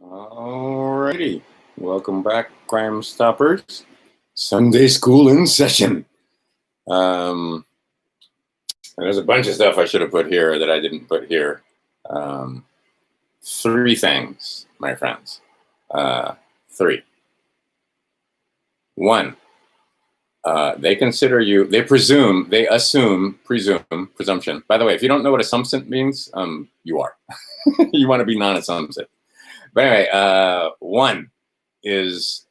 Alrighty, welcome back, Crime Stoppers. Sunday school in session. There's a bunch of stuff I should have put here that I didn't put here. Three things, my friends. Three. One, they consider you, presumption. By the way, if you don't know what assumption means, you are. You want to be non-assumptive. But anyway, one is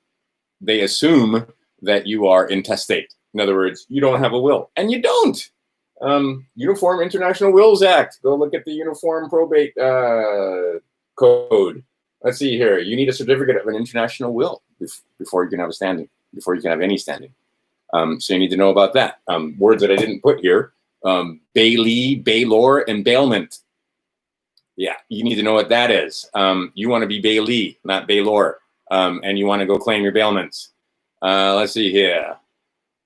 they assume that you are intestate. In other words, you don't have a will, and you don't. Uniform International Wills Act. Go look at the Uniform Probate Code. Let's see here. You need a certificate of an international will before you can have a standing, before you can have any standing. So you need to know about that. Words that I didn't put here: bailee, bailor, and bailment. Yeah, you need to know what that is. You want to be bailee, not bailor, and you want to go claim your bailments. Let's see here.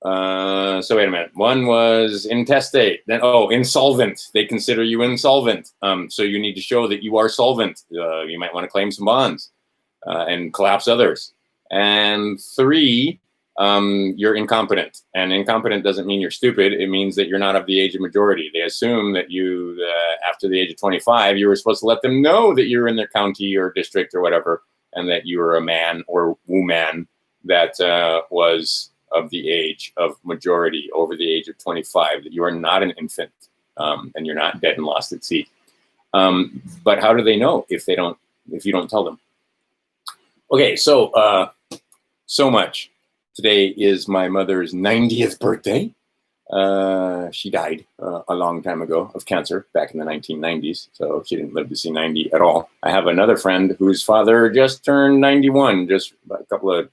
So wait a minute. One was intestate. Then insolvent. They consider you insolvent. So you need to show that you are solvent. You might want to claim some bonds and collapse others. And three, you're incompetent. And incompetent doesn't mean you're stupid. It means that you're not of the age of majority. They assume that you, after the age of 25, you were supposed to let them know that you're in their county or district or whatever, and that you were a man or woman that was of the age of majority, over the age of 25, that you are not an infant, and you're not dead and lost at sea. But how do they know if you don't tell them? Okay, so much. Today is my mother's 90th birthday. She died a long time ago of cancer back in the 1990s, so she didn't live to see 90 at all. I have another friend whose father just turned 91 just a couple of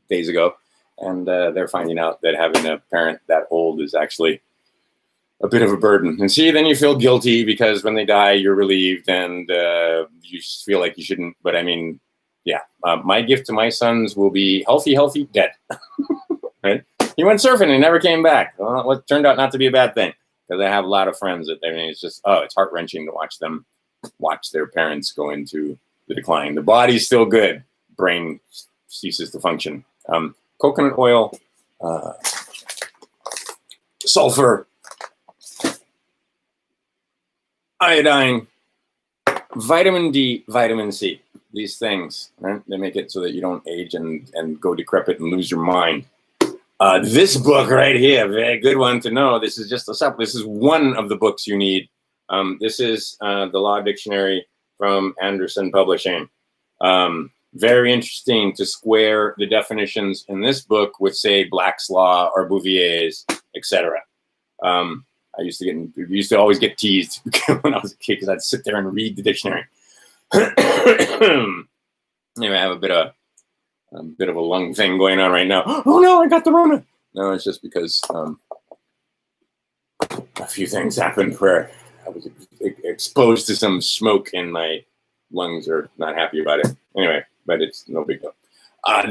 days ago, and they're finding out that having a parent that old is actually a bit of a burden. And see, then you feel guilty because when they die, you're relieved, and you feel like you shouldn't. But I mean, yeah, my gift to my sons will be healthy, dead. Right? He went surfing and never came back. Well, it turned out not to be a bad thing, because I have a lot of friends that it's just, it's heart-wrenching to watch their parents go into the decline. The body's still good. Brain ceases to function. Coconut oil, sulfur, iodine, vitamin D, vitamin C. These things, right? They make it so that you don't age and go decrepit and lose your mind. This book right here, very good one to know. This is just this is one of the books you need. This is the Law Dictionary from Anderson Publishing. Very interesting to square the definitions in this book with, say, Black's Law or Bouvier's, etc. I used to always get teased when I was a kid because I'd sit there and read the dictionary. Anyway, I have a bit of a lung thing going on right now. Oh no, I got the Rona. No, it's just because a few things happened where I was exposed to some smoke and my lungs are not happy about it. Anyway, but it's no big deal.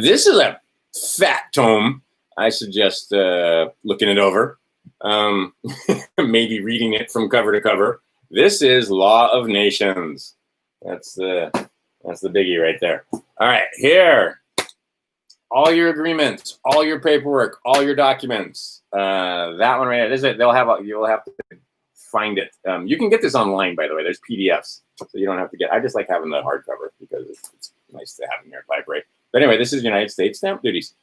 This is a fat tome. I suggest looking it over. Maybe reading it from cover to cover. This is Law of Nations. That's the biggie right there. All right, here. All your agreements, all your paperwork, all your documents. That one right there. This is it. You'll have to find it. You can get this online, by the way. There's PDFs, so you don't have to get. I just like having the hardcover because it's nice to have in your library. But anyway, this is United States stamp duties.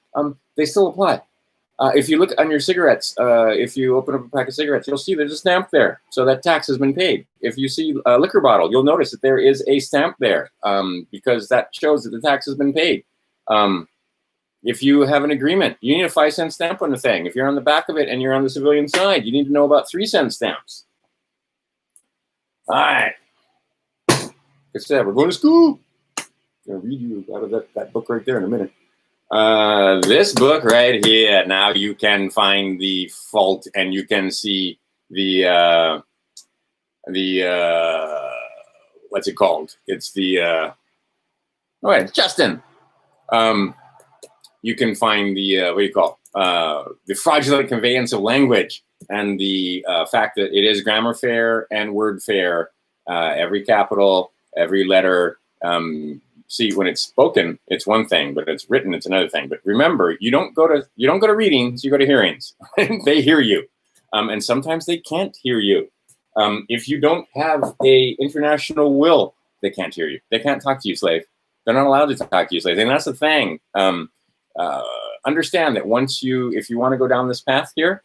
They still apply. If you look on your cigarettes, if you open up a pack of cigarettes, you'll see there's a stamp there. So that tax has been paid. If you see a liquor bottle, you'll notice that there is a stamp there because that shows that the tax has been paid. If you have an agreement, you need a 5-cent stamp on the thing. If you're on the back of it and you're on the civilian side, you need to know about 3-cent stamps. All right. Like I said, we're going to school. I'm going to read you out of that book right there in a minute. This book right here, now you can find the fault and you can see the what's it called? It's the, Justin. You can find the, the fraudulent conveyance of language and the fact that it is grammar fair and word fair. Every capital, every letter, See, when it's spoken, it's one thing, but it's written, it's another thing. But remember, you don't go to readings, you go to hearings. They hear you, and sometimes they can't hear you. If you don't have a international will, they can't hear you. They can't talk to you, slave. They're not allowed to talk to you, slave. And that's the thing. Understand that if you want to go down this path here,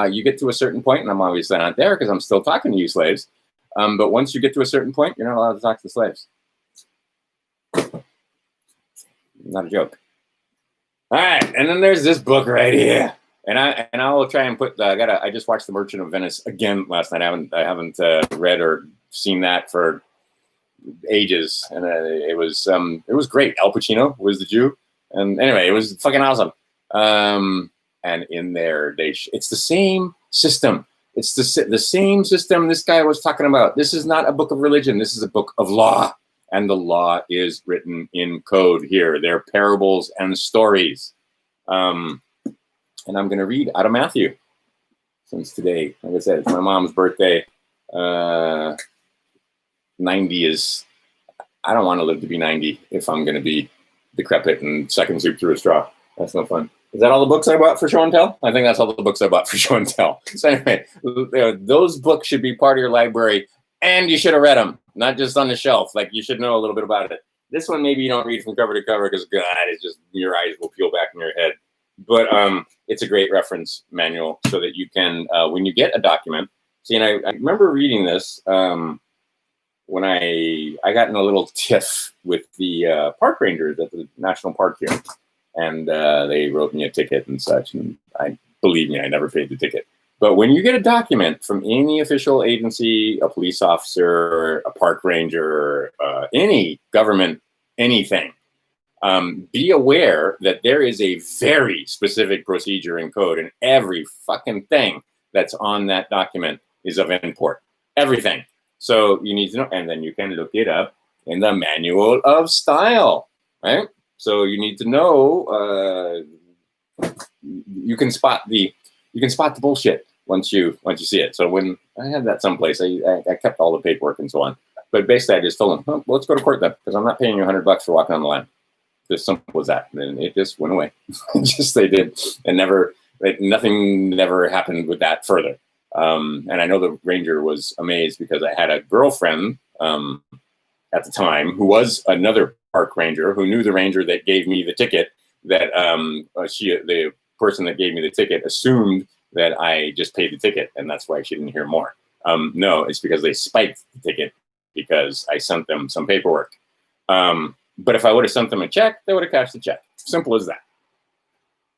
you get to a certain point, and I'm obviously not there because I'm still talking to you, slaves. But once you get to a certain point, you're not allowed to talk to the slaves. Not a joke. All right, and then there's this book right here, and I will try and put. I just watched The Merchant of Venice again last night. I haven't read or seen that for ages, and it was great. Al Pacino was the Jew, and anyway, it was fucking awesome. And in there, it's the same system. It's the same system this guy was talking about. This is not a book of religion. This is a book of law. And the law is written in code here. They're parables and stories. And I'm going to read out of Matthew. Since today, like I said, it's my mom's birthday. 90 is, I don't want to live to be 90 if I'm going to be decrepit and sucking soup through a straw. That's no fun. Is that all the books I bought for show and tell? I think that's all the books I bought for show and tell. So anyway, those books should be part of your library, and you should have read them, not just on the shelf. Like, you should know a little bit about it. This one, maybe you don't read from cover to cover because, God, it's just your eyes will peel back in your head. But it's a great reference manual so that you can, when you get a document, see, and I remember reading this when I got in a little tiff with the park rangers at the national park here. And they wrote me a ticket and such. And believe me, I never paid the ticket. But when you get a document from any official agency, a police officer, a park ranger, any government, anything, be aware that there is a very specific procedure and code, and every fucking thing that's on that document is of import. Everything. So you need to know, and then you can look it up in the Manual of Style, right? So you need to know. You can spot the bullshit once you see it. So when I had that someplace, I kept all the paperwork and so on. But basically, I just told them, well, let's go to court then, because I'm not paying you $100 for walking on the line. Just simple as that. And it just went away. They did, and nothing never happened with that further. And I know the ranger was amazed because I had a girlfriend at the time who was another park ranger who knew the ranger that gave me the ticket. That the person that gave me the ticket assumed that I just paid the ticket, and that's why she didn't hear more. No, it's because they spiked the ticket because I sent them some paperwork. But if I would have sent them a check, they would have cashed the check. Simple as that.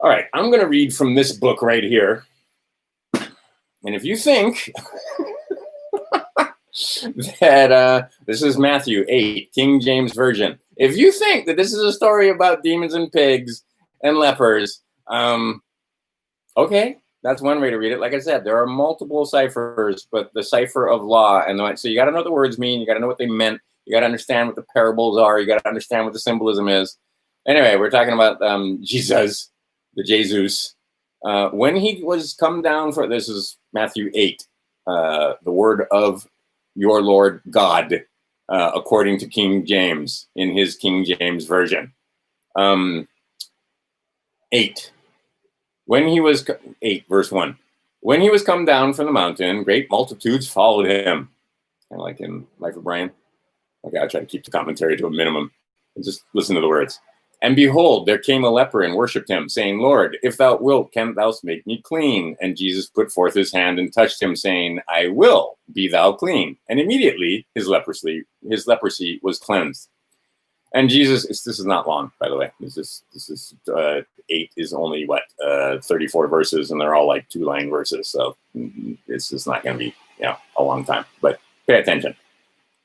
All right, I'm going to read from this book right here. And if you think that this is Matthew 8, King James Version. If you think that this is a story about demons and pigs and lepers, okay, that's one way to read it. Like I said, there are multiple ciphers, but the cipher of law, and so you got to know what the words mean. You got to know what they meant. You got to understand what the parables are. You got to understand what the symbolism is. Anyway, we're talking about Jesus, the Jesus. When he was come down for, this is Matthew 8, the word of your Lord God, according to King James, in his King James Version. 8. When he was, 8 verse 1. When he was come down from the mountain, great multitudes followed him. Kind of like in Life of Brian. Okay, I'll try to keep the commentary to a minimum and just listen to the words. And behold, there came a leper and worshipped him, saying, Lord, if thou wilt, canst thou make me clean? And Jesus put forth his hand and touched him, saying, I will, be thou clean. And immediately his leprosy was cleansed. And Jesus, this is not long, by the way. This is 8 is only 34 verses, and they're all like 2-line verses. So it's just not going to be a long time. But pay attention.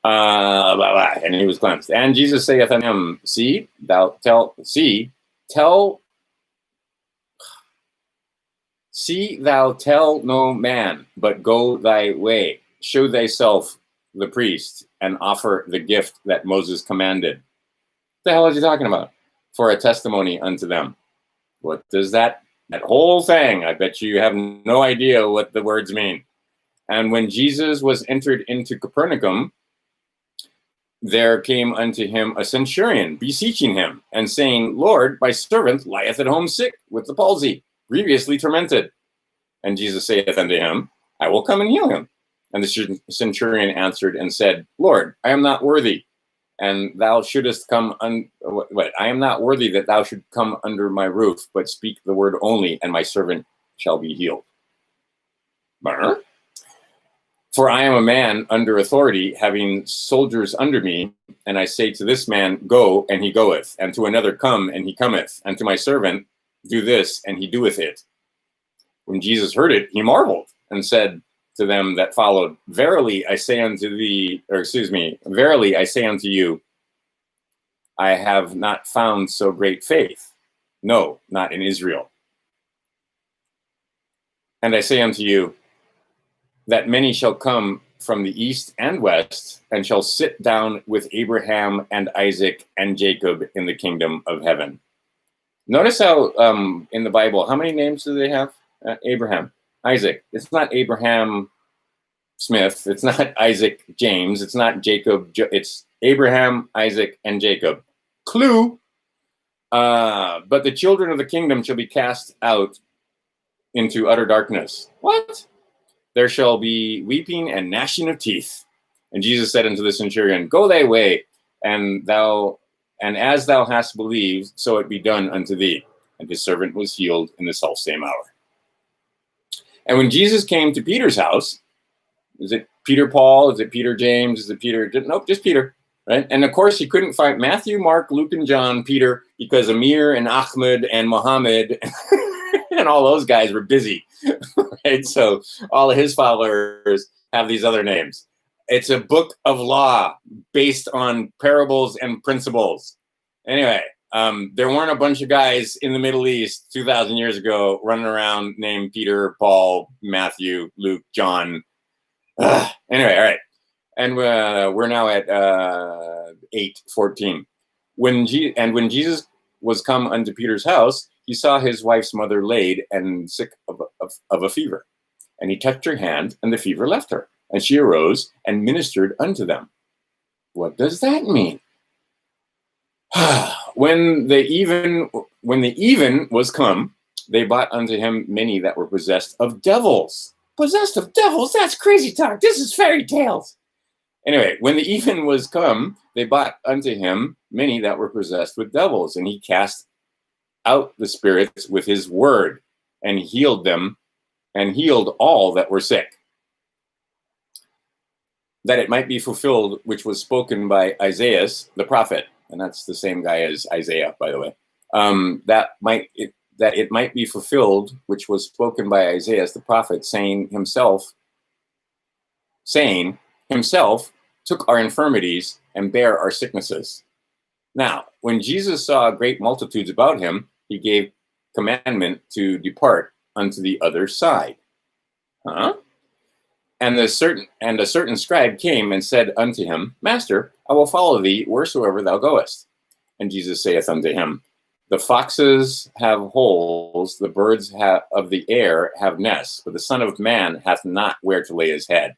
And he was cleansed. And Jesus saith unto him, See thou tell no man, but go thy way, show thyself the priest, and offer the gift that Moses commanded. What the hell is he talking about? For a testimony unto them. What does that whole thing? I bet you have no idea what the words mean. And when Jesus was entered into Capernaum, there came unto him a centurion, beseeching him, and saying, Lord, my servant lieth at home sick with the palsy, grievously tormented. And Jesus saith unto him, I will come and heal him. And the centurion answered and said, Lord, I am not worthy, and thou shouldest come I am not worthy that thou should come under my roof, but speak the word only, and my servant shall be healed. For I am a man under authority, having soldiers under me, and I say to this man, go, and he goeth, and to another, come, and he cometh, and to my servant, do this, and he doeth it. When Jesus heard it, he marveled, and said to them that followed, verily I say unto you, I have not found so great faith, no, not in Israel. And I say unto you, that many shall come from the east and west, and shall sit down with Abraham and Isaac and Jacob in the kingdom of heaven. Notice how in the Bible, how many names do they have? Abraham, Isaac. It's not Abraham Smith. It's not Isaac James. It's not Jacob. It's Abraham, Isaac, and Jacob. Clue. But the children of the kingdom shall be cast out into utter darkness. What? There shall be weeping and gnashing of teeth. And Jesus said unto the centurion, go thy way, and as thou hast believed, so it be done unto thee. And his servant was healed in the selfsame hour. And when Jesus came to Peter's house, is it Peter Paul? Is it Peter James? Is it Peter? Nope, just Peter, right? And of course, he couldn't find Matthew, Mark, Luke, and John, Peter, because Amir and Ahmed and Muhammad and all those guys were busy, right? So all of his followers have these other names. It's a book of law based on parables and principles. Anyway, there weren't a bunch of guys in the Middle East 2,000 years ago running around named Peter, Paul, Matthew, Luke, John. Anyway, all right. And we're now at 8:14. When Jesus was come unto Peter's house, he saw his wife's mother laid and sick of a fever. And he touched her hand, and the fever left her. And she arose and ministered unto them. What does that mean? When the even was come, they brought unto him many that were possessed of devils. Possessed of devils? That's crazy talk. This is fairy tales. Anyway, when the even was come, they brought unto him many that were possessed with devils, and he cast out the spirits with his word, and healed them, and healed all that were sick, that it might be fulfilled which was spoken by Isaiah the prophet. And that's the same guy as Isaiah, by the way. That it might be fulfilled which was spoken by Isaiah the prophet, saying himself took our infirmities and bare our sicknesses. Now, when Jesus saw great multitudes about him, he gave commandment to depart unto the other side. And a certain scribe came and said unto him, Master, I will follow thee wheresoever thou goest. And Jesus saith unto him, the foxes have holes, the birds of the air have nests, but the Son of Man hath not where to lay his head.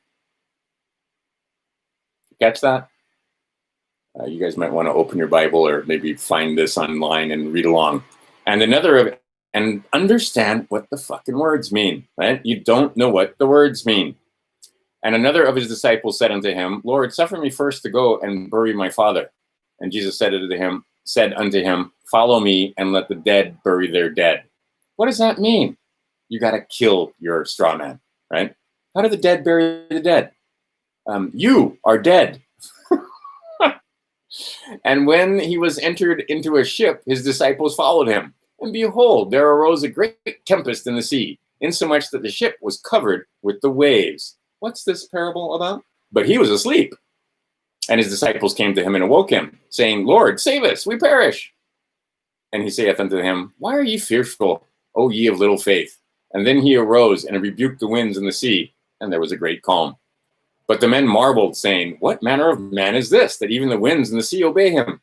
Catch that? You guys might want to open your Bible or maybe find this online and read along. And understand what the fucking words mean, right? You don't know what the words mean. And another of his disciples said unto him, Lord, suffer me first to go and bury my father. And Jesus said unto him, follow me and let the dead bury their dead. What does that mean? You got to kill your straw man, right? How do the dead bury the dead? You are dead. And when he was entered into a ship, his disciples followed him. And behold, there arose a great tempest in the sea, insomuch that the ship was covered with the waves. What's this parable about? But he was asleep. And his disciples came to him and awoke him, saying, Lord, save us, we perish. And he saith unto him, why are ye fearful, O ye of little faith? And then he arose and rebuked the winds and the sea, and there was a great calm. But the men marveled, saying, what manner of man is this, that even the winds and the sea obey him?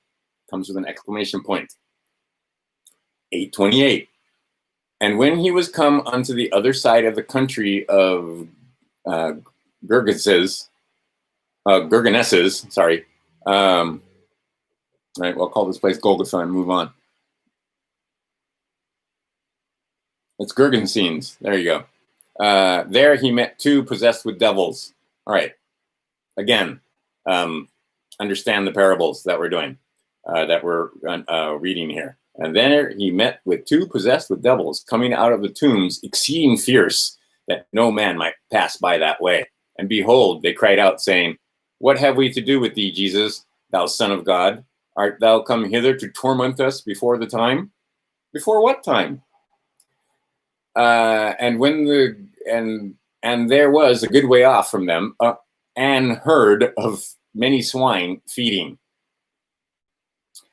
Comes with an exclamation point. 8:28. And when he was come unto the other side of the country of Gergeneses, All right, well, I'll call this place Golgotha and move on. It's Gergensenes. There you go. There he met two possessed with devils. All right. Again, understand the parables that we're doing, that we're reading here. And there he met with two possessed with devils coming out of the tombs, exceeding fierce, that no man might pass by that way. And behold, they cried out, saying, What have we to do with thee, Jesus, thou Son of God? Art thou come hither to torment us before the time? Before what time? And there was a good way off from them an herd of many swine feeding.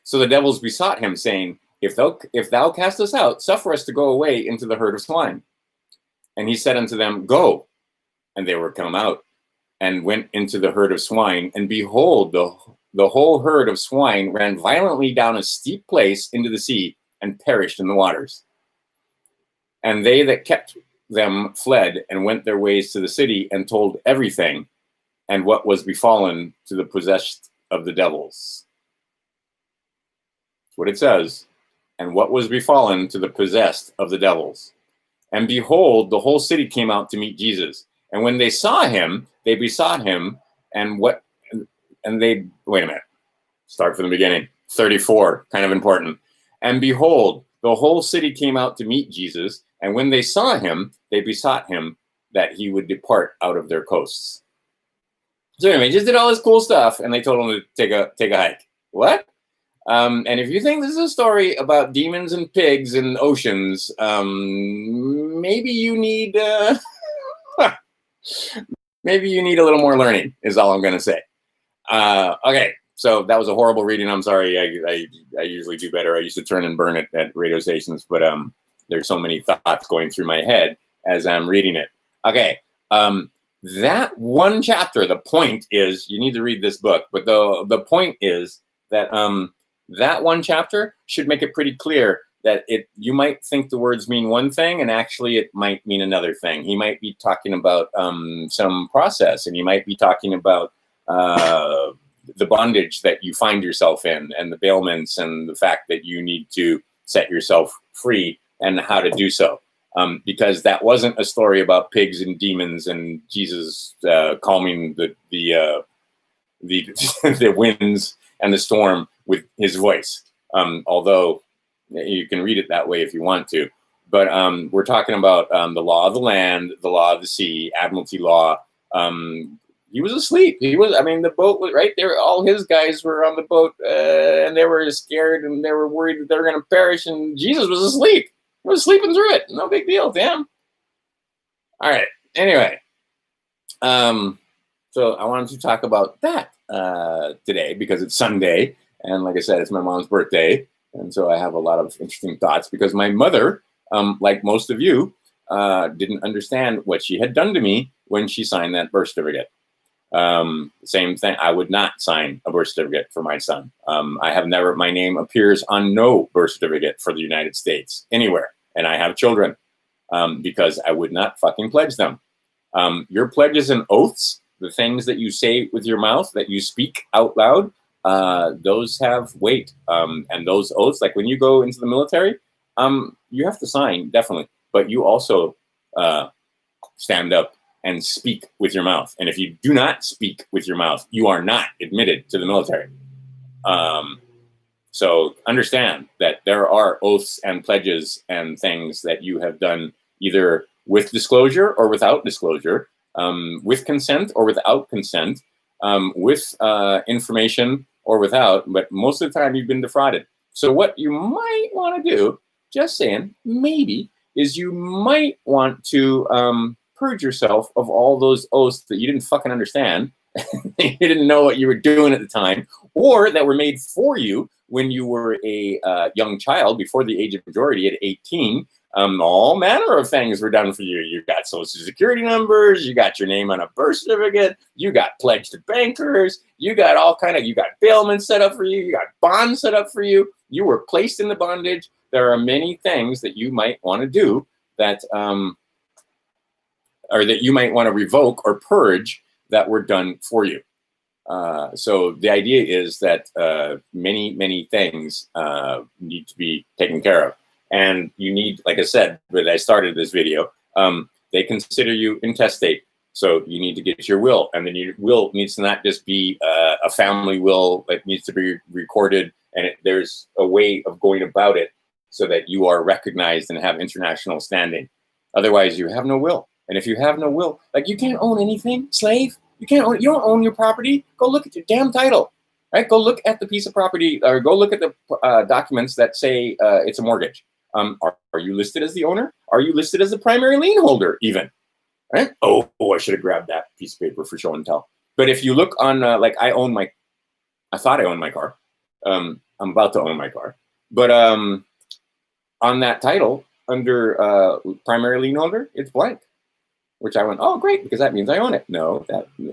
So the devils besought him, saying, If thou cast us out, suffer us to go away into the herd of swine. And he said unto them, Go. And they were come out, and went into the herd of swine. And behold, the whole herd of swine ran violently down a steep place into the sea, and perished in the waters. And they that kept them fled, and went their ways to the city, and told everything, and what was befallen to the possessed of the devils. That's what it says. And what was befallen to the possessed of the devils. And behold, the whole city came out to meet Jesus. And when they saw him, they besought him, wait a minute, start from the beginning. 34, kind of important. And behold, the whole city came out to meet Jesus, and when they saw him, they besought him that he would depart out of their coasts. So anyway, just did all this cool stuff, and they told him to take a hike. What? And if you think this is a story about demons and pigs and oceans, maybe you need maybe you need a little more learning, is all I'm going to say. Okay, so that was a horrible reading. I'm sorry. I usually do better. I used to turn and burn it at radio stations, but there's so many thoughts going through my head as I'm reading it. Okay, that one chapter, the point is, you need to read this book, but the point is that that one chapter should make it pretty clear that you might think the words mean one thing, and actually it might mean another thing. He might be talking about some process, and he might be talking about the bondage that you find yourself in, and the bailments, and the fact that you need to set yourself free, and how to do so. Because that wasn't a story about pigs and demons and Jesus calming the the winds and the storm with his voice. Although you can read it that way if you want to. But we're talking about the law of the land, the law of the sea, admiralty law. He was asleep. The boat was right there. All his guys were on the boat, and they were scared, and they were worried that they were going to perish, and Jesus was asleep. He was sleeping through it. No big deal, damn. All right. Anyway, so I wanted to talk about that today because it's Sunday, and like I said, it's my mom's birthday, and so I have a lot of interesting thoughts because my mother, like most of you, didn't understand what she had done to me when she signed that birth certificate. Same thing. I would not sign a birth certificate for my son. My name appears on no birth certificate for the United States anywhere. And I have children, because I would not fucking pledge them. Your pledges and oaths, the things that you say with your mouth, that you speak out loud, those have weight. And those oaths, like when you go into the military, you have to sign, definitely. But you also stand up and speak with your mouth. And if you do not speak with your mouth, you are not admitted to the military. So understand that there are oaths and pledges and things that you have done either with disclosure or without disclosure, with consent or without consent, with information or without, but most of the time you've been defrauded. So what you might want to do, just saying, maybe, is you might want to purge yourself of all those oaths that you didn't fucking understand, you didn't know what you were doing at the time, or that were made for you when you were a young child before the age of majority at 18. All manner of things were done for you. You got social security numbers, you got your name on a birth certificate, you got pledged to bankers, you got you got bailment set up for you, you got bonds set up for you, you were placed in the bondage. There are many things that you might want to do that, or that you might want to revoke or purge that were done for you. So the idea is that many things need to be taken care of. And you need, like I said, when I started this video, they consider you intestate. So you need to get your will. And then your will needs to not just be a family will. It needs to be recorded. And there's a way of going about it so that you are recognized and have international standing. Otherwise, you have no will. And if you have no will, like you can't own anything, slave. You can't own. You don't own your property. Go look at your damn title, right? Go look at the piece of property, or go look at the documents that say it's a mortgage. Are you listed as the owner? Are you listed as the primary lien holder, even? Right? Oh, I should have grabbed that piece of paper for show and tell. But if you look on, like I thought I owned my car. I'm about to own my car, but on that title under primary lien holder, it's blank. Which I went, oh, great, because that means I own it. No,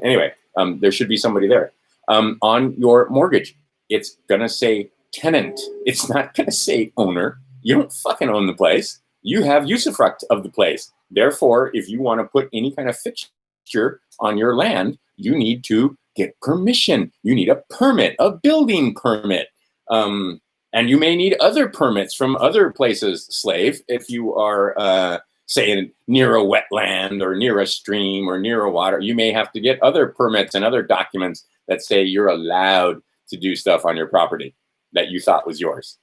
anyway, there should be somebody there. On your mortgage, it's going to say tenant. It's not going to say owner. You don't fucking own the place. You have usufruct of the place. Therefore, if you want to put any kind of fixture on your land, you need to get permission. You need a permit, a building permit. And you may need other permits from other places, slave, if you are... say near a wetland or near a stream or near a water, you may have to get other permits and other documents that say you're allowed to do stuff on your property that you thought was yours.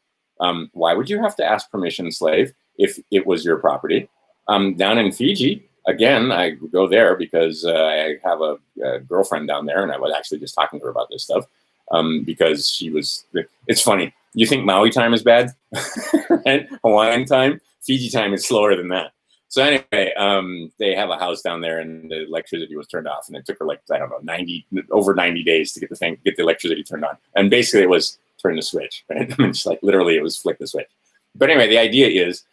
Why would you have to ask permission, slave, if it was your property? Down in Fiji, again, I go there because I have a girlfriend down there, and I was actually just talking to her about this stuff because it's funny. You think Maui time is bad, right? Hawaiian time? Fiji time is slower than that. So anyway, they have a house down there, and the electricity was turned off, and it took her like, I don't know, over 90 days to get the electricity turned on. And basically, it was turn the switch, right? I mean, just like literally, it was flick the switch. But anyway, the idea is,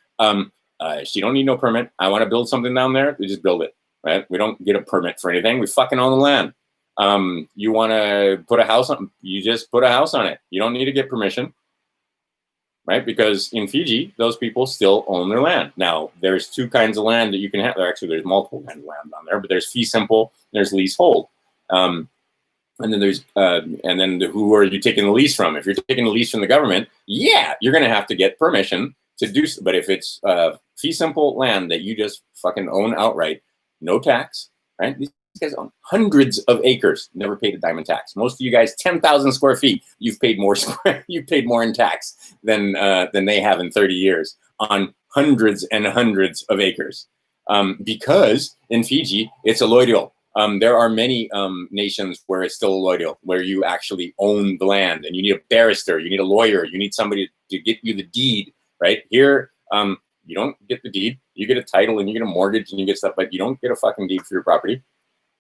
she don't need no permit. I want to build something down there. We just build it, right? We don't get a permit for anything. We fucking own the land. You want to put a house on? You just put a house on it. You don't need to get permission. Right? Because in Fiji, those people still own their land. Now, there's two kinds of land that you can have. Actually, there's multiple kinds of land down there, but there's fee simple, there's leasehold. And then there's, and then who are you taking the lease from? If you're taking the lease from the government, yeah, you're going to have to get permission to do so. But if it's fee simple land that you just fucking own outright, no tax, right? These guys own hundreds of acres, never paid a dime in tax. Most of you guys, 10,000 square feet, you've paid more in tax than they have in 30 years on hundreds and hundreds of acres. Because in Fiji, it's a loidio. There are many nations where it's still a loidio, where you actually own the land, and you need a barrister, you need a lawyer, you need somebody to get you the deed, right? Here, you don't get the deed, you get a title and you get a mortgage and you get stuff, but you don't get a fucking deed for your property.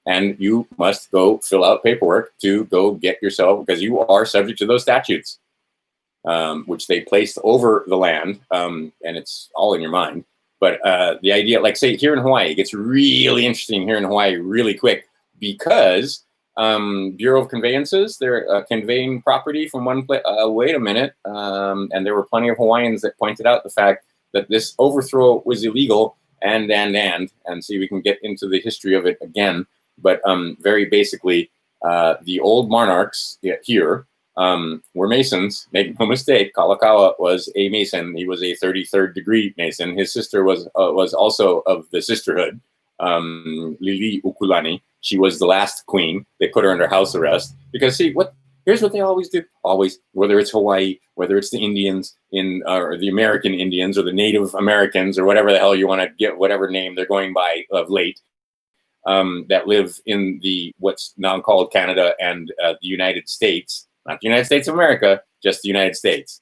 And you must go fill out paperwork to go get yourself, because you are subject to those statutes, which they placed over the land, and it's all in your mind. But the idea, like say here in Hawaii, it gets really interesting here in Hawaii really quick because Bureau of Conveyances, they're conveying property from one place. Wait a minute. And there were plenty of Hawaiians that pointed out the fact that this overthrow was illegal and see, we can get into the history of it again. But very basically, the old monarchs here were Masons. Make no mistake, Kalakaua was a Mason. He was a 33rd degree Mason. His sister was also of the sisterhood, Lili Ukulani. She was the last queen. They put her under house arrest because here's what they always do. Always, whether it's Hawaii, whether it's the Indians or the American Indians or the Native Americans or whatever the hell you want to get, whatever name they're going by of late. That live in what's now called Canada and the United States, not the United States of America, just the United States.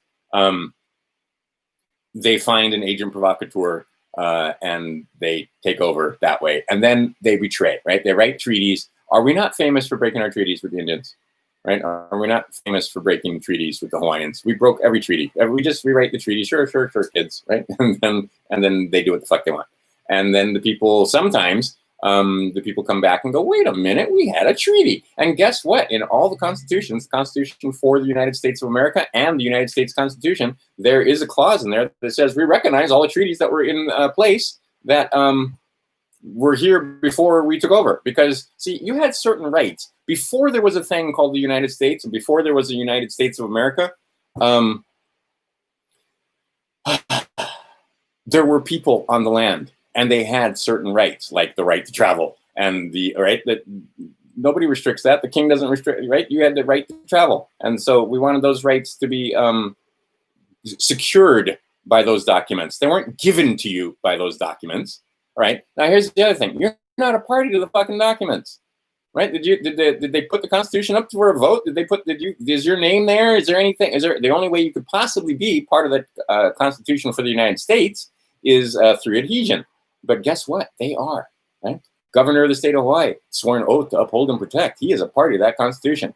They find an agent provocateur and they take over that way. And then they betray, right? They write treaties. Are we not famous for breaking our treaties with the Indians? Right? Are we not famous for breaking treaties with the Hawaiians? We broke every treaty. We just rewrite the treaty. Sure, kids, right? and then they do what the fuck they want. And then the people sometimes... the people come back and go, wait a minute, we had a treaty. And guess what? In all the constitutions, the Constitution for the United States of America and the United States Constitution, there is a clause in there that says we recognize all the treaties that were in place that were here before we took over. Because, see, you had certain rights before there was a thing called the United States, and before there was the United States of America, there were people on the land, and they had certain rights, like the right to travel, and the right that nobody restricts that. The king doesn't restrict, right? You had the right to travel, and so we wanted those rights to be secured by those documents. They weren't given to you by those documents, right? Now here's the other thing: you're not a party to the fucking documents, right? Did they put the Constitution up for a vote? Is your name there? Is there anything? Is there the only way you could possibly be part of the Constitution for the United States is through adhesion? But guess what? They are, right? Governor of the state of Hawaii, sworn oath to uphold and protect. He is a party to that Constitution.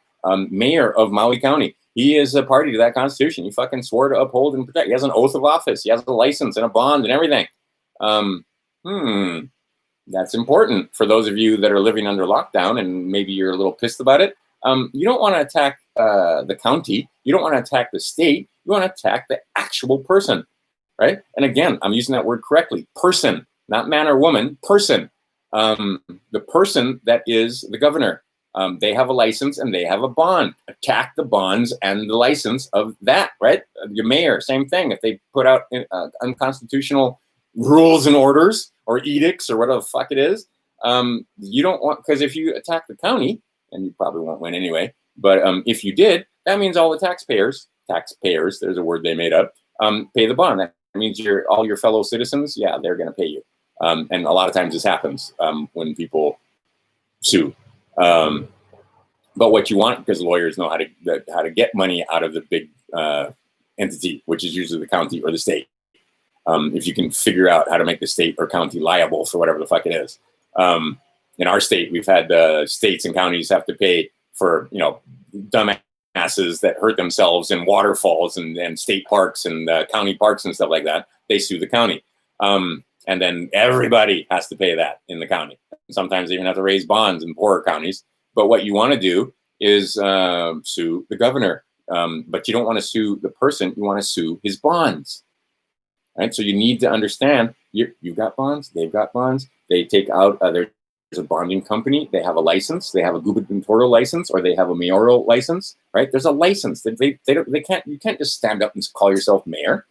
Mayor of Maui County, he is a party to that Constitution. He fucking swore to uphold and protect. He has an oath of office. He has a license and a bond and everything. That's important for those of you that are living under lockdown and maybe you're a little pissed about it. You don't want to attack the county. You don't want to attack the state. You want to attack the actual person, right? And again, I'm using that word correctly. Person, not man or woman, person. The person that is the governor. They have a license and they have a bond. Attack the bonds and the license of that, right? Your mayor, same thing. If they put out unconstitutional rules and orders or edicts or whatever the fuck it is, you don't want, because if you attack the county, and you probably won't win anyway, but if you did, that means all the taxpayers, there's a word they made up, pay the bond. That means all your fellow citizens, yeah, they're going to pay you. And a lot of times this happens when people sue. But what you want, because lawyers know how to get money out of the big entity, which is usually the county or the state. If you can figure out how to make the state or county liable for whatever the fuck it is. In our state, we've had states and counties have to pay for, dumbasses that hurt themselves in waterfalls and state parks and county parks and stuff like that. They sue the county. And then everybody has to pay that in the county. Sometimes they even have to raise bonds in poorer counties. But what you want to do is sue the governor. But you don't want to sue the person. You want to sue his bonds. Right? So you need to understand, you've got bonds, they've got bonds. They take out, there's a bonding company. They have a license. They have a gubernatorial license, or they have a mayoral license. Right? There's a license. You can't just stand up and call yourself mayor.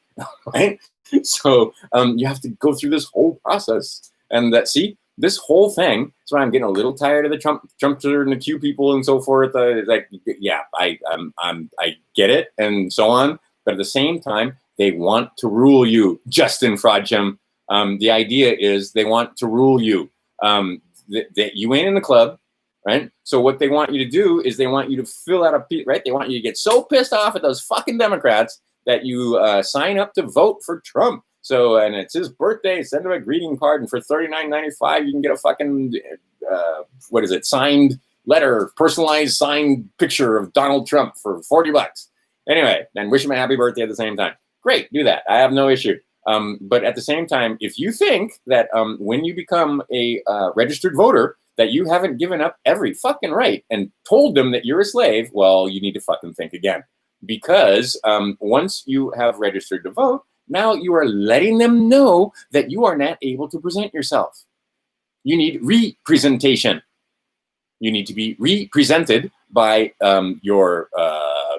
Right? So you have to go through this whole process. And this whole thing, that's why I'm getting a little tired of the Trumpster and the Q people and so forth. Yeah, I get it and so on. But at the same time, they want to rule you, Justin Frodsham. The idea is they want to rule you. That you ain't in the club, right? So what they want you to do is they want you to fill out right? They want you to get so pissed off at those fucking Democrats that you sign up to vote for Trump. So, and it's his birthday, send him a greeting card, and for $39.95, you can get a fucking, signed letter, personalized signed picture of Donald Trump for $40. Anyway, and wish him a happy birthday at the same time. Great, do that. I have no issue. But at the same time, if you think that when you become a registered voter, that you haven't given up every fucking right and told them that you're a slave, well, you need to fucking think again. Because once you have registered to vote, now you are letting them know that you are not able to present yourself. You need representation. You need to be represented by your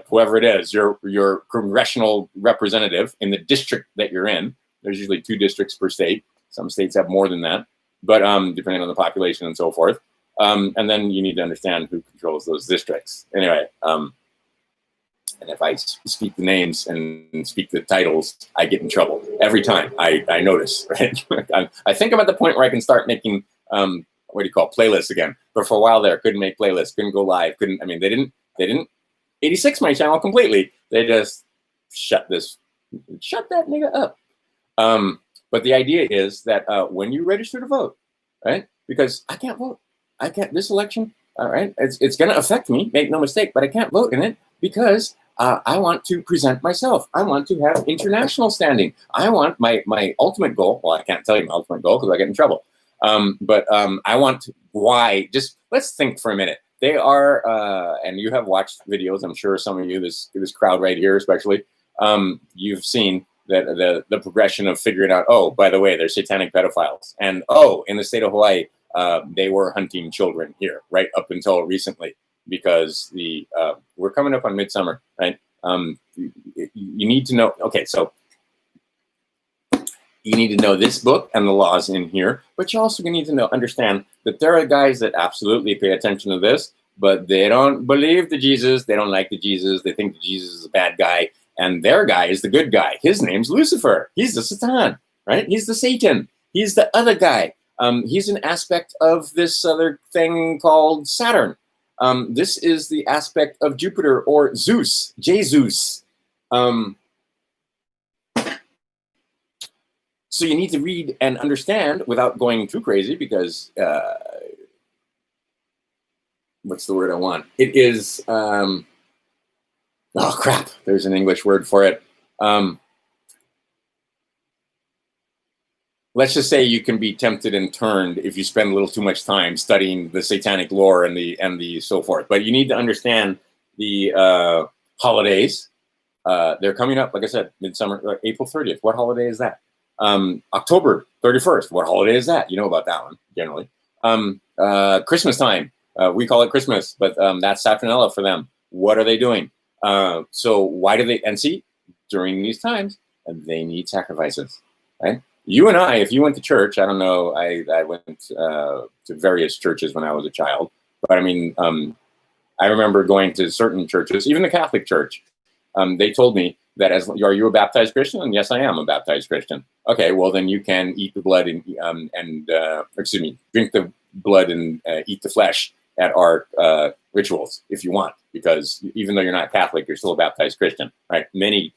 whoever it is, your congressional representative in the district that you're in. There's usually 2 districts per state. Some states have more than that, but depending on the population and so forth. And then you need to understand who controls those districts. Anyway, and if I speak the names and speak the titles, I get in trouble every time. I notice, right? I think I'm at the point where I can start making playlists again. But for a while there, couldn't make playlists, couldn't go live, they didn't 86 my channel completely. They just shut that nigga up. But the idea is that when you register to vote, right? Because I can't vote. This election, all right, it's going to affect me, make no mistake, but I can't vote in it because I want to present myself. I want to have international standing. I want my ultimate goal. Well, I can't tell you my ultimate goal because I get in trouble. But I want why. Just let's think for a minute. They are, and you have watched videos. I'm sure some of you, this crowd right here, especially, you've seen that the progression of figuring out. Oh, by the way, they're satanic pedophiles, and in the state of Hawaii, they were hunting children here right up until recently. because we're coming up on midsummer, right? You need to know. Okay, so you need to know this book and the laws in here, but you also need to understand that there are guys that absolutely pay attention to this, but they don't believe the Jesus. They don't like the Jesus. They think the Jesus is a bad guy, and their guy is the good guy. His name's Lucifer. He's the Satan, right? He's the Satan. He's the other guy. He's an aspect of this other thing called Saturn. This is the aspect of Jupiter or Zeus, Jesus. So you need to read and understand without going too crazy, because what's the word I want? It is, oh crap, there's an English word for it. Let's just say you can be tempted and turned if you spend a little too much time studying the satanic lore and the so forth. But you need to understand the holidays. They're coming up, like I said, midsummer, April 30th. What holiday is that? October 31st. What holiday is that? You know about that one, generally. Christmas time. We call it Christmas, but that's Saturnella for them. What are they doing? So why do they, and see, during these times, they need sacrifices, right? You and I, if you went to church, I don't know, I went to various churches when I was a child, but I mean, I remember going to certain churches, even the Catholic Church. They told me that are you a baptized Christian? And yes, I am a baptized Christian. Okay, well then you can eat the blood and excuse me, drink the blood and eat the flesh at our rituals if you want, because even though you're not Catholic, you're still a baptized Christian, right? Many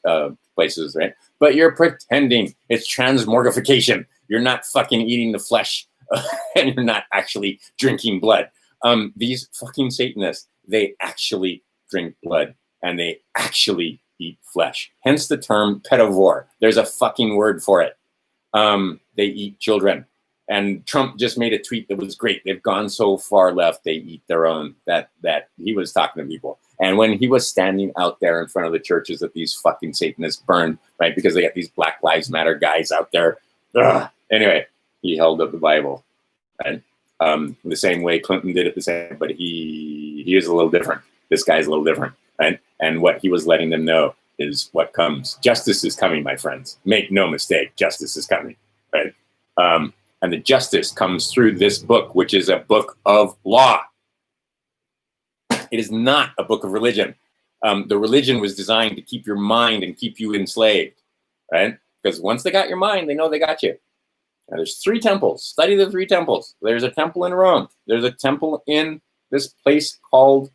places, right? But you're pretending. It's transmogrification. You're not fucking eating the flesh and you're not actually drinking blood. These fucking Satanists, they actually drink blood and they actually eat flesh. Hence the term pedivore. There's a fucking word for it. They eat children. And Trump just made a tweet that was great. They've gone so far left, they eat their own. That he was talking to people. And when he was standing out there in front of the churches that these fucking Satanists burned, right? Because they got these Black Lives Matter guys out there. Ugh. Anyway, he held up the Bible, right? The same way Clinton did it the same, but he is a little different. This guy's a little different, right? And what he was letting them know is what comes. Justice is coming, my friends. Make no mistake, justice is coming, right? And the justice comes through this book, which is a book of law. It is not a book of religion. The religion was designed to keep your mind and keep you enslaved, right? Because once they got your mind, they know they got you. Now, there's 3 temples. Study the 3 temples. There's a temple in Rome. There's a temple in this place called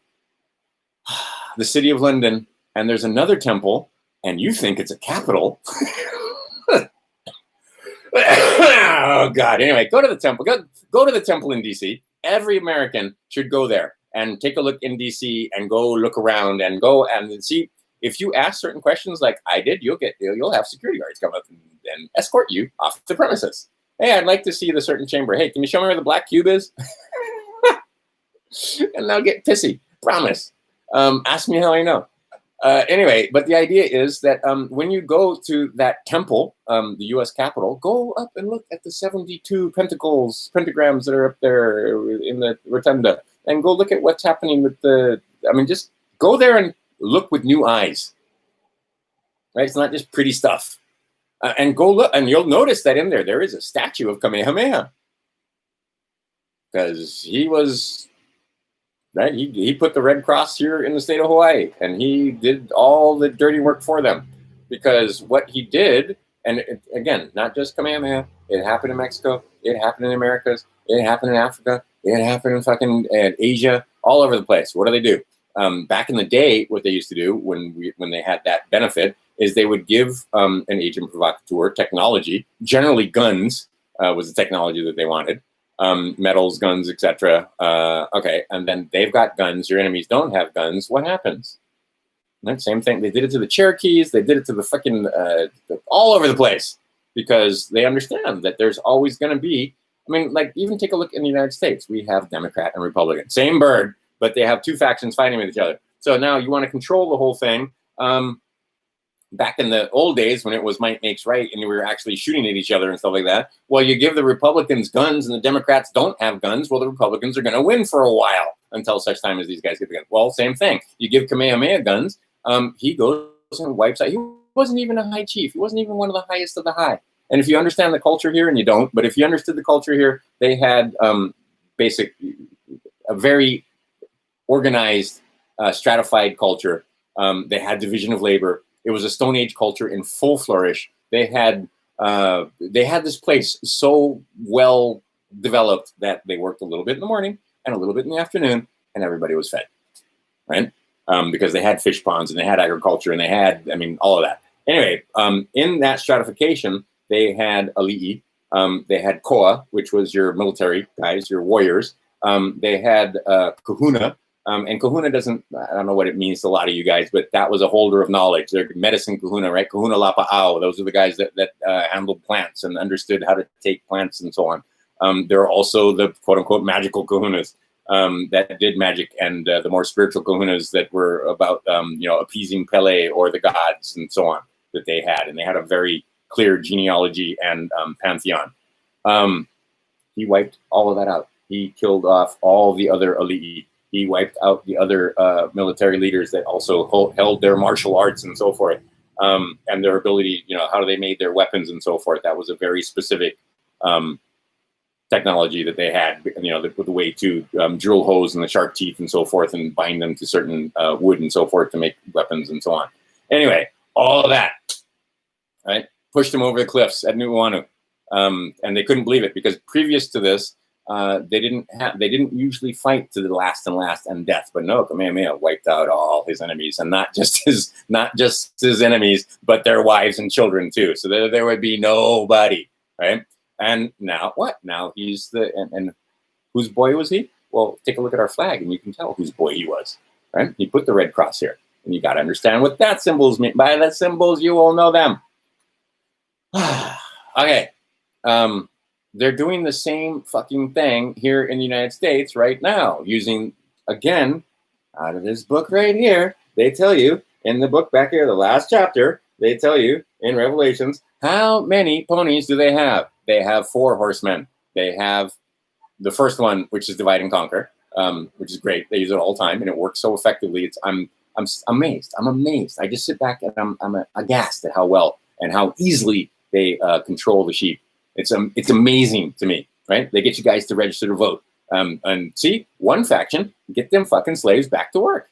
the City of London. And there's another temple, and you think it's a capital. Oh God! Anyway, go to the temple. Go to the temple in DC. Every American should go there and take a look in DC and go look around and go and see. If you ask certain questions like I did, you'll have security guards come up and escort you off the premises. Hey, I'd like to see the certain chamber. Hey, can you show me where the black cube is? And they'll get pissy. Promise. Ask me how I know. Anyway, but the idea is that when you go to that temple, the U.S. Capitol, go up and look at the 72 pentagrams that are up there in the rotunda, and go look at what's happening with just go there and look with new eyes. Right? It's not just pretty stuff. And go look, and you'll notice that in there is a statue of Kamehameha, because he was. Right? He put the Red Cross here in the state of Hawaii, and he did all the dirty work for them, because what he did, and again, not just Kamehameha, it happened in Mexico, it happened in the Americas, it happened in Africa, it happened in fucking Asia, all over the place. What do they do? Back in the day, what they used to do when they had that benefit is they would give an agent provocateur technology, generally guns was the technology that they wanted. Metals, guns, etc. Okay, and then they've got guns. Your enemies don't have guns. What happens? Right? Same thing. They did it to the Cherokees. They did it to the fucking all over the place, because they understand that there's always going to be. I mean, like, even take a look in the United States. We have Democrat and Republican, same bird, but they have 2 factions fighting with each other. So now you want to control the whole thing. back in the old days when it was might makes right and we were actually shooting at each other and stuff like that. Well, you give the Republicans guns and the Democrats don't have guns. Well, the Republicans are going to win for a while until such time as these guys get the guns. Well, same thing. You give Kamehameha guns. He goes and wipes out. He wasn't even a high chief. He wasn't even one of the highest of the high. And if you understand the culture here, and you don't, but if you understood the culture here, they had a very organized, stratified culture. They had division of labor. It was a Stone Age culture in full flourish. They had this place so well developed that they worked a little bit in the morning and a little bit in the afternoon, and everybody was fed, right? Because they had fish ponds and they had agriculture and they had, all of that. Anyway, in that stratification, they had ali'i, they had koa, which was your military guys, your warriors. They had kahuna, and kahuna I don't know what it means to a lot of you guys, but that was a holder of knowledge. They're medicine kahuna, right? Kahuna lapa'au. Those are the guys that handled plants and understood how to take plants and so on. There are also the quote unquote magical kahunas that did magic, and the more spiritual kahunas that were about, appeasing Pele or the gods and so on that they had. And they had a very clear genealogy and pantheon. He wiped all of that out. He killed off all the other ali'i. He wiped out the other military leaders that also held their martial arts and so forth, and their ability, how they made their weapons and so forth. That was a very specific technology that they had, the way to drill holes in the shark teeth and so forth and bind them to certain wood and so forth to make weapons and so on. Anyway, all of that, right, pushed them over the cliffs at Nu'uanu. And they couldn't believe it because previous to this, they didn't usually fight to the last and death. But no, Kamehameha wiped out all his enemies, and not just his enemies, but their wives and children too. So there would be nobody, right? And now what? Now he's and whose boy was he? Well, take a look at our flag, and you can tell whose boy he was, right? He put the red cross here, and you got to understand what that symbols mean. By the symbols, you will know them. Okay. They're doing the same fucking thing here in the United States right now, using, again, out of this book right here, they tell you, in the book back here, the last chapter, they tell you in Revelations, how many ponies do they have? They have 4 horsemen. They have the first one, which is divide and conquer, which is great. They use it all the time, and it works so effectively. I'm amazed. I'm amazed. I just sit back and I'm aghast at how well and how easily they control the sheep. It's amazing to me, right? They get you guys to register to vote. And see, one faction, get them fucking slaves back to work,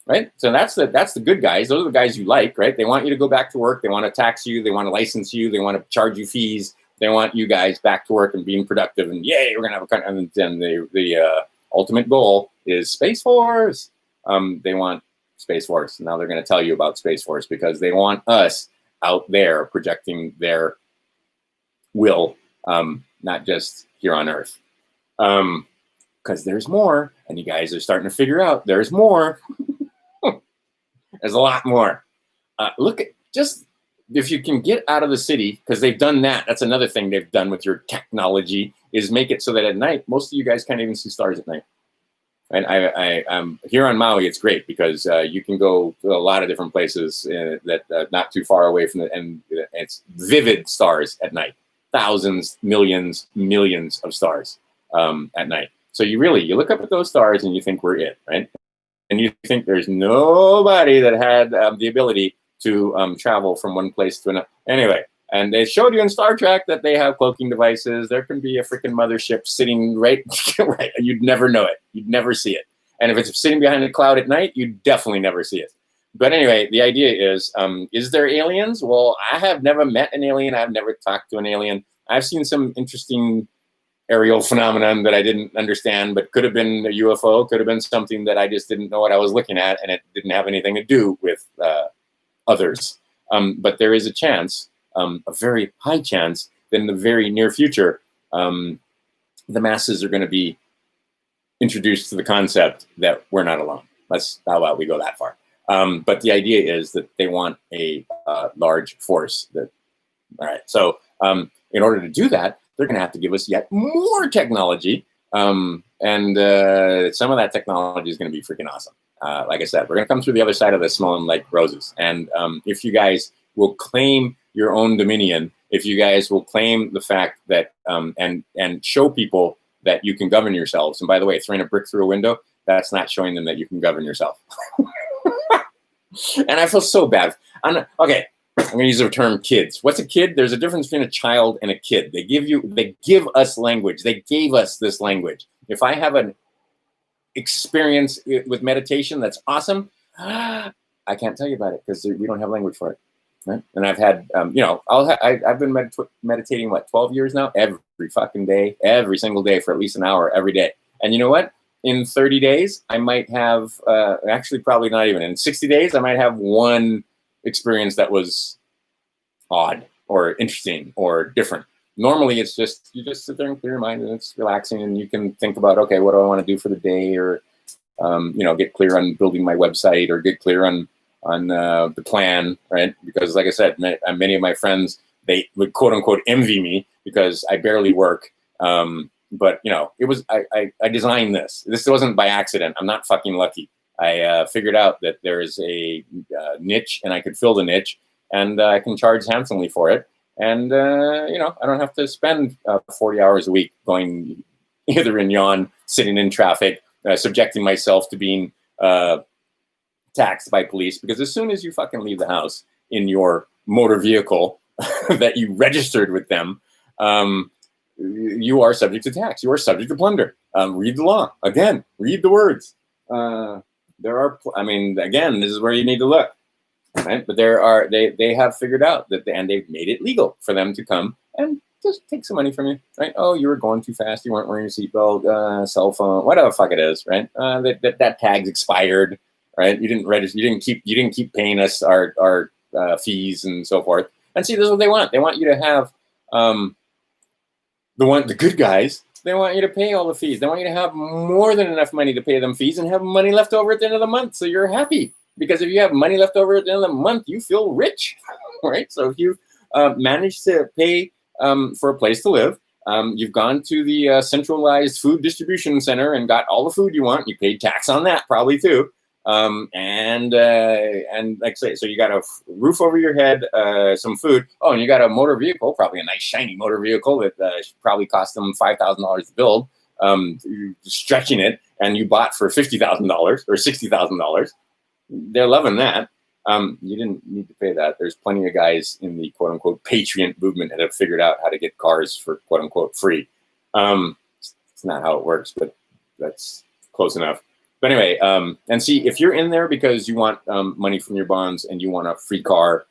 right? So that's the good guys. Those are the guys you like, right? They want you to go back to work. They want to tax you. They want to license you. They want to charge you fees. They want you guys back to work and being productive. And yay, we're gonna have a country. And then the ultimate goal is Space Force. They want Space Force. Now they're going to tell you about Space Force because they want us out there projecting their will, not just here on Earth. Because there's more, and you guys are starting to figure out there's more. There's a lot more. Look at just if you can get out of the city, because they've done that. That's another thing they've done with your technology is make it so that at night, most of you guys can't even see stars at night. And I'm here on Maui. It's great because you can go to a lot of different places that not too far away from and it's vivid stars at night. Thousands, millions of stars at night. So you look up at those stars and you think we're it, right? And you think there's nobody that had the ability to travel from one place to another. Anyway, and they showed you in Star Trek that they have cloaking devices. There can be a freaking mothership sitting right. You'd never know it. You'd never see it. And if it's sitting behind a cloud at night, you'd definitely never see it. But anyway, the idea is there aliens? Well, I have never met an alien. I've never talked to an alien. I've seen some interesting aerial phenomenon that I didn't understand, but could have been a UFO, could have been something that I just didn't know what I was looking at, and it didn't have anything to do with others. But there is a chance, a very high chance, that in the very near future, the masses are going to be introduced to the concept that we're not alone. How about we go that far? But the idea is that they want a large force. All right. So in order to do that, they're going to have to give us yet more technology. And some of that technology is going to be freaking awesome. Like I said, we're going to come through the other side of this smelling like roses. And if you guys will claim your own dominion, if you guys will claim the fact that and show people that you can govern yourselves. And by the way, throwing a brick through a window, that's not showing them that you can govern yourself. And I feel so bad. Okay, I'm going to use the term kids. What's a kid? There's a difference between a child and a kid. They give us language. They gave us this language. If I have an experience with meditation that's awesome, I can't tell you about it because we don't have language for it. Right? And I've had, I've been meditating, 12 years now, every fucking day, every single day for at least an hour every day. And you know what? In 30 days, I might have, actually probably not even, in 60 days, I might have one experience that was odd or interesting or different. Normally, it's just, you just sit there and clear your mind and it's relaxing and you can think about, okay, what do I want to do for the day? Or, get clear on building my website or get clear on the plan, right? Because like I said, many of my friends, they would quote unquote envy me because I barely work. But it was, I designed this. This wasn't by accident. I'm not fucking lucky. I figured out that there is a niche and I could fill the niche and I can charge handsomely for it. And, I don't have to spend 40 hours a week going either in yawn, sitting in traffic, subjecting myself to being taxed by police, because as soon as you fucking leave the house in your motor vehicle that you registered with them, you are subject to tax. You are subject to plunder. Read the law. Again, read the words. Again, this is where you need to look. Right? But they have figured out that, and they've made it legal for them to come and just take some money from you, right? Oh, you were going too fast. You weren't wearing your seatbelt, cell phone, whatever the fuck it is, right? That tag's expired, right? You didn't register. You didn't keep paying us our fees and so forth. And see, this is what they want. They want you to have the good guys. They want you to pay all the fees. They want you to have more than enough money to pay them fees and have money left over at the end of the month, so you're happy. Because if you have money left over at the end of the month, you feel rich, right? So if you manage to pay for a place to live, you've gone to the centralized food distribution center and got all the food you want. You paid tax on that probably too. And like I say, so you got a roof over your head, some food. Oh, and you got a motor vehicle, probably a nice shiny motor vehicle that probably cost them $5,000 to build. Stretching it, and you bought for $50,000 or $60,000. They're loving that. You didn't need to pay that. There's plenty of guys in the quote unquote patriot movement that have figured out how to get cars for quote unquote free. It's not how it works, but that's close enough. But anyway, and see, if you're in there because you want money from your bonds and you want a free car,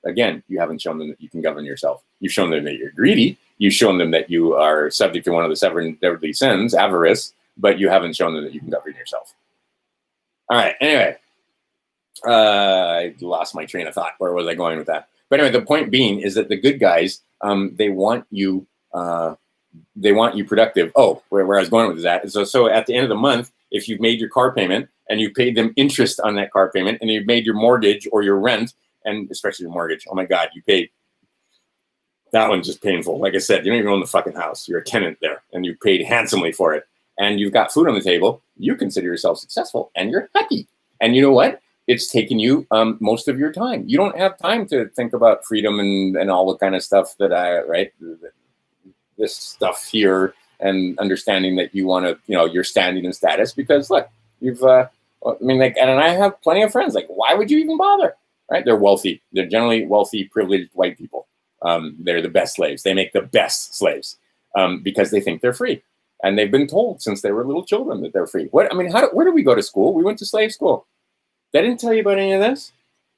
again, you haven't shown them that you can govern yourself. You've shown them that you're greedy. You've shown them that you are subject to one of the seven deadly sins, avarice, but you haven't shown them that you can govern yourself. All right. Anyway, I lost my train of thought. Where was I going with that? But anyway, the point being is that the good guys, they want you productive. Oh, where I was going with that is so at the end of the month, if you've made your car payment and you paid them interest on that car payment, and you've made your mortgage or your rent, and especially your mortgage, oh my God, you paid. That one's just painful. Like I said, you don't even own the fucking house. You're a tenant there, and you paid handsomely for it. And you've got food on the table, you consider yourself successful and you're happy. And you know what? It's taken you most of your time. You don't have time to think about freedom and all the kind of stuff this stuff here, and understanding that you want to, your standing and status, because look, you've, and I have plenty of friends, like, why would you even bother? Right? They're wealthy. They're generally wealthy, privileged white people. They're the best slaves. They make the best slaves because they think they're free. And they've been told since they were little children that they're free. Where did we go to school? We went to slave school. They didn't tell you about any of this.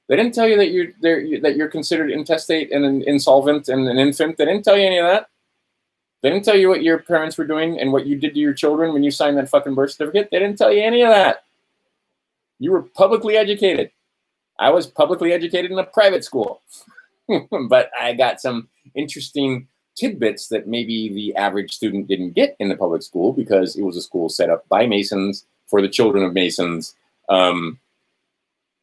They didn't tell you that you're considered intestate and an insolvent and an infant. They didn't tell you any of that. They didn't tell you what your parents were doing and what you did to your children when you signed that fucking birth certificate. They didn't tell you any of that. You were publicly educated. I was publicly educated in a private school. But I got some interesting tidbits that maybe the average student didn't get in the public school, because it was a school set up by Masons for the children of Masons, and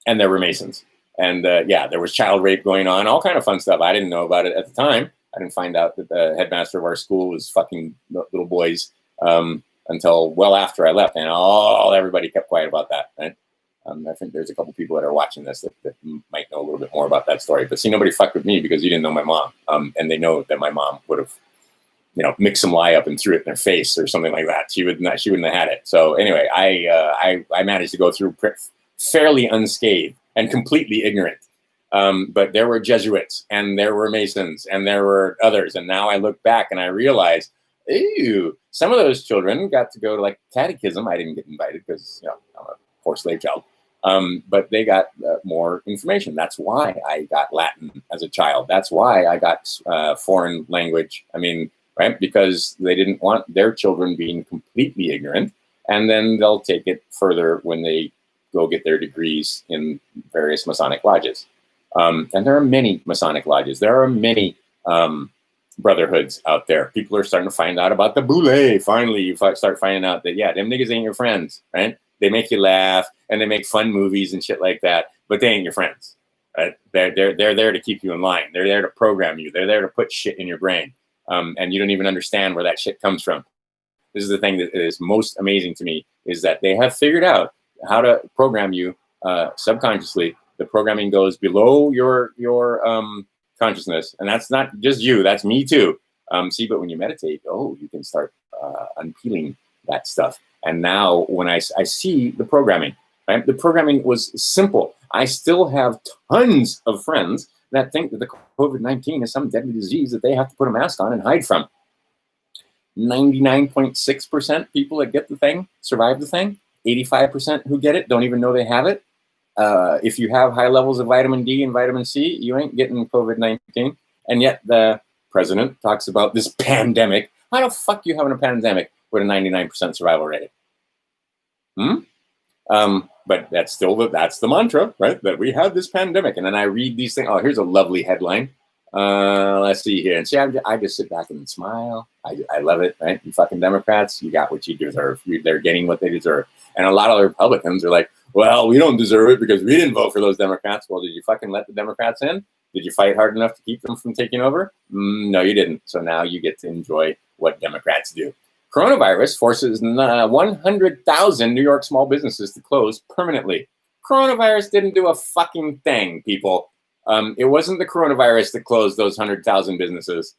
there were Masons, and there was child rape going on, all kind of fun stuff. I didn't know about it at the time. I didn't find out that the headmaster of our school was fucking little boys until well after I left, and everybody kept quiet about that, right? I think there's a couple people that are watching this that might know a little bit more about that story. But see, nobody fucked with me because you didn't know my mom. And they know that my mom would have, mixed some lie up and threw it in their face or something like that. She wouldn't have had it. So anyway, I managed to go through fairly unscathed and completely ignorant. But there were Jesuits and there were Masons and there were others. And now I look back and I realize, ew, some of those children got to go to like catechism. I didn't get invited because, I'm a poor slave child. But they got more information. That's why I got Latin as a child. That's why I got foreign language. Right? Because they didn't want their children being completely ignorant. And then they'll take it further when they go get their degrees in various Masonic lodges. And there are many Masonic lodges. There are many brotherhoods out there. People are starting to find out about the boule. Finally, you start finding out that, yeah, them niggas ain't your friends, right? They make you laugh and they make fun movies and shit like that, but they ain't your friends, right? They're there to keep you in line. They're there to program you. They're there to put shit in your brain. And you don't even understand where that shit comes from. This is the thing that is most amazing to me, is that they have figured out how to program you subconsciously. The programming goes below your consciousness, and that's not just you, that's me too. But when you meditate, you can start unpeeling that stuff. And now when I see the programming, right? The programming was simple. I still have tons of friends that think that the COVID-19 is some deadly disease that they have to put a mask on and hide from. 99.6% people that get the thing survive the thing. 85% who get it don't even know they have it. If you have high levels of vitamin D and vitamin C, you ain't getting COVID-19. And yet the president talks about this pandemic. How the fuck are you having a pandemic with a 99% survival rate? But that's the mantra, right? That we have this pandemic. And then I read these things. Oh, here's a lovely headline. Let's see here. And see, I just sit back and smile. I love it, right? You fucking Democrats, you got what you deserve. They're getting what they deserve. And a lot of the Republicans are like, well, we don't deserve it because we didn't vote for those Democrats. Well, did you fucking let the Democrats in? Did you fight hard enough to keep them from taking over? No, you didn't. So now you get to enjoy what Democrats do. Coronavirus forces 100,000 New York small businesses to close permanently. Coronavirus didn't do a fucking thing, people. It wasn't the coronavirus that closed those 100,000 businesses.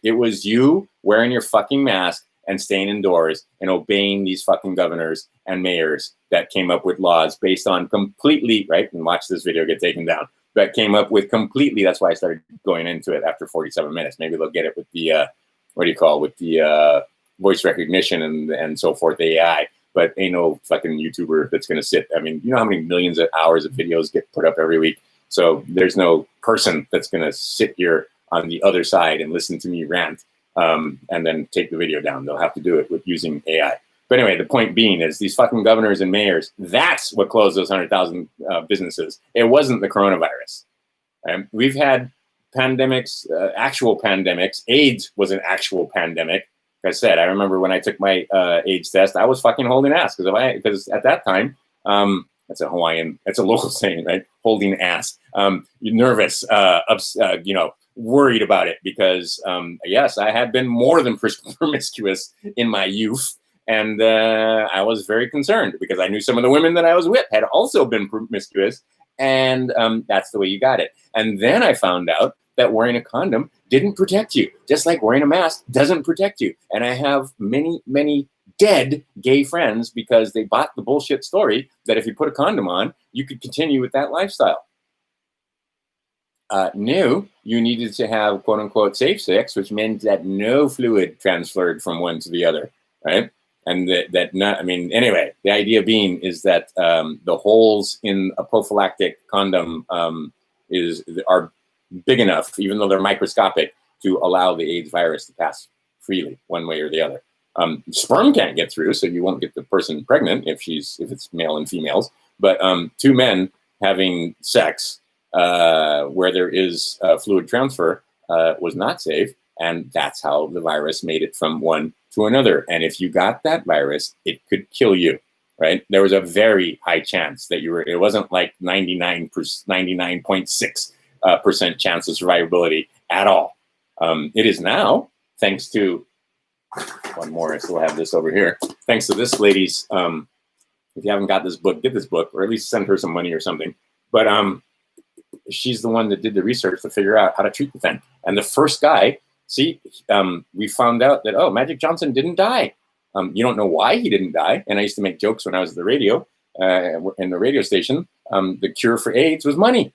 It was you wearing your fucking mask and staying indoors and obeying these fucking governors and mayors that came up with laws based on completely, right? And watch this video get taken down. That came up with completely, that's why I started going into it after 47 minutes. Maybe they'll get it with the, with the voice recognition and so forth, AI. But ain't no fucking YouTuber that's going to sit. You know how many millions of hours of videos get put up every week? So there's no person that's going to sit here on the other side and listen to me rant and then take the video down. They'll have to do it with using AI. But anyway, the point being is these fucking governors and mayors, that's what closed those 100,000 businesses. It wasn't the coronavirus. We've had pandemics, actual pandemics. AIDS was an actual pandemic. Like I said, I remember when I took my AIDS test, I was fucking holding ass because at that time, that's a Hawaiian, that's a local saying, right? Holding ass. You're nervous, worried about it because, yes, I had been more than promiscuous in my youth. And I was very concerned because I knew some of the women that I was with had also been promiscuous. And that's the way you got it. And then I found out that wearing a condom didn't protect you, just like wearing a mask doesn't protect you. And I have many, many dead gay friends because they bought the bullshit story that if you put a condom on, you could continue with that lifestyle. No, you needed to have quote unquote safe sex, which meant that no fluid transferred from one to the other, right? And anyway, the idea being is that the holes in a prophylactic condom are big enough, even though they're microscopic, to allow the AIDS virus to pass freely one way or the other. Sperm can't get through, so you won't get the person pregnant if it's male and females. But two men having sex where there is fluid transfer was not safe, and that's how the virus made it from one to another. And if you got that virus, it could kill you, right? There was a very high chance that it wasn't like 99.6% chance of survivability at all. It is now, thanks to one more. I still have this over here. Thanks to this lady's If you haven't got this book, get this book, or at least send her some money or something. But she's the one that did the research to figure out how to treat the thing. And the first guy, we found out that, Magic Johnson didn't die. You don't know why he didn't die. And I used to make jokes when I was at the radio, in the radio station. The cure for AIDS was money.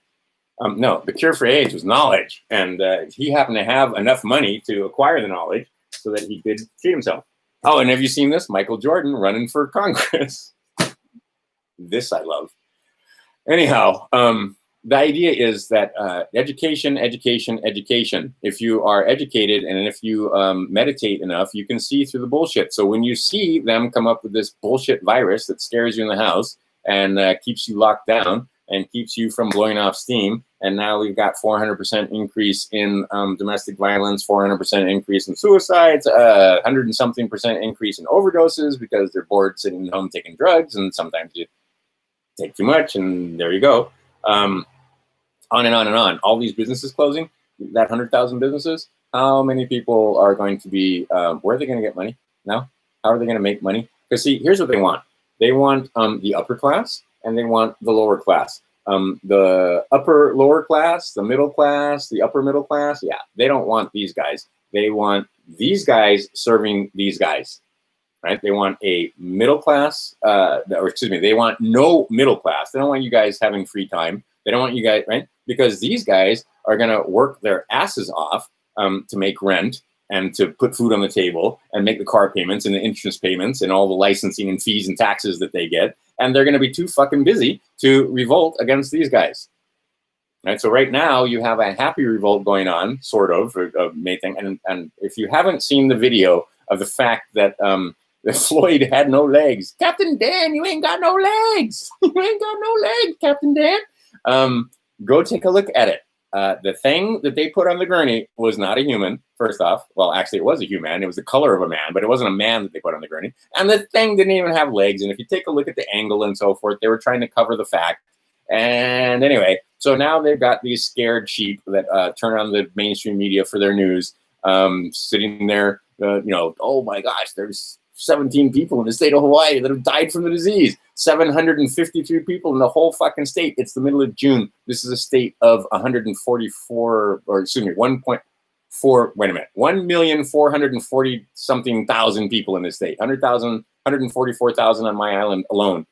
No, the cure for AIDS was knowledge. And he happened to have enough money to acquire the knowledge so that he could treat himself. Oh, and have you seen this? Michael Jordan running for Congress. This I love. Anyhow, the idea is that education. If you are educated and if you meditate enough, you can see through the bullshit. So when you see them come up with this bullshit virus that scares you in the house and keeps you locked down and keeps you from blowing off steam, and now we've got 400% increase in domestic violence, 400% increase in suicides, 100 and something percent increase in overdoses because they're bored sitting at home taking drugs, and sometimes you take too much, and there you go. On and on and on. All these businesses closing, that 100,000 businesses, how many people are going to be, where are they going to get money now? How are they going to make money? Because see, here's what they want. They want the upper class and they want the lower class. The upper lower class, the middle class, the upper middle class, yeah, they don't want these guys. They want these guys serving these guys. Right? They want a middle class, they want no middle class. They don't want you guys having free time. They don't want you guys, right? Because these guys are going to work their asses off to make rent and to put food on the table and make the car payments and the insurance payments and all the licensing and fees and taxes that they get. And they're going to be too fucking busy to revolt against these guys. Right? So right now you have a happy revolt going on, sort of Maything. And if you haven't seen the video of the fact that Floyd had no legs. Captain Dan, you ain't got no legs. You ain't got no legs, Captain Dan. Go take a look at it. The thing that they put on the gurney was not a human, first off. Well, actually, it was a human. It was the color of a man, but it wasn't a man that they put on the gurney. And the thing didn't even have legs. And if you take a look at the angle and so forth, they were trying to cover the fact. And anyway, so now they've got these scared sheep that turn on the mainstream media for their news, sitting there, oh my gosh, there's 17 people in the state of Hawaii that have died from the disease. 753 people in the whole fucking state. It's the middle of June. This is a state of 144, or excuse me, 1,440 something thousand people in this state. 100,000, 144,000 on my island alone.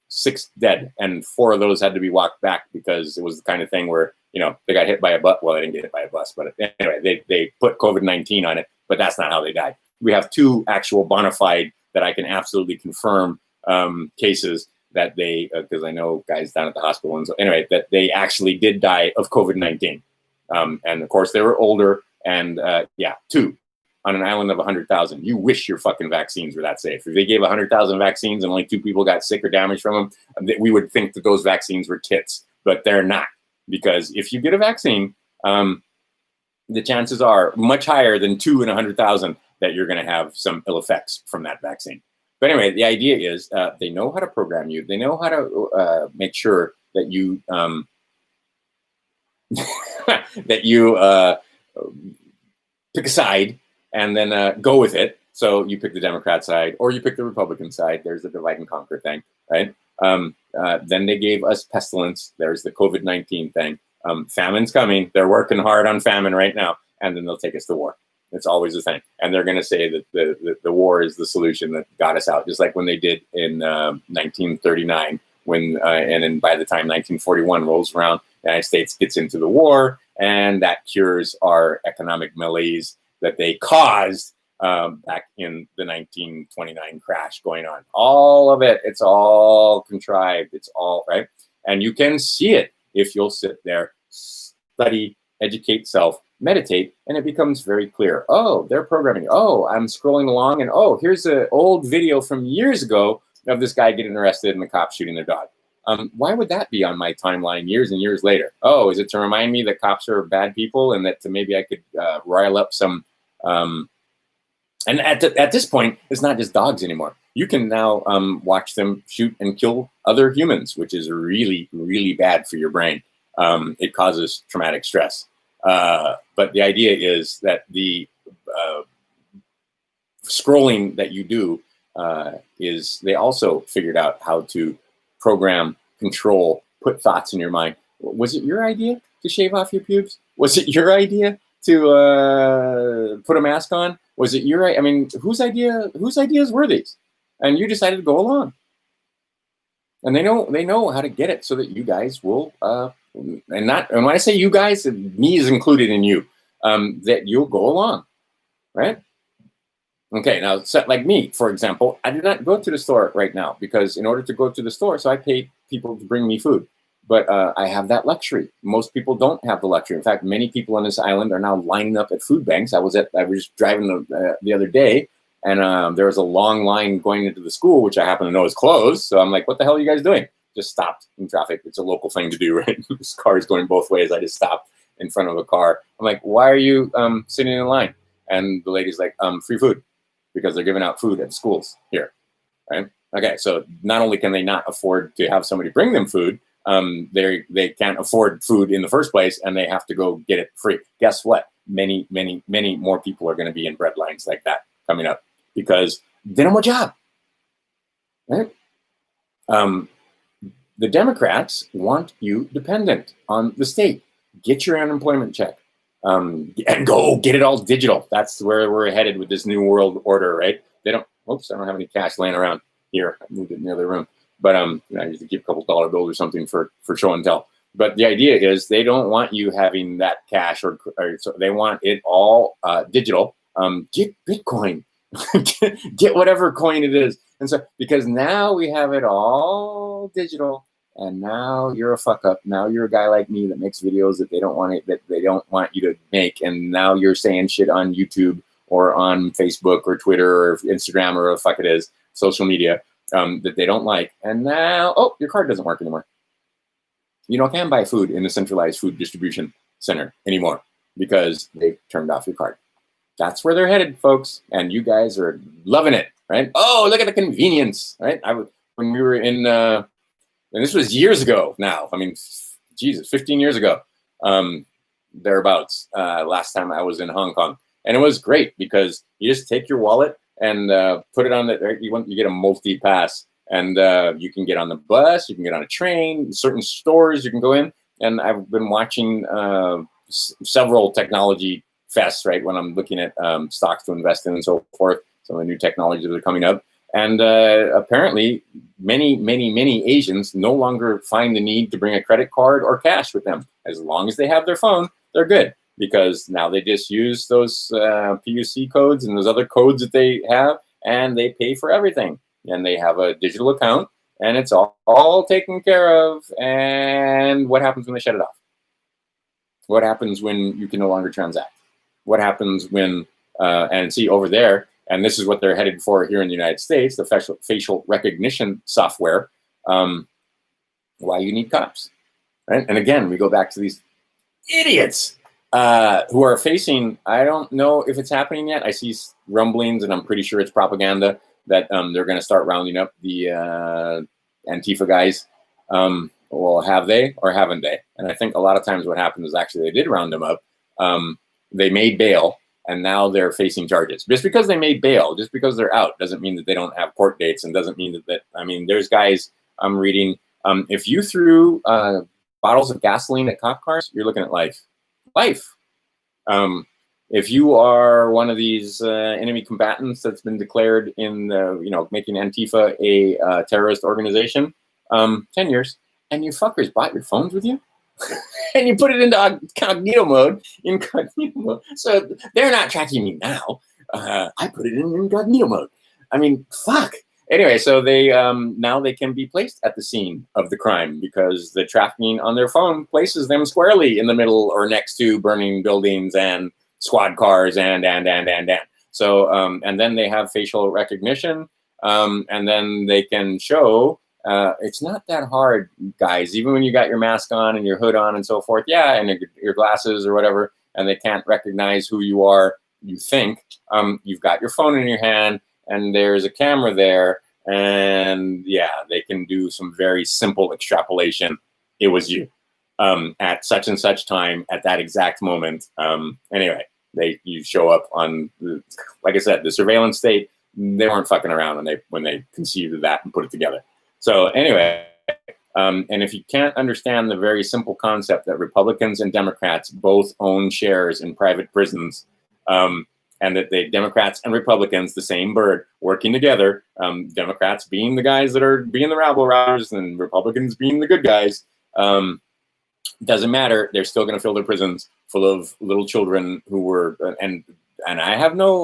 6 dead, and 4 of those had to be walked back because it was the kind of thing where, they got hit by a bus. Well, they didn't get hit by a bus, but anyway, they put COVID-19 on it, but that's not how they died. We have 2 actual bona fide that I can absolutely confirm cases that they, because I know guys down at the hospital, and so anyway, that they actually did die of COVID-19. And of course, they were older, and 2 on an island of 100,000. You wish your fucking vaccines were that safe. If they gave 100,000 vaccines and only 2 people got sick or damaged from them, we would think that those vaccines were tits, but they're not. Because if you get a vaccine, the chances are much higher than 2 in 100,000 that you're going to have some ill effects from that vaccine. But anyway, the idea is they know how to program you. They know how to make sure that you that you pick a side and then go with it. So you pick the Democrat side or you pick the Republican side. There's the divide and conquer thing, right? Then they gave us pestilence. There's the COVID-19 thing. Famine's coming. They're working hard on famine right now. And then they'll take us to war. It's always the thing. And they're going to say that the war is the solution that got us out, just like when they did in 1939, and then by the time 1941 rolls around, the United States gets into the war, and that cures our economic malaise that they caused back in the 1929 crash going on. All of it, it's all contrived. It's all right. And you can see it if you'll sit there, study, educate self, meditate, and it becomes very clear. Oh, they're programming. Oh, I'm scrolling along, and oh, here's an old video from years ago of this guy getting arrested and the cops shooting their dog. Why would that be on my timeline years and years later? Oh, is it to remind me that cops are bad people and that maybe I could rile up some... and at this point, it's not just dogs anymore. You can now watch them shoot and kill other humans, which is really, really bad for your brain. It causes traumatic stress. But the idea is that the scrolling that you do is they also figured out how to program, control, put thoughts in your mind. Was it your idea to shave off your pubes? Was it your idea to put a mask on? Was it your? I mean, whose ideas were these? And you decided to go along. And they know how to get it so that you guys will and when I say you guys, me is included in you, that you'll go along, right? Okay, now like me, for example, I did not go to the store right now because in order to go to the store, so I paid people to bring me food. But I have that luxury. Most people don't have the luxury. In fact, many people on this island are now lining up at food banks. I was driving the other day, and there was a long line going into the school, which I happen to know is closed. So I'm like, what the hell are you guys doing? Just stopped in traffic. It's a local thing to do, right? This car is going both ways. I just stopped in front of a car. I'm like, why are you sitting in line? And the lady's like, free food, because they're giving out food at schools here, right? Okay, so not only can they not afford to have somebody bring them food, they can't afford food in the first place, and they have to go get it free. Guess what? Many more people are going to be in bread lines like that coming up because they don't have a job, right? The Democrats want you dependent on the state. Get your unemployment check, and go get it all digital. That's where we're headed with this new world order, right? They don't. Oops, I don't have any cash laying around here. I moved it in the other room. But I used to keep a couple dollar bills or something for show and tell. But the idea is they don't want you having that cash, or so they want it all digital. Get Bitcoin, get whatever coin it is, and so because now we have it all digital, and now you're a fuck up. Now you're a guy like me that makes videos that they don't want you to make, and now you're saying shit on YouTube or on Facebook or Twitter or Instagram or what the fuck it is, social media. That they don't like, and now, oh, your card doesn't work anymore. You can't buy food in the centralized food distribution center anymore because they turned off your card. That's where they're headed, folks, and you guys are loving it, right? Oh, look at the convenience, right? When we were in, and this was years ago now. I mean, Jesus, 15 years ago, thereabouts. Last time I was in Hong Kong, and it was great because you just take your wallet and put it on you get a multi-pass, and you can get on the bus, you can get on a train, certain stores you can go in. And I've been watching several technology fests, right, when I'm looking at stocks to invest in and so forth, some of the new technologies that are coming up. And apparently many Asians no longer find the need to bring a credit card or cash with them. As long as they have their phone, they're good. Because now they just use those PUC codes and those other codes that they have, and they pay for everything. And they have a digital account, and it's all taken care of. And what happens when they shut it off? What happens when you can no longer transact? What happens when, and see over there, and this is what they're headed for here in the United States, the facial recognition software. Why you need cops, right? And again, we go back to these idiots who are facing, I don't know if it's happening yet. I see rumblings, and I'm pretty sure it's propaganda, that they're going to start rounding up the Antifa guys. Well, have they or haven't they? And I think a lot of times what happens is actually they did round them up. They made bail, and now they're facing charges. Just because they made bail, just because they're out, doesn't mean that they don't have court dates, and doesn't mean that I mean, there's guys I'm reading. If you threw bottles of gasoline at cop cars, you're looking at life. If you are one of these enemy combatants that's been declared in making Antifa a terrorist organization, 10 years, and you fuckers bought your phones with you and you put it into incognito mode, so they're not tracking me now. I put it in incognito mode. I mean, fuck. Anyway, so they now they can be placed at the scene of the crime because the tracking on their phone places them squarely in the middle or next to burning buildings and squad cars and. So and then they have facial recognition, and then they can show. It's not that hard, guys. Even when you got your mask on and your hood on and so forth, yeah, and your glasses or whatever, and they can't recognize who you are. You think you've got your phone in your hand, and there's a camera there, and yeah, they can do some very simple extrapolation. It was you at such and such time at that exact moment. Anyway, you show up on, like I said, the surveillance state. they weren't fucking around when they conceived of that and put it together. So anyway, and if you can't understand the very simple concept that Republicans and Democrats both own shares in private prisons, and that the Democrats and Republicans, the same bird, working together, Democrats being the guys that are being the rabble-rousers and Republicans being the good guys, doesn't matter. They're still going to fill their prisons full of little children who were, and I have no,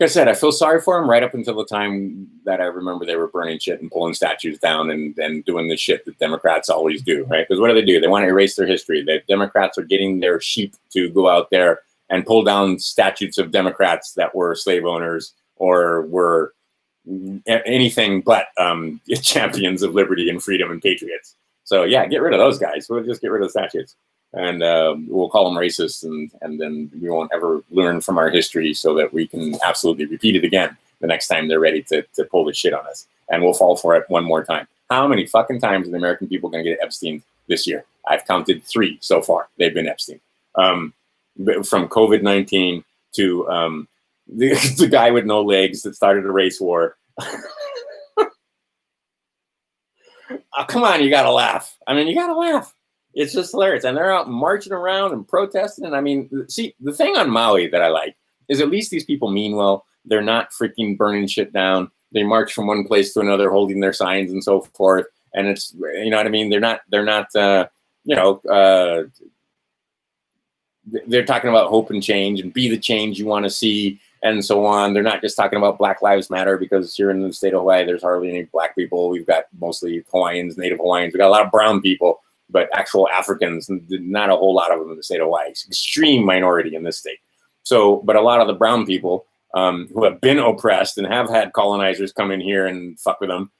like I said, I feel sorry for them right up until the time that I remember they were burning shit and pulling statues down and doing the shit that Democrats always do, right? Because what do? They want to erase their history. The Democrats are getting their sheep to go out there and pull down statues of Democrats that were slave owners or were anything but champions of liberty and freedom and patriots. So yeah, get rid of those guys. We'll just get rid of the statues. And we'll call them racist, and then we won't ever learn from our history so that we can absolutely repeat it again the next time they're ready to pull this shit on us. And we'll fall for it one more time. How many fucking times are the American people going to get Epstein this year? I've counted 3 so far. They've been Epstein. From COVID-19 to the guy with no legs that started a race war. Oh, come on, you got to laugh. I mean, you got to laugh. It's just hilarious. And they're out marching around and protesting. And I mean, see, the thing on Maui that I like is at least these people mean well. They're not freaking burning shit down. They march from one place to another holding their signs and so forth. And it's, you know what I mean? They're not, they're talking about hope and change and be the change you want to see and so on. They're not just talking about Black Lives Matter, because here in the state of Hawaii, there's hardly any black people. We've got mostly Hawaiians, Native Hawaiians. We've got a lot of brown people, but actual Africans, not a whole lot of them in the state of Hawaii. It's an extreme minority in this state. So, but a lot of the brown people who have been oppressed and have had colonizers come in here and fuck with them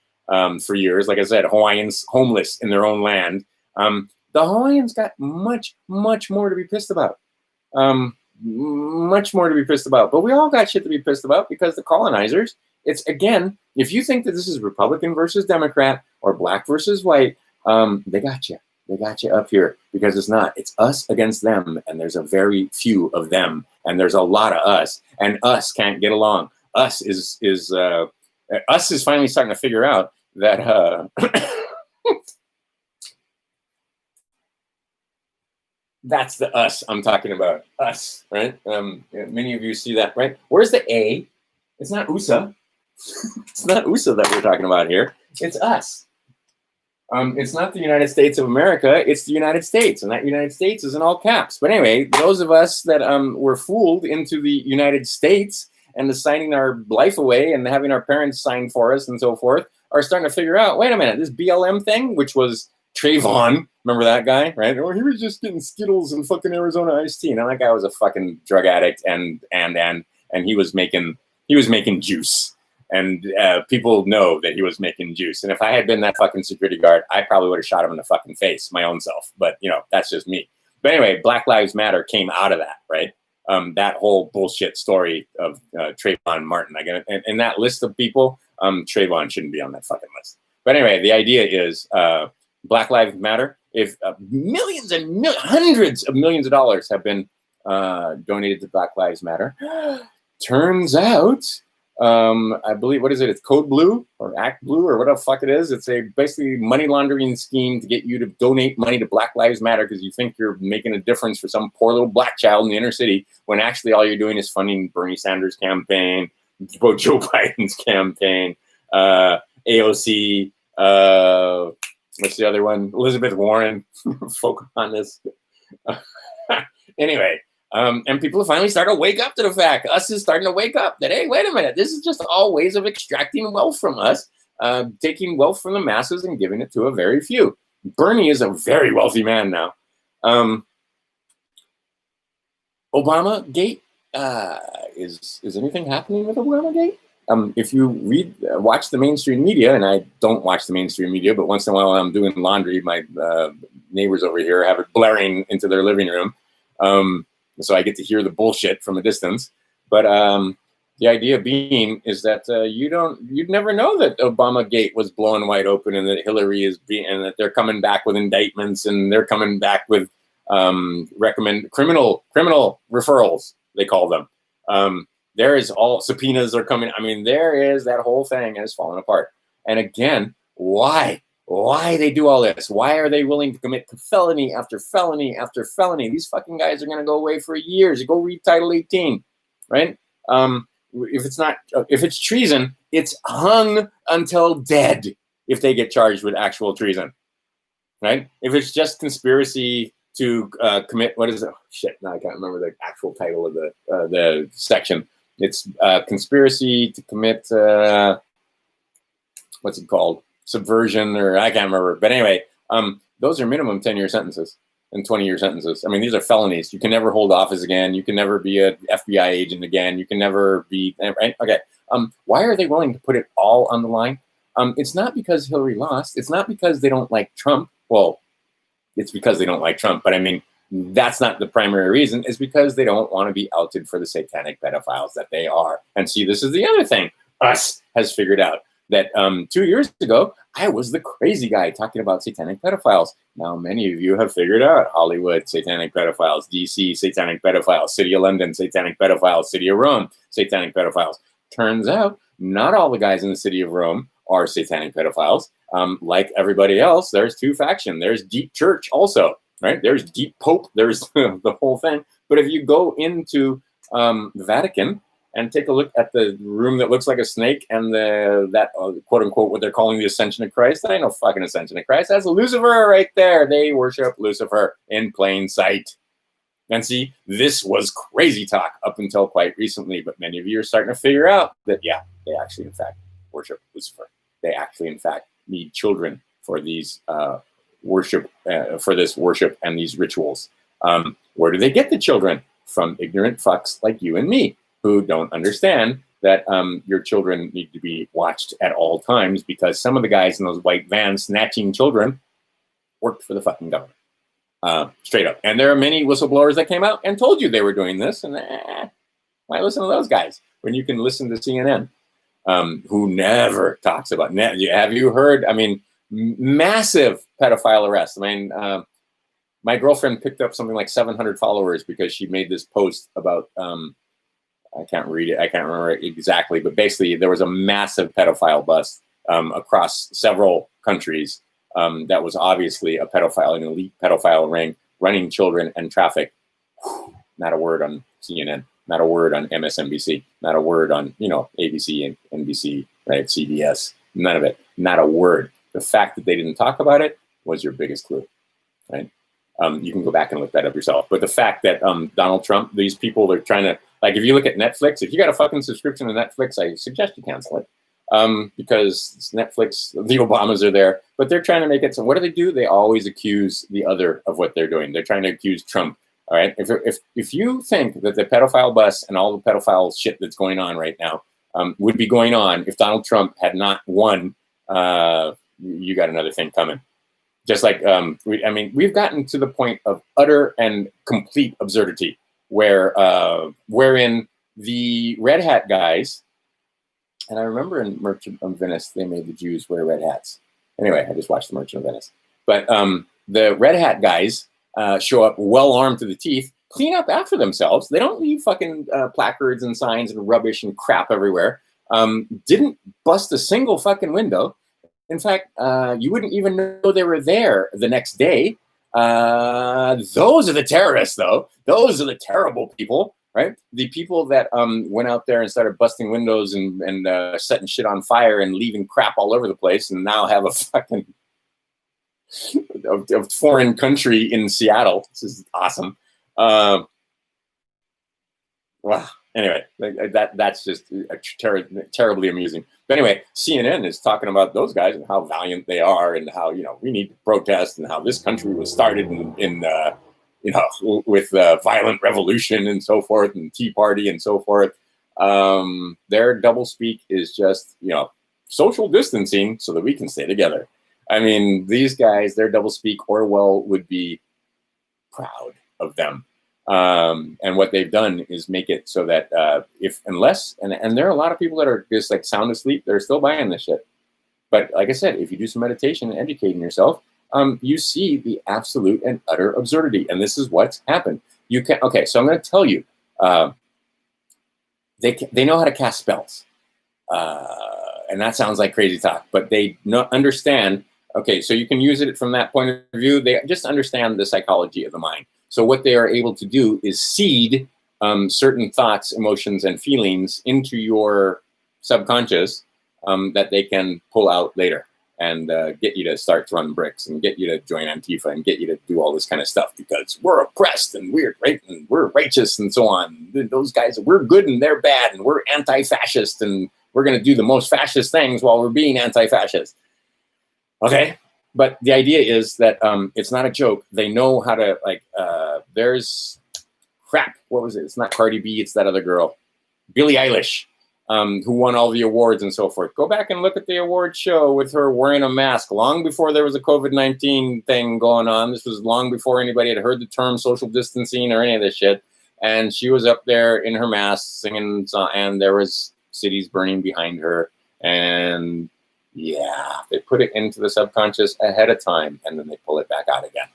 for years. Like I said, Hawaiians homeless in their own land. The Hawaiians got much, much more to be pissed about. Much more to be pissed about. But we all got shit to be pissed about because the colonizers, it's, again, if you think that this is Republican versus Democrat or black versus white, they got you. They got you up here, because it's not. It's us against them, and there's a very few of them, and there's a lot of us, and us can't get along. Us is finally starting to figure out that that's the us I'm talking about. Us, right? Many of you see that, right? Where's the A? It's not USA. It's not USA that we're talking about here. It's us. It's not the United States of America. It's the United States, and that United States is in all caps. But anyway, those of us that were fooled into the United States and signing our life away and having our parents sign for us and so forth are starting to figure out, wait a minute, this BLM thing, which was Trayvon, remember that guy, right? Or he was just getting Skittles and fucking Arizona iced tea. And that guy was a fucking drug addict, and he was making juice. And people know that he was making juice. And if I had been that fucking security guard, I probably would have shot him in the fucking face, my own self. But, that's just me. But anyway, Black Lives Matter came out of that, right? That whole bullshit story of Trayvon Martin. In that list of people, Trayvon shouldn't be on that fucking list. But anyway, the idea is Black Lives Matter. If millions and hundreds of millions of dollars have been donated to Black Lives Matter, turns out, I believe, what is it? It's Code Blue or Act Blue or whatever the fuck it is. It's a basically money laundering scheme to get you to donate money to Black Lives Matter because you think you're making a difference for some poor little black child in the inner city, when actually all you're doing is funding Bernie Sanders' campaign, Joe Biden's campaign, AOC, what's the other one? Elizabeth Warren. Focus on this. Anyway. And people are finally starting to wake up to the fact, us is starting to wake up that, hey, wait a minute, this is just all ways of extracting wealth from us, taking wealth from the masses and giving it to a very few. Bernie is a very wealthy man now. Obama Gate, is anything happening with Obama Gate? If you watch the mainstream media, and I don't watch the mainstream media, but once in a while when I'm doing laundry, my neighbors over here have it blaring into their living room. So I get to hear the bullshit from a distance. But the idea being is that you'd never know that Obama Gate was blown wide open, and that Hillary and that they're coming back with indictments, and they're coming back with criminal referrals, they call them. There is all subpoenas are coming. I mean, there is that whole thing has fallen apart. And again, why? Why they do all this? Why are they willing to commit felony after felony after felony? These fucking guys are going to go away for years. You go read Title 18, right? If it's treason, it's hung until dead if they get charged with actual treason, right? If it's just conspiracy to commit, what is it? Oh, shit, no, I can't remember the actual title of the section. It's conspiracy to commit, what's it called? Subversion, or I can't remember. But anyway, those are minimum 10-year sentences and 20-year sentences. I mean, these are felonies. You can never hold office again. You can never be an FBI agent again. You can never be, right? Okay. Why are they willing to put it all on the line? It's not because Hillary lost. It's not because they don't like Trump. Well, it's because they don't like Trump. But I mean, that's not the primary reason. It's because they don't want to be outed for the satanic pedophiles that they are. And see, this is the other thing us has figured out. That 2 years ago, I was the crazy guy talking about satanic pedophiles. Now, many of you have figured out Hollywood, satanic pedophiles, DC, satanic pedophiles, City of London, satanic pedophiles, City of Rome, satanic pedophiles. Turns out, not all the guys in the City of Rome are satanic pedophiles. Like everybody else, there's two factions. There's Deep Church also, right? There's Deep Pope. There's the whole thing. But if you go into the Vatican, and take a look at the room that looks like a snake and that quote unquote what they're calling the Ascension of Christ. That ain't no fucking Ascension of Christ. That's Lucifer right there. They worship Lucifer in plain sight. And see, this was crazy talk up until quite recently, but many of you are starting to figure out that, yeah, they actually, in fact, worship Lucifer. They actually, in fact, need children for these worship, for this worship and these rituals. Where do they get the children? From ignorant fucks like you and me, who don't understand that your children need to be watched at all times because some of the guys in those white vans snatching children worked for the fucking government. Straight up. And there are many whistleblowers that came out and told you they were doing this, and why listen to those guys when you can listen to CNN, who never talks about have you heard? I mean, massive pedophile arrests. I mean, my girlfriend picked up something like 700 followers because she made this post about I can't read it. I can't remember it exactly, but basically there was a massive pedophile bust across several countries that was obviously a pedophile, an elite pedophile ring running children and traffic. Not a word on CNN, not a word on MSNBC, not a word on, ABC and NBC, right? CBS, none of it, not a word. The fact that they didn't talk about it was your biggest clue, right? You can go back and look that up yourself. But the fact that Donald Trump, these people are trying to, like, if you look at Netflix, if you got a fucking subscription to Netflix, I suggest you cancel it because it's Netflix, the Obamas are there, but they're trying to make it so what do? They always accuse the other of what they're doing. They're trying to accuse Trump. All right. If you think that the pedophile bust and all the pedophile shit that's going on right now would be going on if Donald Trump had not won, you got another thing coming. Just like, we've gotten to the point of utter and complete absurdity wherein the red hat guys, and I remember in Merchant of Venice, they made the Jews wear red hats. Anyway, I just watched the Merchant of Venice. But the red hat guys show up well armed to the teeth, clean up after themselves. They don't leave fucking placards and signs and rubbish and crap everywhere. Didn't bust a single fucking window. In fact, you wouldn't even know they were there the next day. Those are the terrorists, though. Those are the terrible people, right? The people that went out there and started busting windows and setting shit on fire and leaving crap all over the place and now have a fucking a foreign country in Seattle. This is awesome. Wow. Anyway, that's just terribly amusing. But anyway, CNN is talking about those guys and how valiant they are and how, we need to protest and how this country was started with violent revolution and so forth and Tea Party and so forth. Their doublespeak is just, social distancing so that we can stay together. I mean, these guys, their doublespeak, Orwell would be proud of them. And what they've done is make it so that and there are a lot of people that are just like sound asleep, they're still buying this shit. But like I said, if you do some meditation and educating yourself, you see the absolute and utter absurdity. And this is what's happened. So I'm going to tell you, they know how to cast spells. And that sounds like crazy talk, but they understand. Okay, so you can use it from that point of view. They just understand the psychology of the mind. So what they are able to do is seed certain thoughts, emotions, and feelings into your subconscious that they can pull out later and get you to start throwing bricks and get you to join Antifa and get you to do all this kind of stuff because we're oppressed and we're right and we're righteous and so on. Those guys, we're good and they're bad and we're anti-fascist and we're going to do the most fascist things while we're being anti-fascist. Okay, but the idea is that it's not a joke. They know how to, like, there's crap. What was it? It's not Cardi B. It's that other girl, Billie Eilish, who won all the awards and so forth. Go back and look at the award show with her wearing a mask long before there was a COVID-19 thing going on. This was long before anybody had heard the term social distancing or any of this shit. And she was up there in her mask singing, and there was cities burning behind her. And yeah, they put it into the subconscious ahead of time, and then they pull it back out again.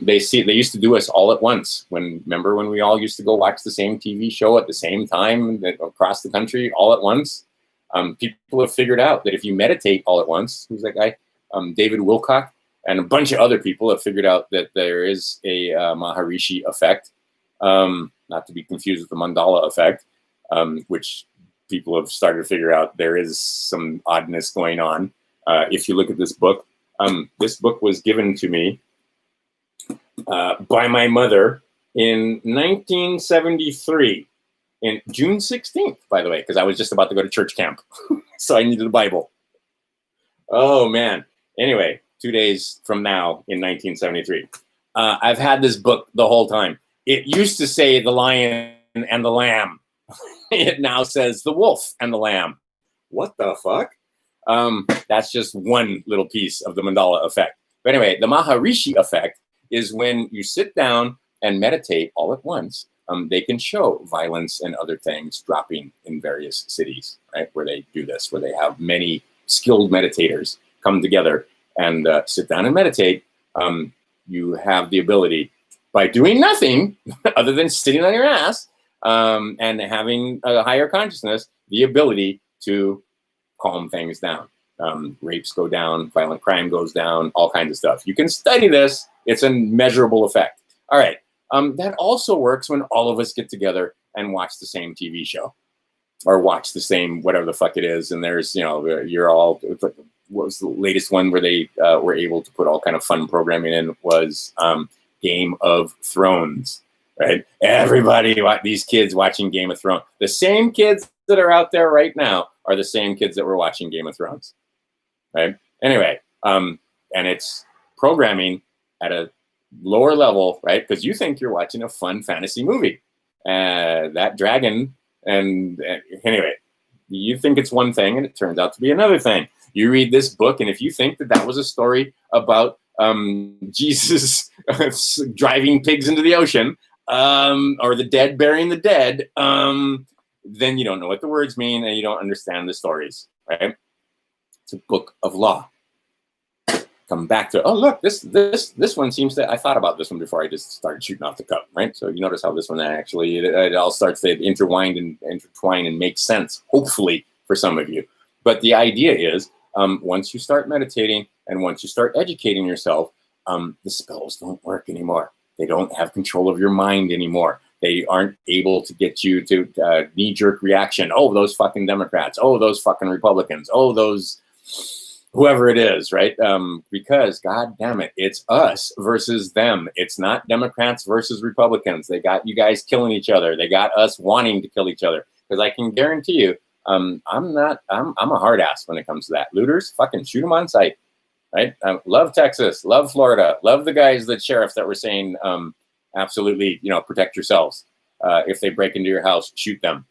They used to do us all at once. Remember when we all used to go watch the same TV show at the same time across the country all at once? People have figured out that if you meditate all at once, who's that guy? David Wilcock and a bunch of other people have figured out that there is a Maharishi effect, not to be confused with the mandala effect, which people have started to figure out there is some oddness going on. If you look at this book was given to me by my mother in 1973, in June 16th, by the way, because I was just about to go to church camp. So I needed a Bible. Oh, man. Anyway, 2 days from now in 1973. I've had this book the whole time. It used to say the lion and the lamb. It now says the wolf and the lamb. What the fuck? That's just one little piece of the mandala effect. But anyway, the Maharishi effect is when you sit down and meditate all at once, they can show violence and other things dropping in various cities, right? Where they do this, where they have many skilled meditators come together and sit down and meditate. You have the ability, by doing nothing other than sitting on your ass and having a higher consciousness, the ability to calm things down. Rapes go down, violent crime goes down, all kinds of stuff. You can study this. It's a measurable effect. All right. That also works when all of us get together and watch the same TV show or watch the same whatever the fuck it is. And there's, you're all, what was the latest one where they were able to put all kind of fun programming in was Game of Thrones, right? Everybody, these kids watching Game of Thrones. The same kids that are out there right now are the same kids that were watching Game of Thrones, right? Anyway, and it's programming at a lower level, right? Because you think you're watching a fun fantasy movie. That dragon, and anyway, you think it's one thing and it turns out to be another thing. You read this book, and if you think that that was a story about Jesus driving pigs into the ocean, or the dead burying the dead, then you don't know what the words mean and you don't understand the stories, right? It's a book of law. Come back to, oh, look, this one seems to, I thought about this one before I just started shooting off the cuff, right? So you notice how this one actually, it all starts to intertwine and make sense, hopefully, for some of you. But the idea is, once you start meditating and once you start educating yourself, the spells don't work anymore. They don't have control of your mind anymore. They aren't able to get you to knee-jerk reaction. Oh, those fucking Democrats. Oh, those fucking Republicans. Oh, those whoever it is, right? Because, God damn it, it's us versus them. It's not Democrats versus Republicans. They got you guys killing each other. They got us wanting to kill each other. Because I can guarantee you, I'm a hard ass when it comes to that. Looters, fucking shoot them on sight, right? Love Texas, love Florida, love the guys, the sheriffs that were saying, absolutely, protect yourselves. If they break into your house, shoot them.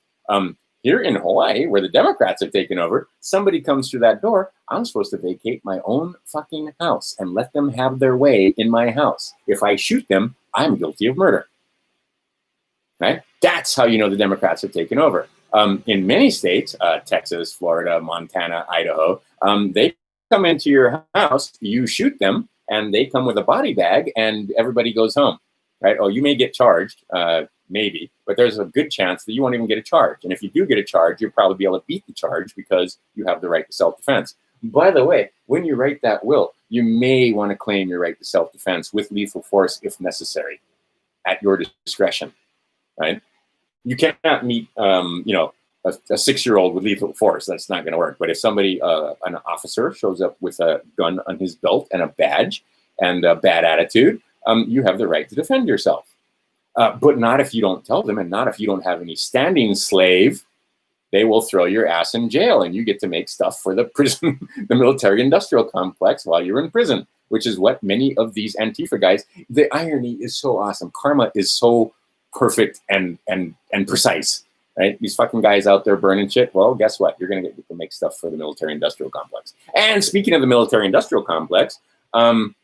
Here in Hawaii, where the Democrats have taken over, somebody comes through that door, I'm supposed to vacate my own fucking house and let them have their way in my house. If I shoot them, I'm guilty of murder. Right? That's how you know the Democrats have taken over. In many states, Texas, Florida, Montana, Idaho, they come into your house, you shoot them, and they come with a body bag, and everybody goes home. Right? Oh, you may get charged. maybe, but there's a good chance that you won't even get a charge. And if you do get a charge, you'll probably be able to beat the charge because you have the right to self-defense. By the way, when you write that will, you may want to claim your right to self-defense with lethal force if necessary, at your discretion, right? You cannot meet, a 6-year-old with lethal force. That's not going to work. But if somebody, an officer, shows up with a gun on his belt and a badge and a bad attitude, you have the right to defend yourself. But not if you don't tell them, and not if you don't have any standing slave. They will throw your ass in jail, and you get to make stuff for the prison, the military-industrial complex while you're in prison, which is what many of these Antifa guys. The irony is so awesome. Karma is so perfect and precise. Right? These fucking guys out there burning shit. Well, guess what? You're going to get to make stuff for the military-industrial complex. And speaking of the military-industrial complex, Our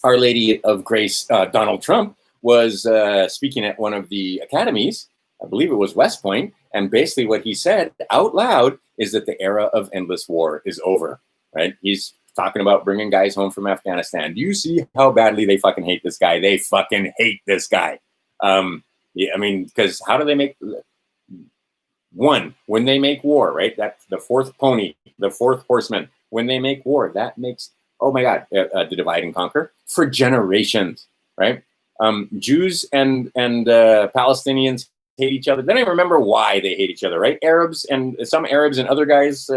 Lady of Grace, Donald Trump, was speaking at one of the academies. I believe it was West Point. And basically what he said out loud is that the era of endless war is over. Right? He's talking about bringing guys home from Afghanistan. Do you see how badly they fucking hate this guy? They fucking hate this guy. Yeah, I mean, because how do they make... One, when they make war, right? That's the fourth pony, the fourth horseman. When they make war, that makes, oh my God, the divide and conquer for generations, right? Jews and Palestinians hate each other. They don't even remember why they hate each other, right? Arabs and some Arabs and other guys,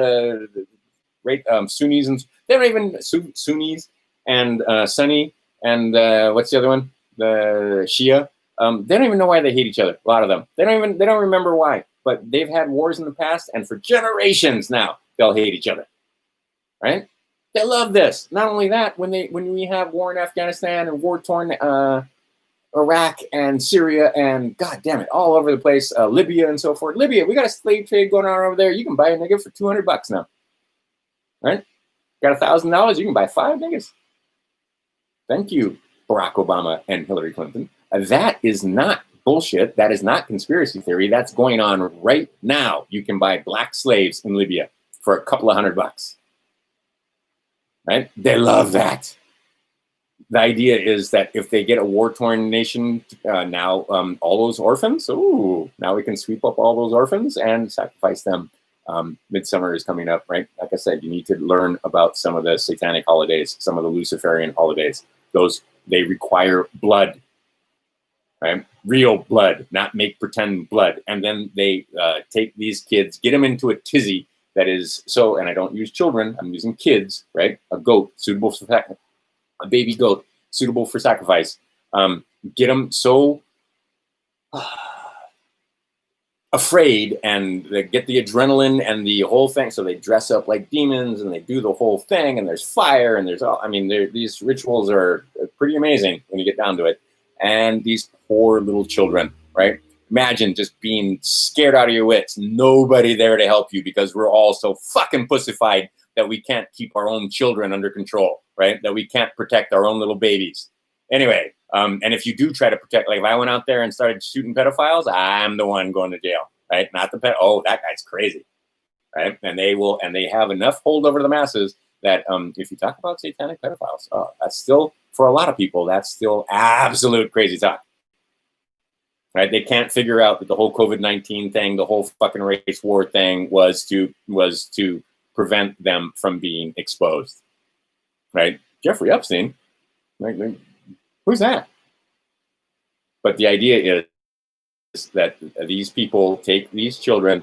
right? Sunnis and they don't even Sunnis and Sunni and what's the other one? The Shia. They don't even know why they hate each other. A lot of them. They don't remember why. But they've had wars in the past, and for generations now, they'll hate each other, right? They love this. Not only that, when we have war in Afghanistan and war-torn Iraq and Syria and, God damn it, all over the place, Libya and so forth. Libya, we got a slave trade going on over there. You can buy a nigga for $200 now, right? Got $1,000, you can buy 5 niggas. Thank you, Barack Obama and Hillary Clinton. That is not bullshit. That is not conspiracy theory. That's going on right now. You can buy black slaves in Libya for a couple of $100. Right? They love that. The idea is that if they get a war-torn nation now, all those orphans, ooh, now we can sweep up all those orphans and sacrifice them. Midsummer is coming up, right? Like I said, you need to learn about some of the satanic holidays, some of the Luciferian holidays. Those, they require blood. Right? Real blood, not make pretend blood. And then they take these kids, get them into a tizzy that is so, and I don't use children, I'm using kids, right? A goat, suitable for a baby goat, suitable for sacrifice. Get them so afraid and they get the adrenaline and the whole thing. So they dress up like demons and they do the whole thing and there's fire and there's all, I mean, these rituals are pretty amazing when you get down to it. And these poor little children, right? Imagine just being scared out of your wits. Nobody there to help you because we're all so fucking pussified that we can't keep our own children under control, right? That we can't protect our own little babies. Anyway, and if you do try to protect, like if I went out there and started shooting pedophiles, I'm the one going to jail, right? Not the pet. Oh, that guy's crazy, right? And they have enough hold over the masses that if you talk about satanic pedophiles, that's still, for a lot of people, that's still absolute crazy talk. Right? They can't figure out that the whole COVID-19 thing, the whole fucking race war thing was to prevent them from being exposed. Right? Jeffrey Epstein, like, who's that? But the idea is that these people take these children,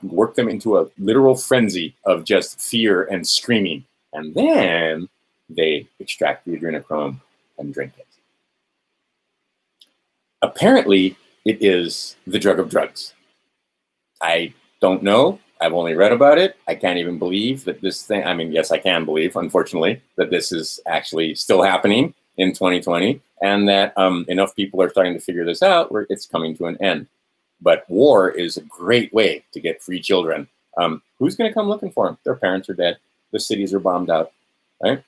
work them into a literal frenzy of just fear and screaming, and then they extract the adrenochrome and drink it. Apparently, it is the drug of drugs. I don't know. I've only read about it. I can't even believe that this thing, I mean, yes, I can believe, unfortunately, that this is actually still happening in 2020 and that enough people are starting to figure this out where it's coming to an end. But war is a great way to get free children. Who's going to come looking for them? Their parents are dead. The cities are bombed out, right?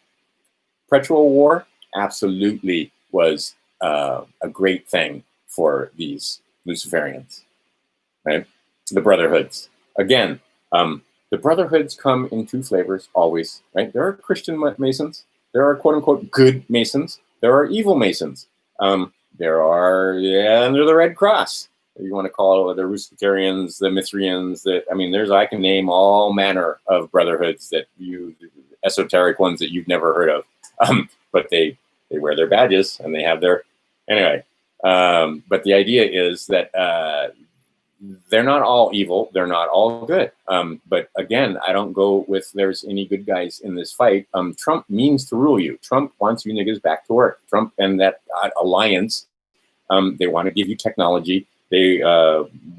Perpetual war absolutely was a great thing for these Luciferians, right? The Brotherhoods. Again, the Brotherhoods come in 2 flavors always, right? There are Christian Masons. There are quote-unquote good Masons. There are evil Masons. There are, yeah, and they're the Red Cross. You want to call it the Ruscitarians, the Mithrians. I can name all manner of brotherhoods esoteric ones that you've never heard of. But they wear their badges and they have their, anyway. But the idea is that they're not all evil. They're not all good. But again, I don't go with there's any good guys in this fight. Trump means to rule you. Trump wants you niggas back to work. Trump and that alliance, they want to give you technology. They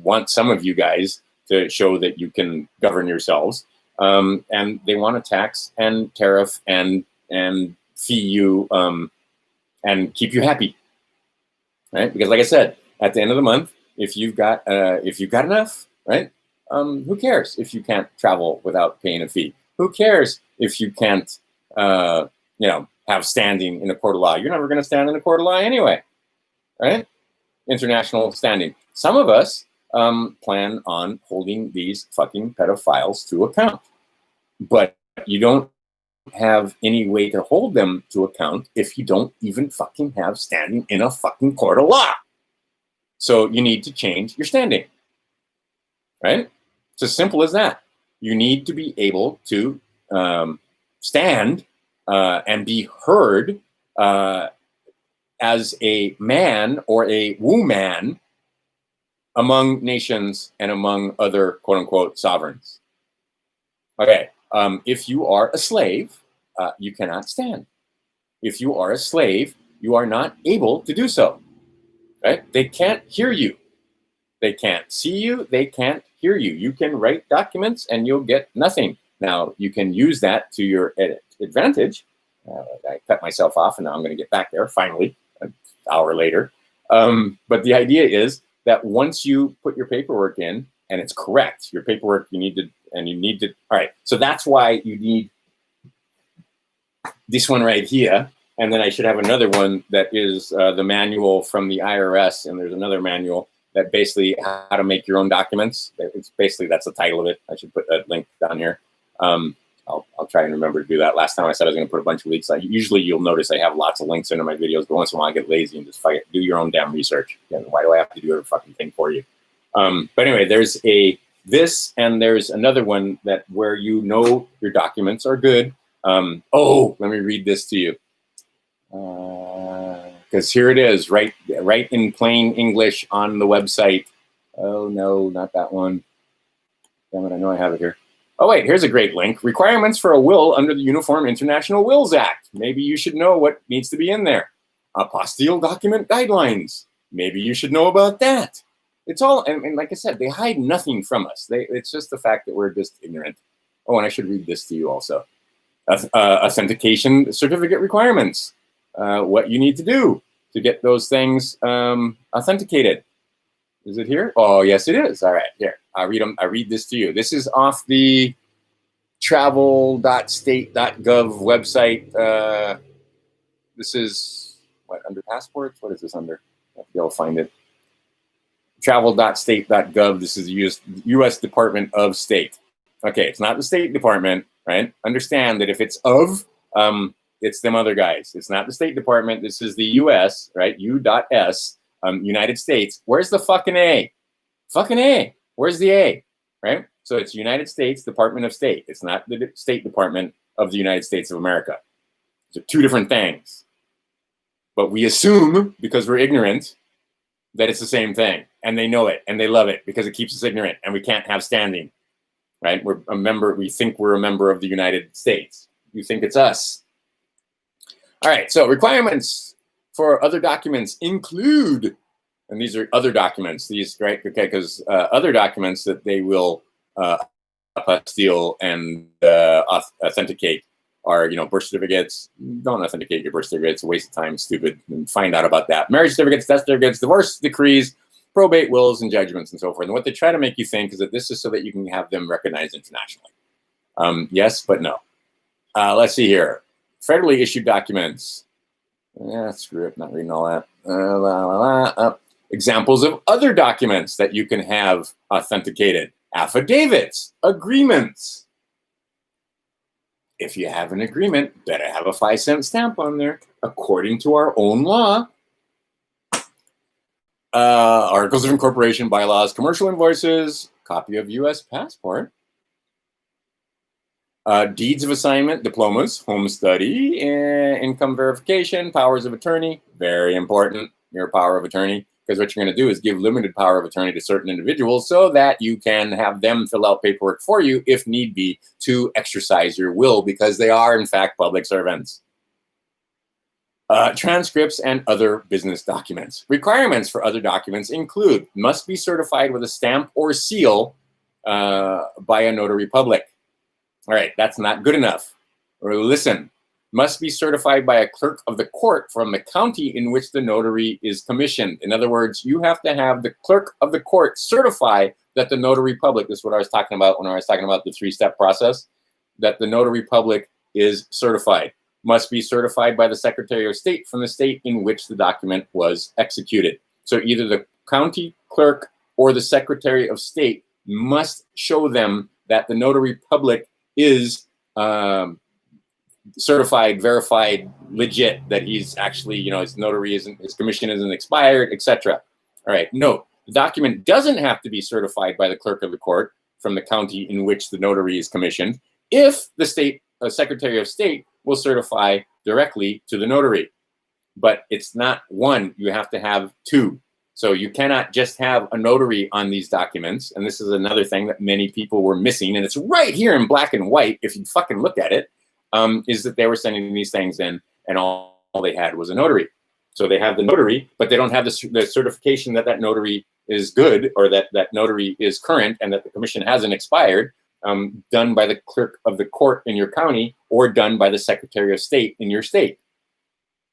want some of you guys to show that you can govern yourselves. And they want to tax and tariff and fee you and keep you happy. Right? Because like I said, at the end of the month, if you've got enough, right? Who cares if you can't travel without paying a fee? Who cares if you can't, have standing in a court of law? You're never going to stand in a court of law anyway, right? International standing. Some of us plan on holding these fucking pedophiles to account, but you don't have any way to hold them to account if you don't even fucking have standing in a fucking court of law. So you need to change your standing, right? It's as simple as that. You need to be able to stand and be heard as a man or a woman among nations and among other quote unquote sovereigns. Okay, if you are a slave, you cannot stand. If you are a slave, you are not able to do so. Right? They can't hear you. They can't see you. They can't hear you. You can write documents and you'll get nothing. Now, you can use that to your advantage. I cut myself off and now I'm going to get back there finally, an hour later. But the idea is that once you put your paperwork in and it's correct, your paperwork all right. So that's why you need this one right here. And then I should have another one that is the manual from the IRS. And there's another manual that basically how to make your own documents. It's basically, that's the title of it. I should put that link down here. I'll try and remember to do that. Last time I said I was going to put a bunch of links. Usually you'll notice I have lots of links into my videos, but once in a while I get lazy and just do your own damn research. Why do I have to do every fucking thing for you? But anyway, there's this and there's another one where your documents are good. Let me read this to you. Because here it is, right in plain English on the website. Oh no, not that one. Damn it, I know I have it here. Oh wait, here's a great link. Requirements for a will under the Uniform International Wills Act. Maybe you should know what needs to be in there. Apostille document guidelines. Maybe you should know about that. It's all, and like I said, they hide nothing from us. It's just the fact that we're just ignorant. Oh, and I should read this to you also. Authentication certificate requirements. What you need to do to get those things authenticated. Is it here? Oh, yes, it is. All right, here. I read this to you. This is off the travel.state.gov website. This is, under passports? What is this under? I have to be able to find it. Travel.state.gov. This is the U.S. Department of State. Okay, it's not the State Department, right? Understand that if it's it's them other guys. It's not the State Department. This is the U.S., right? U.S. United States. Where's the fucking A? Fucking A. Where's the A? Right? So it's United States Department of State. It's not the State Department of the United States of America. Those are two different things. But we assume, because we're ignorant, that it's the same thing. And they know it and they love it because it keeps us ignorant and we can't have standing. Right? We're a member. We think we're a member of the United States. You think it's us. All right. So requirements for other documents include, and these are other documents. These, right? Okay, because other documents that they will apostille and authenticate are, birth certificates. Don't authenticate your birth certificate. It's a waste of time. Stupid. And find out about that. Marriage certificates, death certificates, divorce decrees, probate wills, and judgments, and so forth. And what they try to make you think is that this is so that you can have them recognized internationally. Yes, but no. Let's see here. Federally issued documents. Yeah, screw it. Not reading all that. Examples of other documents that you can have authenticated. Affidavits, agreements. If you have an agreement, better have a 5-cent stamp on there, according to our own law. articles of incorporation, bylaws, commercial invoices, copy of U.S. passport, deeds of assignment, diplomas, home study, income verification, powers of attorney, very important, your power of attorney, because what you're going to do is give limited power of attorney to certain individuals so that you can have them fill out paperwork for you if need be to exercise your will, because they are in fact public servants. Transcripts and other business documents. Requirements for other documents include, must be certified with a stamp or seal by a notary public. All right, that's not good enough. Or listen, must be certified by a clerk of the court from the county in which the notary is commissioned. In other words, you have to have the clerk of the court certify that the notary public, this is what I was talking about when I was talking about the 3-step process, that the notary public is certified. Must be certified by the Secretary of State from the state in which the document was executed. So either the county clerk or the Secretary of State must show them that the notary public is certified, verified, legit, that he's actually, you know, his notary isn't, his commission isn't expired, etc. All right, note, the document doesn't have to be certified by the clerk of the court from the county in which the notary is commissioned if the state Secretary of State will certify directly to the notary. But it's not one, you have to have two. So you cannot just have a notary on these documents. And this is another thing that many people were missing. And it's right here in black and white, if you fucking look at it, is that they were sending these things in and all they had was a notary. So they have the notary, but they don't have the certification that that notary is good, or that that notary is current and that the commission hasn't expired, done by the clerk of the court in your county or done by the Secretary of State in your state.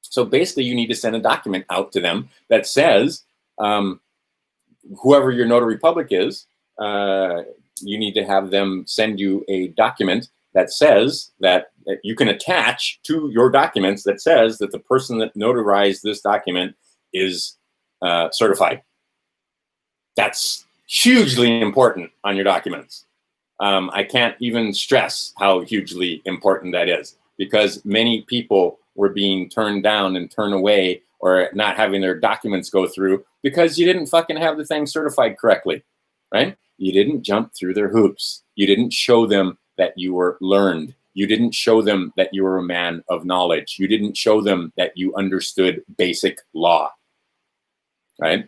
So basically you need to send a document out to them that says, whoever your notary public is, you need to have them send you a document that says that you can attach to your documents that says that the person that notarized this document is certified. That's hugely important on your documents. I can't even stress how hugely important that is, because many people were being turned down and turned away or not having their documents go through because you didn't fucking have the thing certified correctly, right? You didn't jump through their hoops. You didn't show them that you were learned. You didn't show them that you were a man of knowledge. You didn't show them that you understood basic law, right?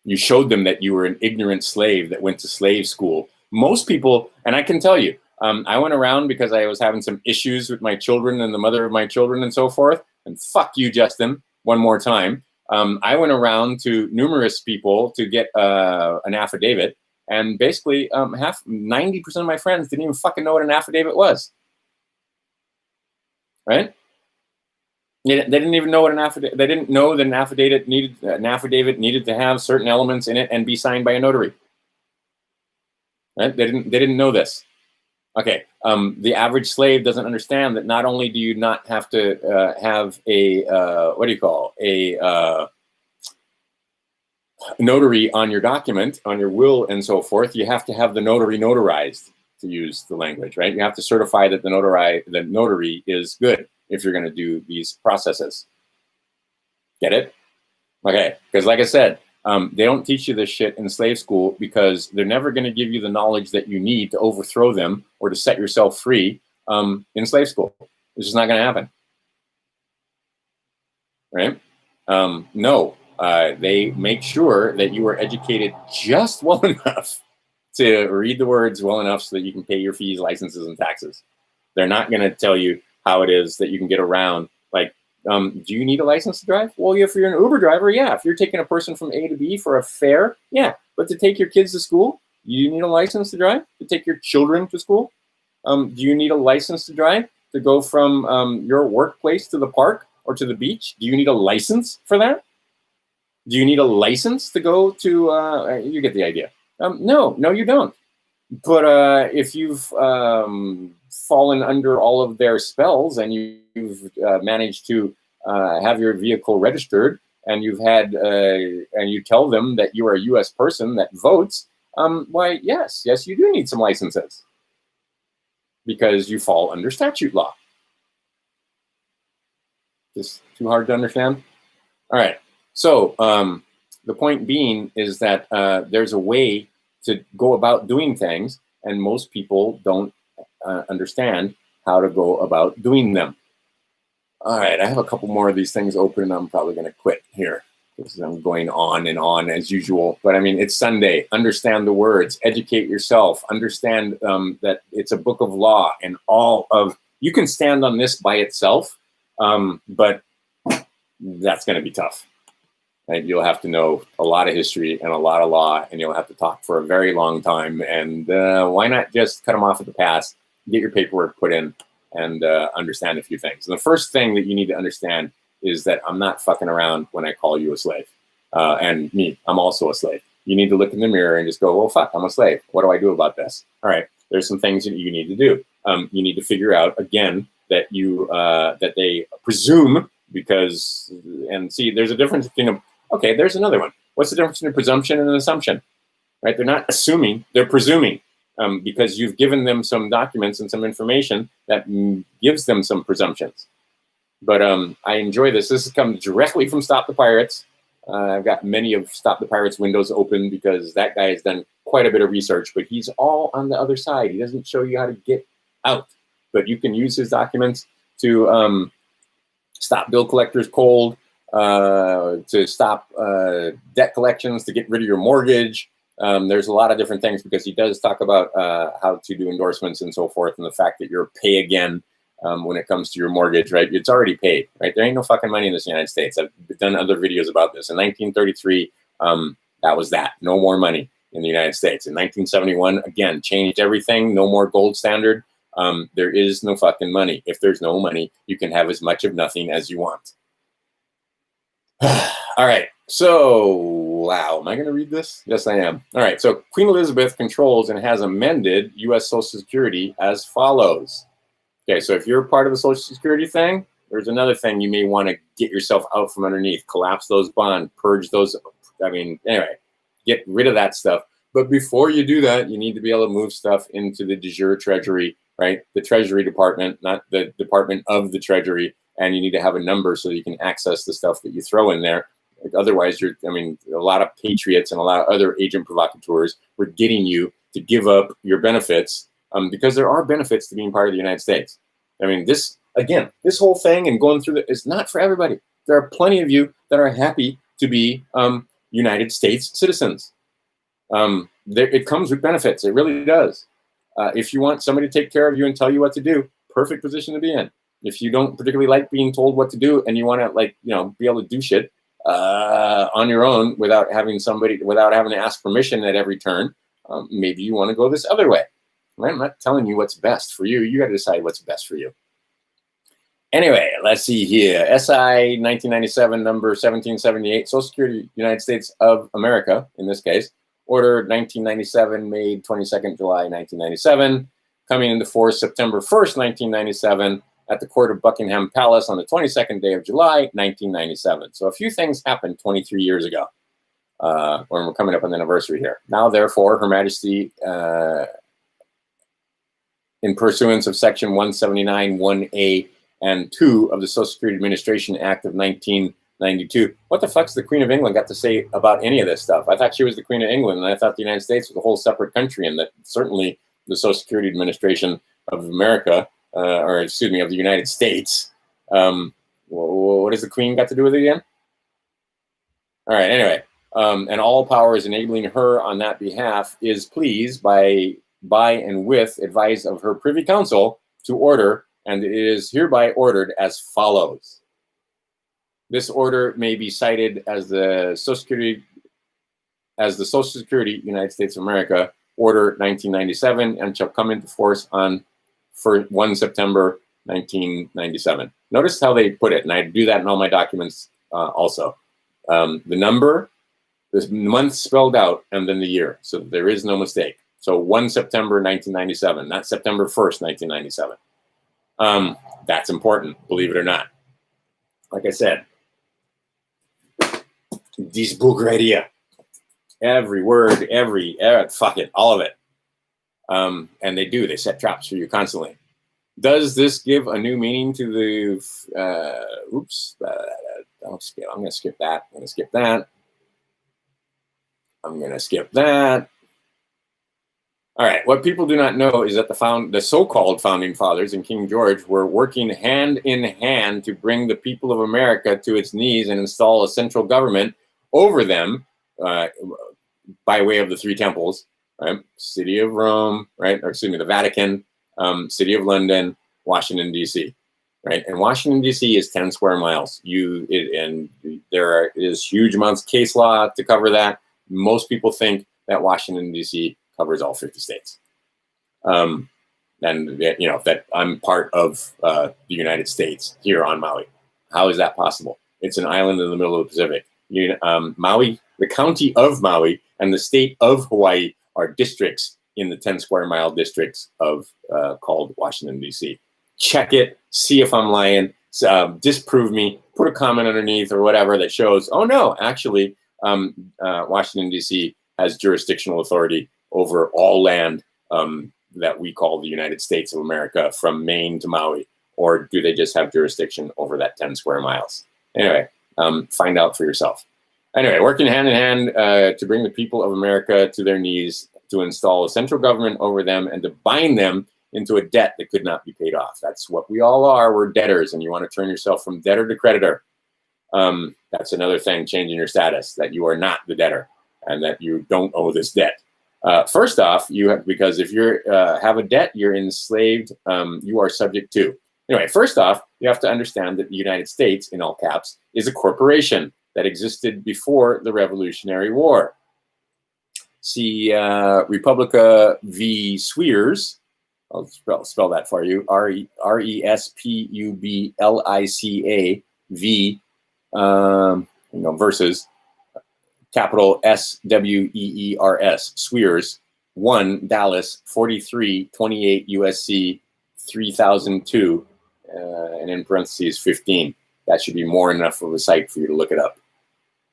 You showed them that you were an ignorant slave that went to slave school. Most people, and I can tell you, I went around because I was having some issues with my children and the mother of my children and so forth. And fuck you, Justin, one more time. I went around to numerous people to get an affidavit. And basically, 90% of my friends didn't even fucking know what an affidavit was. Right? They didn't even know what an affidavit. They didn't know that an affidavit needed to have certain elements in it and be signed by a notary. Right? They didn't know this. Okay. The average slave doesn't understand that not only do you not have to have a notary on your document, on your will and so forth, you have to have the notary notarized, to use the language, right? You have to certify that the notary is good if you're going to do these processes. Get it? Okay, because like I said, they don't teach you this shit in slave school because they're never going to give you the knowledge that you need to overthrow them or to set yourself free in slave school. It's just not going to happen. Right? No. They make sure that you are educated just well enough to read the words well enough so that you can pay your fees, licenses, and taxes. They're not going to tell you how it is that you can get around. Like, do you need a license to drive? Well, if you're an Uber driver, yeah. If you're taking a person from A to B for a fare, yeah. But to take your kids to school, you need a license to drive? To take your children to school? Do you need a license to drive? To go from your workplace to the park or to the beach? Do you need a license for that? Do you need a license to go to, you get the idea. No, you don't. But if you've fallen under all of their spells and you've managed to have your vehicle registered and you've had, and you tell them that you are a U.S. person that votes, why, yes, you do need some licenses because you fall under statute law. Just too hard to understand? All right. So the point being is that there's a way to go about doing things, and most people don't understand how to go about doing them. All right, I have a couple more of these things open. I'm probably going to quit here because I'm going on and on as usual. But I mean, it's Sunday. Understand the words. Educate yourself. Understand that it's a book of law, and you can stand on this by itself, but that's going to be tough. Right? You'll have to know a lot of history and a lot of law, and you'll have to talk for a very long time. And why not just cut them off at the pass, get your paperwork put in, and understand a few things. And the first thing that you need to understand is that I'm not fucking around when I call you a slave. And me, I'm also a slave. You need to look in the mirror and just go, well, fuck, I'm a slave. What do I do about this? All right, there's some things that you need to do. You need to figure out, again, that that they presume because, and see, there's a difference between, okay, there's another one. What's the difference between a presumption and an assumption? Right? They're not assuming, they're presuming. Because you've given them some documents and some information that gives them some presumptions. But I enjoy this. This has come directly from Stop the Pirates. I've got many of Stop the Pirates windows open because that guy has done quite a bit of research, but he's all on the other side. He doesn't show you how to get out, but you can use his documents to stop bill collectors cold, to stop debt collections, to get rid of your mortgage. There's a lot of different things because he does talk about how to do endorsements and so forth, and the fact that you're pay again when it comes to your mortgage, right? It's already paid, right? There ain't no fucking money in this United States. I've done other videos about this. In 1933, that was that. No more money in the United States. In 1971, again, changed everything. No more gold standard. There is no fucking money. If there's no money, you can have as much of nothing as you want. All right. So, wow, am I going to read this? Yes, I am. All right. So Queen Elizabeth controls and has amended U.S. Social Security as follows. Okay. So if you're part of the Social Security thing, there's another thing you may want to get yourself out from underneath, collapse those bonds, purge those. I mean, anyway, get rid of that stuff. But before you do that, you need to be able to move stuff into the de jure Treasury, right? The Treasury Department, not the Department of the Treasury. And you need to have a number so you can access the stuff that you throw in there. Otherwise, a lot of patriots and a lot of other agent provocateurs were getting you to give up your benefits because there are benefits to being part of the United States. I mean, this whole thing and going through is not for everybody. There are plenty of you that are happy to be United States citizens. It comes with benefits. It really does. If you want somebody to take care of you and tell you what to do, perfect position to be in. If you don't particularly like being told what to do and you want to be able to do shit on your own without having to ask permission at every turn, maybe you want to go this other way. Right? I'm not telling you what's best for you. You got to decide what's best for you. Anyway, let's see here. SI 1997 number 1778, Social Security, United States of America, in this case, ordered 1997, made 22nd July 1997, coming into force September 1st, 1997, at the court of Buckingham Palace on the 22nd day of July, 1997. So a few things happened 23 years ago when we're coming up on the anniversary here. Now, therefore, Her Majesty, in pursuance of Section 179, 1A, and 2 of the Social Security Administration Act of 1992. What the fuck's the Queen of England got to say about any of this stuff? I thought she was the Queen of England, and I thought the United States was a whole separate country, and that certainly the Social Security Administration of America, of the United States. What does the Queen got to do with it again? All right, anyway. And all powers enabling her on that behalf is pleased by and with advice of her Privy Council to order, and it is hereby ordered as follows. This order may be cited as the Social Security United States of America Order 1997 and shall come into force on 1 September 1997. Notice how they put it, and I do that in all my documents also. The number, the month spelled out, and then the year, so there is no mistake. So 1 September 1997, not September 1st, 1997. That's important, believe it or not. Like I said, this book right here, every word, fuck it, all of it. And they set traps for you constantly. Does this give a new meaning to the, I'm going to skip that. I'm going to skip that. I'm going to skip that. All right. What people do not know is that the so-called founding fathers and King George were working hand in hand to bring the people of America to its knees and install a central government over them by way of the three temples, right? City of Rome, right? Or excuse me, the Vatican, City of London, Washington, D.C., right? And Washington, D.C. is 10 square miles. And there is huge amounts of case law to cover that. Most people think that Washington, D.C. covers all 50 states. And, that I'm part of the United States here on Maui. How is that possible? It's an island in the middle of the Pacific. Maui, the county of Maui, and the state of Hawaii are districts in the 10 square mile districts of called Washington, D.C. Check it, see if I'm lying, disprove me, put a comment underneath or whatever that shows, oh no, actually, Washington, D.C. has jurisdictional authority over all land that we call the United States of America from Maine to Maui, or do they just have jurisdiction over that 10 square miles? Anyway, find out for yourself. Anyway, working hand in hand to bring the people of America to their knees, to install a central government over them, and to bind them into a debt that could not be paid off. That's what we all are. We're debtors, and you want to turn yourself from debtor to creditor. That's another thing, changing your status, that you are not the debtor and that you don't owe this debt. First off, because if you have a debt, you're enslaved, you are subject to. Anyway, first off, you have to understand that the United States, in all caps, is a corporation that existed before the Revolutionary War. See Republica v. Sweers. I'll spell that for you. Respublica v. Versus capital SWEERS. Sweers 1 Dallas 4328 USC 3002 and in parentheses 15. That should be more than enough of a site for you to look it up.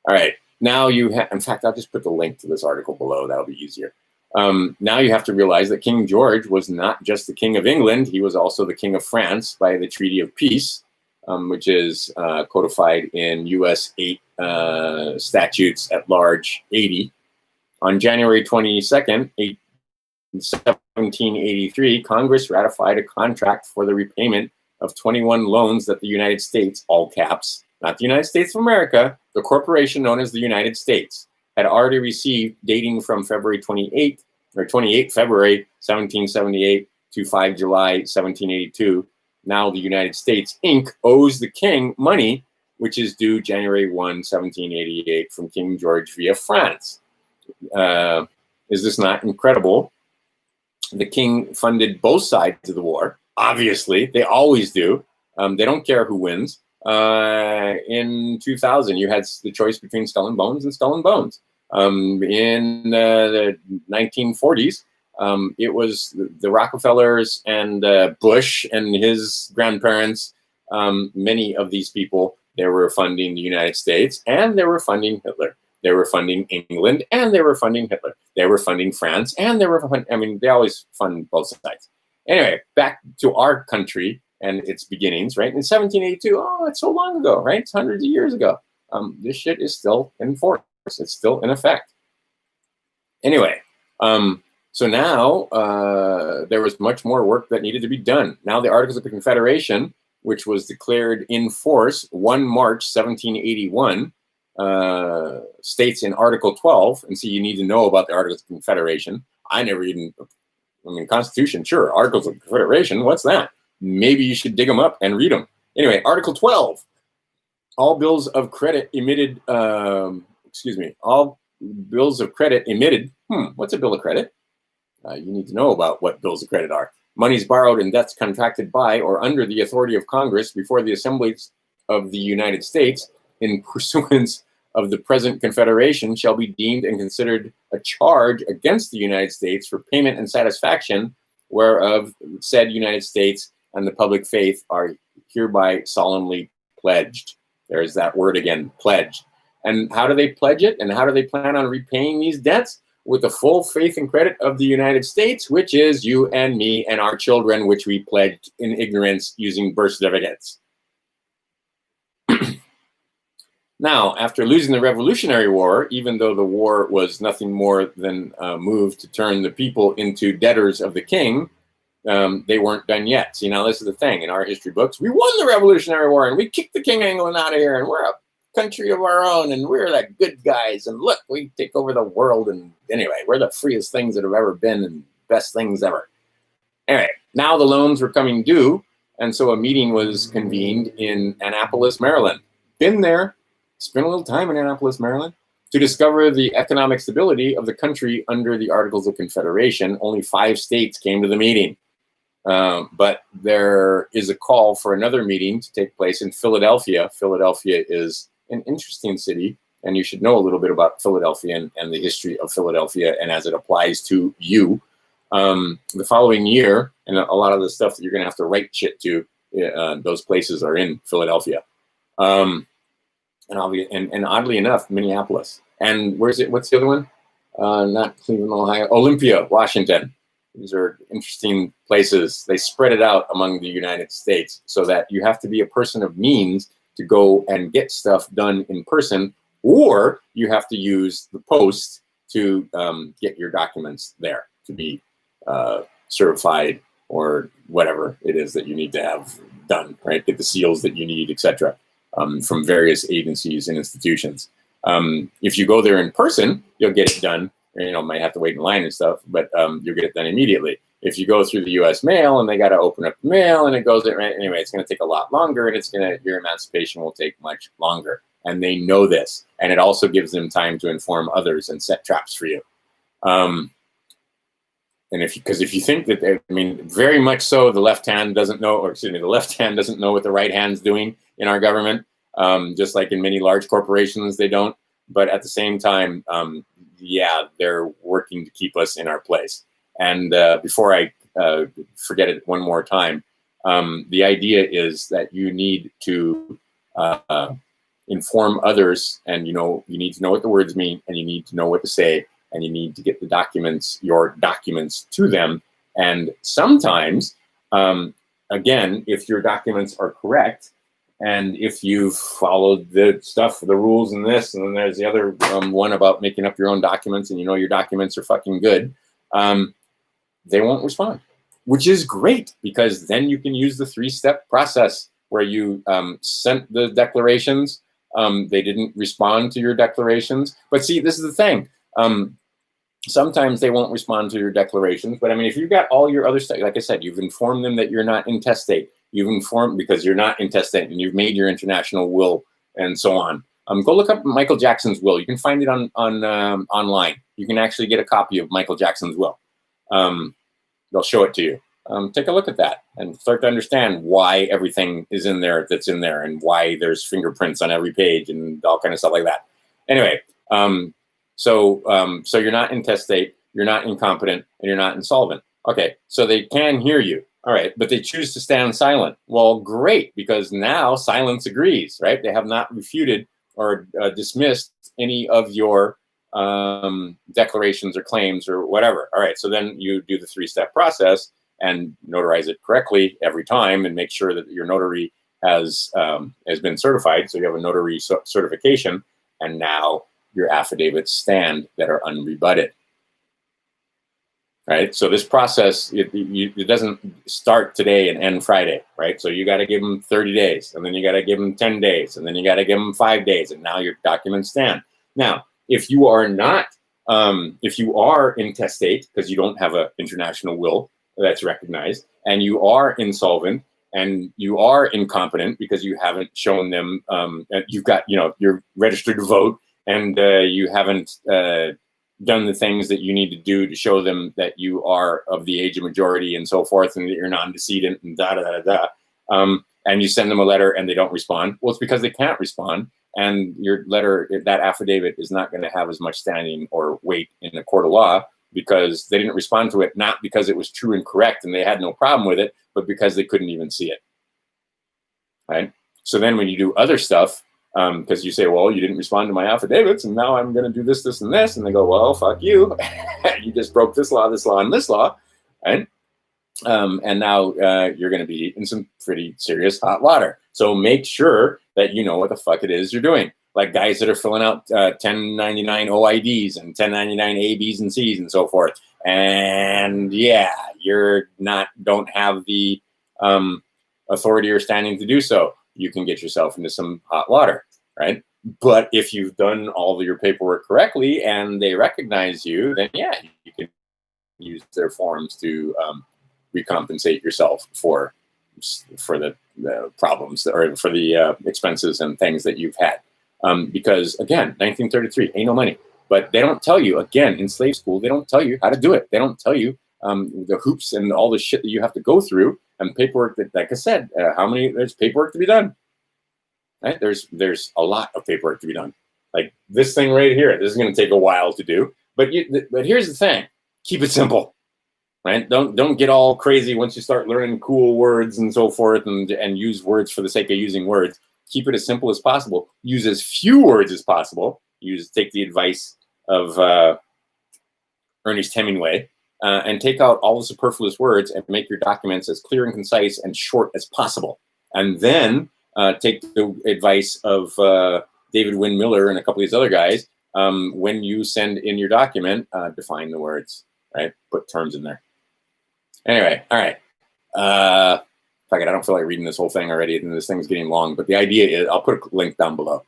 All right. Now you have, in fact, I'll just put the link to this article below. That'll be easier. Now you have to realize that King George was not just the King of England. He was also the King of France by the Treaty of Peace, which is codified in U.S. 8 Statutes at Large 80. On January 22nd, 1783, Congress ratified a contract for the repayment of 21 loans that the United States, all caps, not the United States of America, the corporation known as the United States, had already received, dating from February 28 February 1778 to 5 July 1782. Now the United States, Inc. owes the king money, which is due January 1, 1788 from King George via France. Is this not incredible? The king funded both sides of the war. Obviously, they always do. They don't care who wins. In 2000, you had the choice between Skull and Bones and Skull and Bones. In the 1940s, it was the Rockefellers and Bush and his grandparents. Many of these people, they were funding the United States and they were funding Hitler. They were funding England and they were funding Hitler. They were funding France and they were they always fund both sides. Anyway, back to our country and its beginnings, right? In 1782, oh, it's so long ago, right? It's hundreds of years ago. This shit is still in force. It's still in effect. Anyway, so now there was much more work that needed to be done. Now the Articles of the Confederation, which was declared in force 1 March 1781, states in Article 12, and so you need to know about the Articles of Confederation. Constitution, sure. Articles of Confederation, what's that? Maybe you should dig them up and read them. Anyway, Article 12, all bills of credit emitted, all bills of credit emitted. What's a bill of credit? You need to know about what bills of credit are. Monies borrowed and debts contracted by or under the authority of Congress before the assemblies of the United States in pursuance of the present Confederation shall be deemed and considered a charge against the United States for payment and satisfaction whereof said United States and the public faith are hereby solemnly pledged. There's that word again, pledged. And how do they pledge it? And how do they plan on repaying these debts? With the full faith and credit of the United States, which is you and me and our children, which we pledged in ignorance using birth certificates. Now, after losing the Revolutionary War, even though the war was nothing more than a move to turn the people into debtors of the king, they weren't done yet. See, now this is the thing. In our history books, we won the Revolutionary War and we kicked the King of England out of here and we're a country of our own and we're the good guys and look, we take over the world and anyway, we're the freest things that have ever been and best things ever. Anyway, now the loans were coming due, and so a meeting was convened in Annapolis, Maryland. Been there, spent a little time in Annapolis, Maryland, to discover the economic stability of the country under the Articles of Confederation. Only 5 states came to the meeting. But there is a call for another meeting to take place in Philadelphia. Philadelphia is an interesting city, and you should know a little bit about Philadelphia and the history of Philadelphia and as it applies to you. The following year, and a lot of the stuff that you're going to have to write shit to, those places are in Philadelphia. And oddly enough, Minneapolis. And where's it? What's the other one? Not Cleveland, Ohio. Olympia, Washington. These are interesting places. They spread it out among the United States so that you have to be a person of means to go and get stuff done in person, or you have to use the post to get your documents there to be certified or whatever it is that you need to have done, right? Get the seals that you need, etc. From various agencies and institutions. If you go there in person, you'll get it done. You know, might have to wait in line and stuff, but you'll get it done immediately. If you go through the U.S. mail and they got to open up the mail and it goes there, anyway, it's going to take a lot longer, and your emancipation will take much longer. And they know this, and it also gives them time to inform others and set traps for you. And because if you think that, very much so, the left hand doesn't know, or excuse me, the left hand doesn't know what the right hand's doing in our government. Just like in many large corporations, they don't. But at the same time, yeah, they're working to keep us in our place. And before I forget it one more time, the idea is that you need to inform others, and you need to know what the words mean, and you need to know what to say, and you need to get your documents to them. And sometimes, again, if your documents are correct, and if you've followed the stuff, the rules and this, and then there's the other one about making up your own documents, and your documents are fucking good, they won't respond, which is great, because then you can use the 3-step process where you sent the declarations. They didn't respond to your declarations. But see, this is the thing. Sometimes they won't respond to your declarations. But if you've got all your other stuff, like I said, you've informed them that you're not intestate. You've informed because you're not intestate, and you've made your international will and so on. Go look up Michael Jackson's will. You can find it on online. You can actually get a copy of Michael Jackson's will. They'll show it to you. Take a look at that and start to understand why everything is in there that's in there, and why there's fingerprints on every page and all kind of stuff like that. Anyway, so you're not intestate, you're not incompetent, and you're not insolvent. Okay, so they can hear you. All right, but they choose to stand silent. Well, great, because now silence agrees, right? They have not refuted or dismissed any of your declarations or claims or whatever. All right, so then you do the 3-step process and notarize it correctly every time, and make sure that your notary has been certified. So you have a notary certification, and now your affidavits stand that are unrebutted. Right. So this process, it doesn't start today and end Friday. Right. So you got to give them 30 days, and then you got to give them 10 days, and then you got to give them 5 days, and now your documents stand. Now, if you are not, if you are intestate because you don't have an international will that's recognized, and you are insolvent, and you are incompetent because you haven't shown them that you've got, you're registered to vote, and you haven't done the things that you need to do to show them that you are of the age of majority and so forth, and that you're non-decedent and and you send them a letter and they don't respond. Well, it's because they can't respond, and your letter, that affidavit, is not going to have as much standing or weight in a court of law, because they didn't respond to it, not because it was true and correct and they had no problem with it, but because they couldn't even see it. Right? So then when you do other stuff, because you say, well, you didn't respond to my affidavits, and now I'm going to do this, this, and this. And they go, well, fuck you. You just broke this law, and this law. Right? And now you're going to be in some pretty serious hot water. So make sure that you know what the fuck it is you're doing. like guys that are filling out 1099 OIDs and 1099 A, Bs, and Cs and so forth. And yeah, don't have the authority or standing to do so. You can get yourself into some hot water, right? But if you've done all of your paperwork correctly and they recognize you, then yeah, you can use their forms to recompensate yourself for the problems or for the expenses and things that you've had. Because again, 1933, ain't no money. But they don't tell you, again, in slave school, they don't tell you how to do it. They don't tell you the hoops and all the shit that you have to go through and paperwork that, like I said, there's paperwork to be done. Right? There's a lot of paperwork to be done. Like this thing right here, this is going to take a while to do. But here's the thing: keep it simple, right? Don't get all crazy once you start learning cool words and so forth, and use words for the sake of using words. Keep it as simple as possible. Use as few words as possible. Take the advice of Ernest Hemingway and take out all the superfluous words and make your documents as clear and concise and short as possible. And then take the advice of David Wynn Miller and a couple of these other guys. When you send in your document, define the words, right? Put terms in there. Anyway, all right. Fuck it, I don't feel like reading this whole thing already, and this thing's getting long. But the idea is, I'll put a link down below.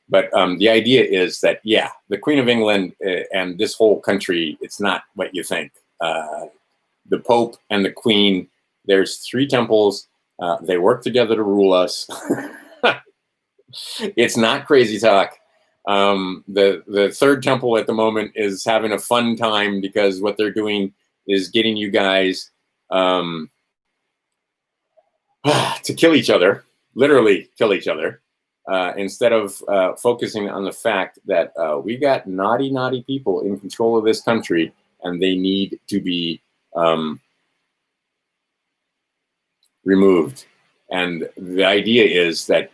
But the idea is that, yeah, the Queen of England and this whole country, it's not what you think. The Pope and the Queen, there's 3 temples. They work together to rule us. It's not crazy talk. The 3rd temple at the moment is having a fun time because what they're doing is getting you guys to kill each other, literally kill each other, instead of focusing on the fact that we got naughty people in control of this country, and they need to be removed. And the idea is that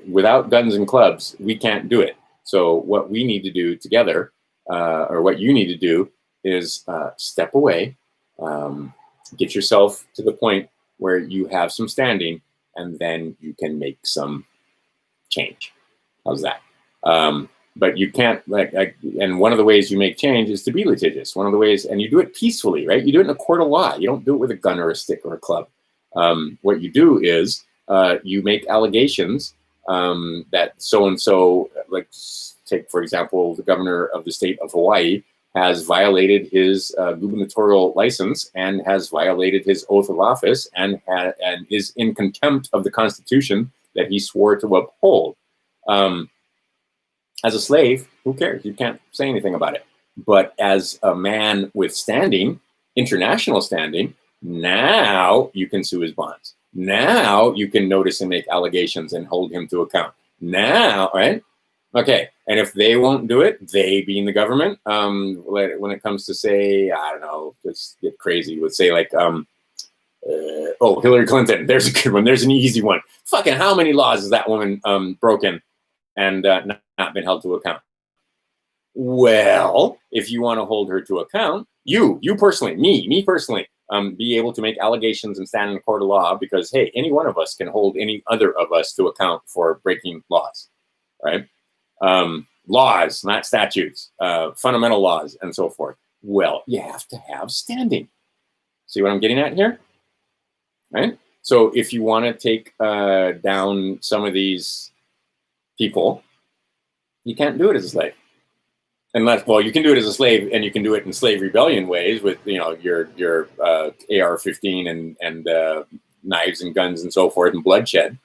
without guns and clubs, we can't do it. So what we need to do together, or what you need to do, is step away, get yourself to the point where you have some standing, and then you can make some change. How's that? But you can't, and one of the ways you make change is to be litigious. One of the ways, and you do it peacefully, right? You do it in a court of law. You don't do it with a gun or a stick or a club. What you do is you make allegations that so-and-so, like take, for example, the governor of the state of Hawaii has violated his gubernatorial license and has violated his oath of office and is in contempt of the Constitution that he swore to uphold. As a slave, who cares? You can't say anything about it. But as a man with standing, international standing, now you can sue his bonds. Now you can notice and make allegations and hold him to account. Now, right? Okay, and if they won't do it, they being the government, when it comes to, say, I don't know, let's get crazy with, say, like, Hillary Clinton. There's a good one. There's an easy one. Fucking how many laws has that woman broken and not been held to account? Well, if you want to hold her to account, you personally, me personally, be able to make allegations and stand in a court of law because, hey, any one of us can hold any other of us to account for breaking laws, right? Laws, not statutes, fundamental laws, and so forth. Well, you have to have standing. See what I'm getting at here? Right? So if you want to take down some of these people, you can't do it as a slave. Unless, well, you can do it as a slave, and you can do it in slave rebellion ways with, you know, your AR-15 and knives and guns and so forth and bloodshed,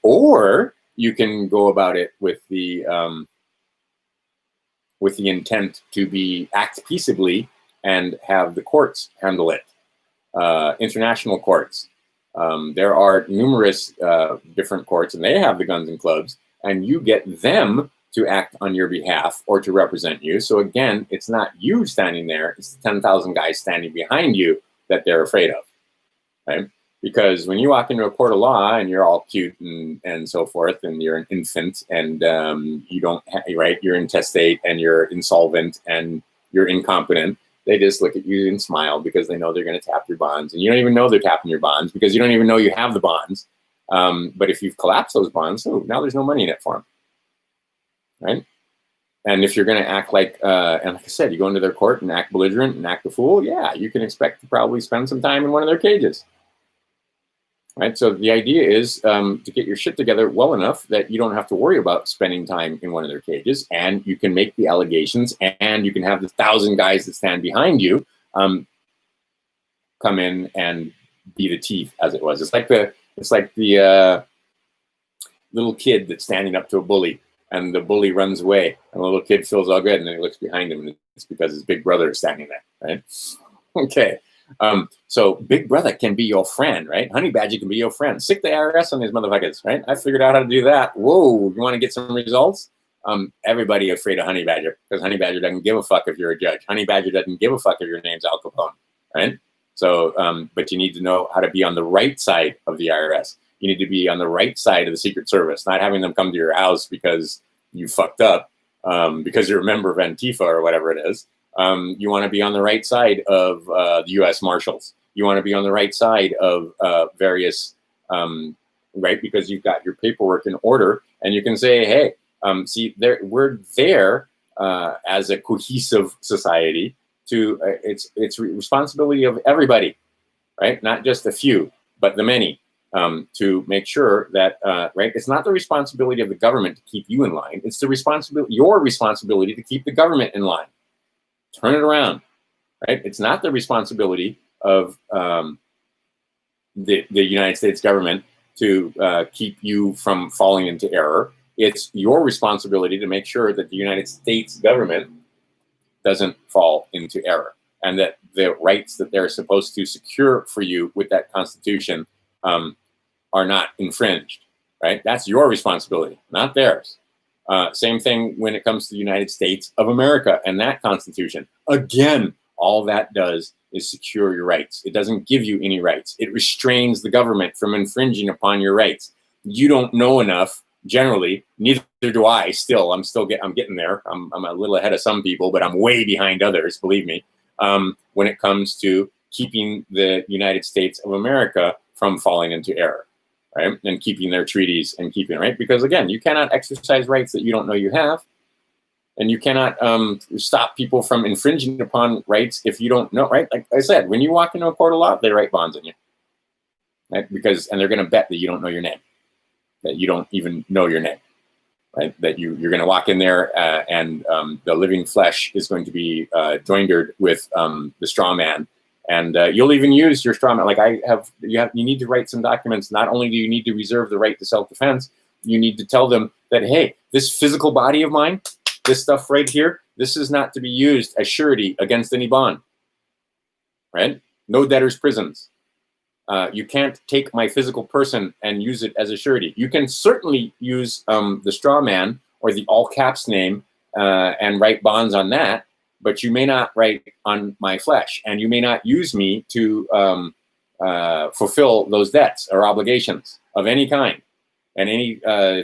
or you can go about it with the intent to act peaceably and have the courts handle it. International courts. There are numerous different courts, and they have the guns and clubs, and you get them to act on your behalf or to represent you. So again, it's not you standing there, it's the 10,000 guys standing behind you that they're afraid of, right? Because when you walk into a court of law and you're all cute and so forth, and you're an infant and you don't, right, you're intestate and you're insolvent and you're incompetent, they just look at you and smile because they know they're going to tap your bonds. And you don't even know they're tapping your bonds because you don't even know you have the bonds. But if you've collapsed those bonds, now there's no money in it for them. right? And if you're going to act like, and like I said, you go into their court and act belligerent and act a fool, yeah, you can expect to probably spend some time in one of their cages. Right? So the idea is to get your shit together well enough that you don't have to worry about spending time in one of their cages, and you can make the allegations, and you can have the 1,000 guys that stand behind you come in and be the teeth, as it was. It's like the little kid that's standing up to a bully, and the bully runs away, and the little kid feels all good, and then he looks behind him, and it's because his big brother is standing there, right? Okay. So Big Brother can be your friend, right? Honey Badger can be your friend. Stick the IRS on these motherfuckers, right? I figured out how to do that. Whoa, you want to get some results? Everybody afraid of Honey Badger, because Honey Badger doesn't give a fuck if you're a judge. Honey Badger doesn't give a fuck if your name's Al Capone, right? So, but you need to know how to be on the right side of the IRS. You need to be on the right side of the Secret Service, not having them come to your house because you fucked up, because you're a member of Antifa or whatever it is. You want to be on the right side of the U.S. Marshals. You want to be on the right side of various, right? Because you've got your paperwork in order, and you can say, hey, see, we're there as a cohesive society. It's responsibility of everybody, right? Not just a few, but the many, to make sure that right. It's not the responsibility of the government to keep you in line. It's the your responsibility to keep the government in line. Turn it around, right? It's not the responsibility of the United States government to keep you from falling into error. It's your responsibility to make sure that the United States government doesn't fall into error, and that the rights that they're supposed to secure for you with that Constitution are not infringed, right? That's your responsibility, not theirs. Same thing when it comes to the United States of America and that Constitution. Again, all that does is secure your rights. It doesn't give you any rights. It restrains the government from infringing upon your rights. You don't know enough, generally, neither do I still. I'm getting there. I'm a little ahead of some people, but I'm way behind others, believe me, when it comes to keeping the United States of America from falling into error. Right? And keeping their treaties and keeping, right? Because again, you cannot exercise rights that you don't know you have. And you cannot stop people from infringing upon rights if you don't know, right? Like I said, when you walk into a court of law, they write bonds on you. Right? And they're going to bet that you don't know your name, that you don't even know your name, right? That you're going to walk in there and the living flesh is going to be joindered with the straw man. And you'll even use your straw man. Like you need to write some documents. Not only do you need to reserve the right to self-defense, you need to tell them that, hey, this physical body of mine, this stuff right here, this is not to be used as surety against any bond, right? No debtor's prisons. You can't take my physical person and use it as a surety. You can certainly use the straw man or the all caps name and write bonds on that, but you may not write on my flesh, and you may not use me to fulfill those debts or obligations of any kind. And any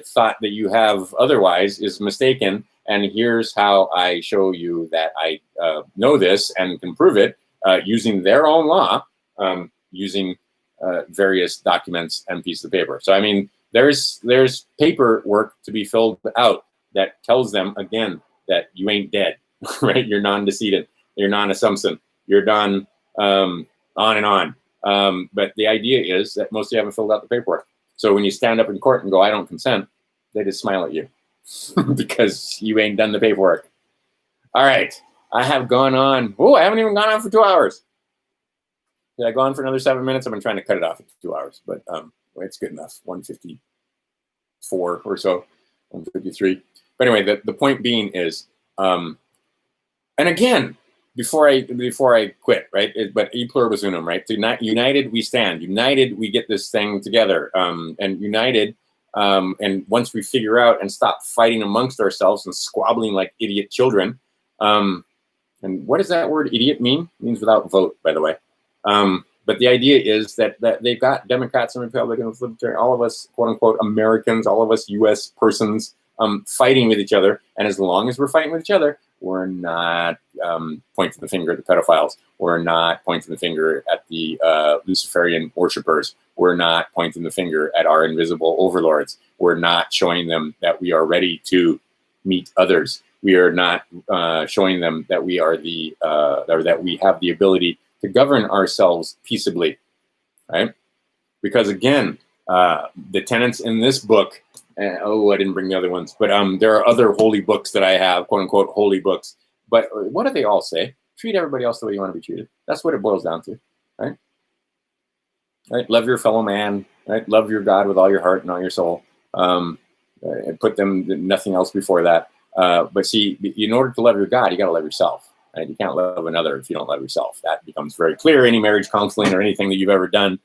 thought that you have otherwise is mistaken. And here's how I show you that I know this and can prove it using their own law, using various documents and pieces of paper. So, I mean, there's paperwork to be filled out that tells them, again, that you ain't dead. Right? You're non-decedent, you're non-assumption, you're done, on and on. But the idea is that most of you haven't filled out the paperwork. So when you stand up in court and go, I don't consent, they just smile at you because you ain't done the paperwork. All right. I have gone on. Oh, I haven't even gone on for 2 hours. Did I go on for another 7 minutes? I've been trying to cut it off at 2 hours, but it's good enough. 154 or so, 153. But anyway, the point being is, and again, before I quit, right? But e pluribus unum, right? United we stand. United we get this thing together. And united, and once we figure out and stop fighting amongst ourselves and squabbling like idiot children. And what does that word idiot mean? It means without vote, by the way. But the idea is that they've got Democrats and Republicans, Libertarians, all of us, quote unquote, Americans, all of us U.S. persons fighting with each other. And as long as we're fighting with each other, we're not pointing the finger at the pedophiles. We're not pointing the finger at the Luciferian worshipers. We're not pointing the finger at our invisible overlords. We're not showing them that we are ready to meet others. We are not showing them that we are or that we have the ability to govern ourselves peaceably, right? Because again, the tenets in this book, I didn't bring the other ones, but there are other holy books that I have, quote unquote, holy books. But what do they all say? Treat everybody else the way you want to be treated. That's what it boils down to, right? Right? Love your fellow man, right? Love your God with all your heart and all your soul. And put them nothing else before that. But see, in order to love your God, you got to love yourself. Right? You can't love another if you don't love yourself. That becomes very clear. Any marriage counseling or anything that you've ever done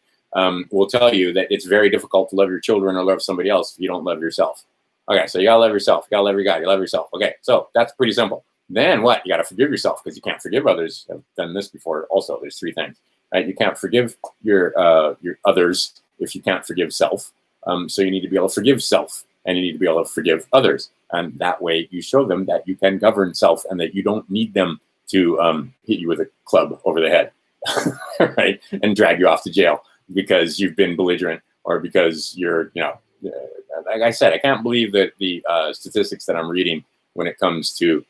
will tell you that it's very difficult to love your children or love somebody else if you don't love yourself. Okay, so you gotta love yourself. You gotta love your God. You love yourself. Okay, so that's pretty simple. Then what? You gotta forgive yourself because you can't forgive others. I've done this before. Also, there's 3 things. Right? You can't forgive your others if you can't forgive self. So you need to be able to forgive self, and you need to be able to forgive others. And that way, you show them that you can govern self and that you don't need them to hit you with a club over the head, right, and drag you off to jail because you've been belligerent or because you're, like I said, I can't believe that the statistics that I'm reading when it comes to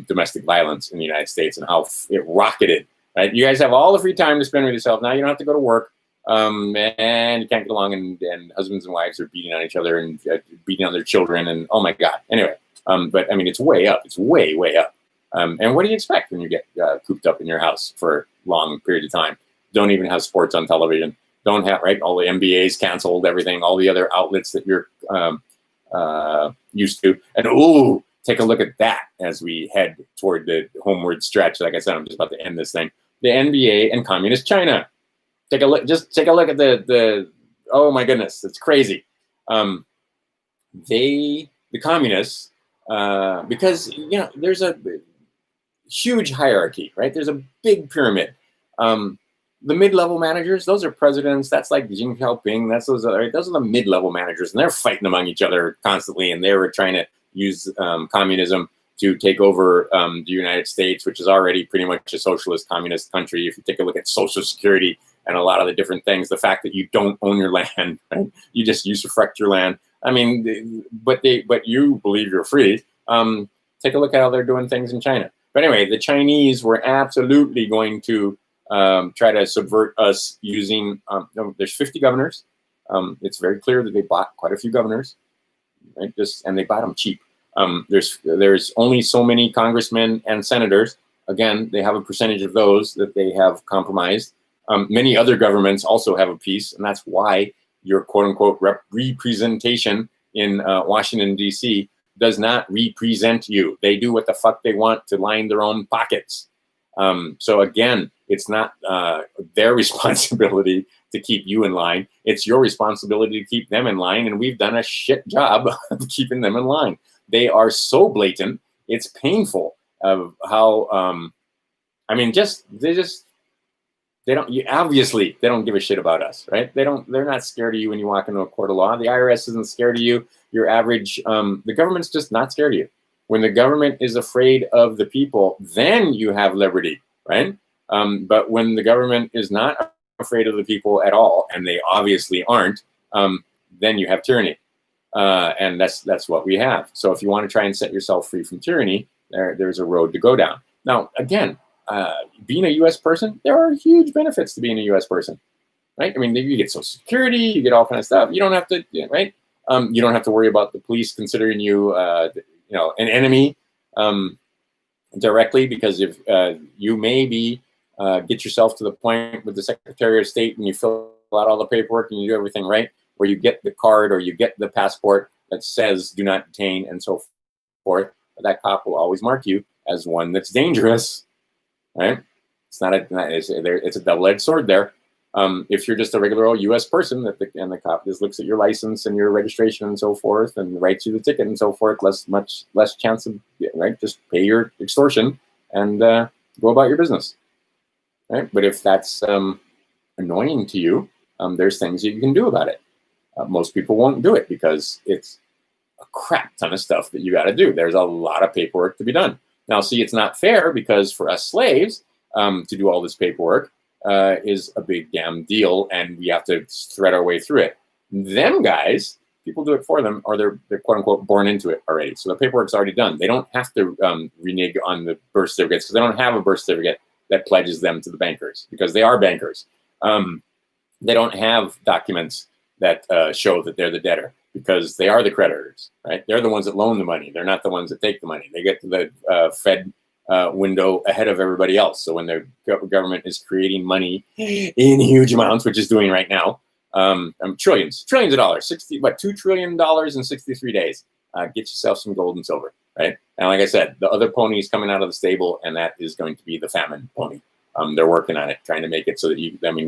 domestic violence in the United States and how it rocketed, right? You guys have all the free time to spend with yourself. Now you don't have to go to work, and you can't get along, and husbands and wives are beating on each other and beating on their children, and oh my God. Anyway, but I mean, it's way up. It's way, way up. And what do you expect when you get cooped up in your house for a long period of time? Don't even have sports on television. Don't have, right? All the NBA's canceled, everything, all the other outlets that you're used to. And ooh, take a look at that as we head toward the homeward stretch. Like I said, I'm just about to end this thing. The NBA and communist China. Take a look. Just take a look at the oh my goodness, it's crazy. The communists, because there's a huge hierarchy, right? There's a big pyramid. The mid-level managers, those are presidents. That's like Xi Jinping. Those are the mid-level managers, and they're fighting among each other constantly. And they were trying to use communism to take over the United States, which is already pretty much a socialist communist country. If you take a look at Social Security and a lot of the different things, the fact that you don't own your land, right? You just usufruct your land. I mean, but you believe you're free. Take a look at how they're doing things in China. But anyway, the Chinese were absolutely going to try to subvert us using, there's 50 governors. It's very clear that they bought quite a few governors, right? And they bought them cheap. There's only so many congressmen and senators. Again, they have a percentage of those that they have compromised. Many other governments also have a piece, and that's why your quote-unquote representation in Washington, D.C. does not represent you. They do what the fuck they want to line their own pockets. So again, it's not their responsibility to keep you in line. It's your responsibility to keep them in line, and we've done a shit job of keeping them in line. They are so blatant, it's painful of how, obviously they don't give a shit about us, right? They're not scared of you when you walk into a court of law. The IRS isn't scared of you. Your average, the government's just not scared of you. When the government is afraid of the people, then you have liberty, right? But when the government is not afraid of the people at all, and they obviously aren't, then you have tyranny. And that's what we have. So if you want to try and set yourself free from tyranny, there's a road to go down. Now, again, being a U.S. person, there are huge benefits to being a U.S. person, right? I mean, you get Social Security, you get all kinds of stuff. You don't have to, right? You don't have to worry about the police considering you, an enemy directly, because if you maybe get yourself to the point with the Secretary of State and you fill out all the paperwork and you do everything right, where you get the card or you get the passport that says do not detain and so forth, that cop will always mark you as one that's dangerous, right? It's a double-edged sword there. If you're just a regular old U.S. person, and the cop just looks at your license and your registration and so forth and writes you the ticket and so forth, much less chance of, right? Just pay your extortion and go about your business, right? But if that's annoying to you, there's things that you can do about it. Most people won't do it because it's a crap ton of stuff that you got to do. There's a lot of paperwork to be done. Now, see, it's not fair because for us slaves to do all this paperwork is a big damn deal, and we have to thread our way through it. Them guys, people do it for them, or they're quote unquote born into it already. So the paperwork's already done. They don't have to renege on the birth certificates because they don't have a birth certificate that pledges them to the bankers because they are bankers. They don't have documents that show that they're the debtor because they are the creditors, right? They're the ones that loan the money. They're not the ones that take the money. They get to the Fed window ahead of everybody else. So when the government is creating money in huge amounts, which is doing right now, trillions of dollars, $2 trillion in 63 days. Get yourself some gold and silver, right? And like I said, the other pony is coming out of the stable, and that is going to be the famine pony. They're working on it, trying to make it so that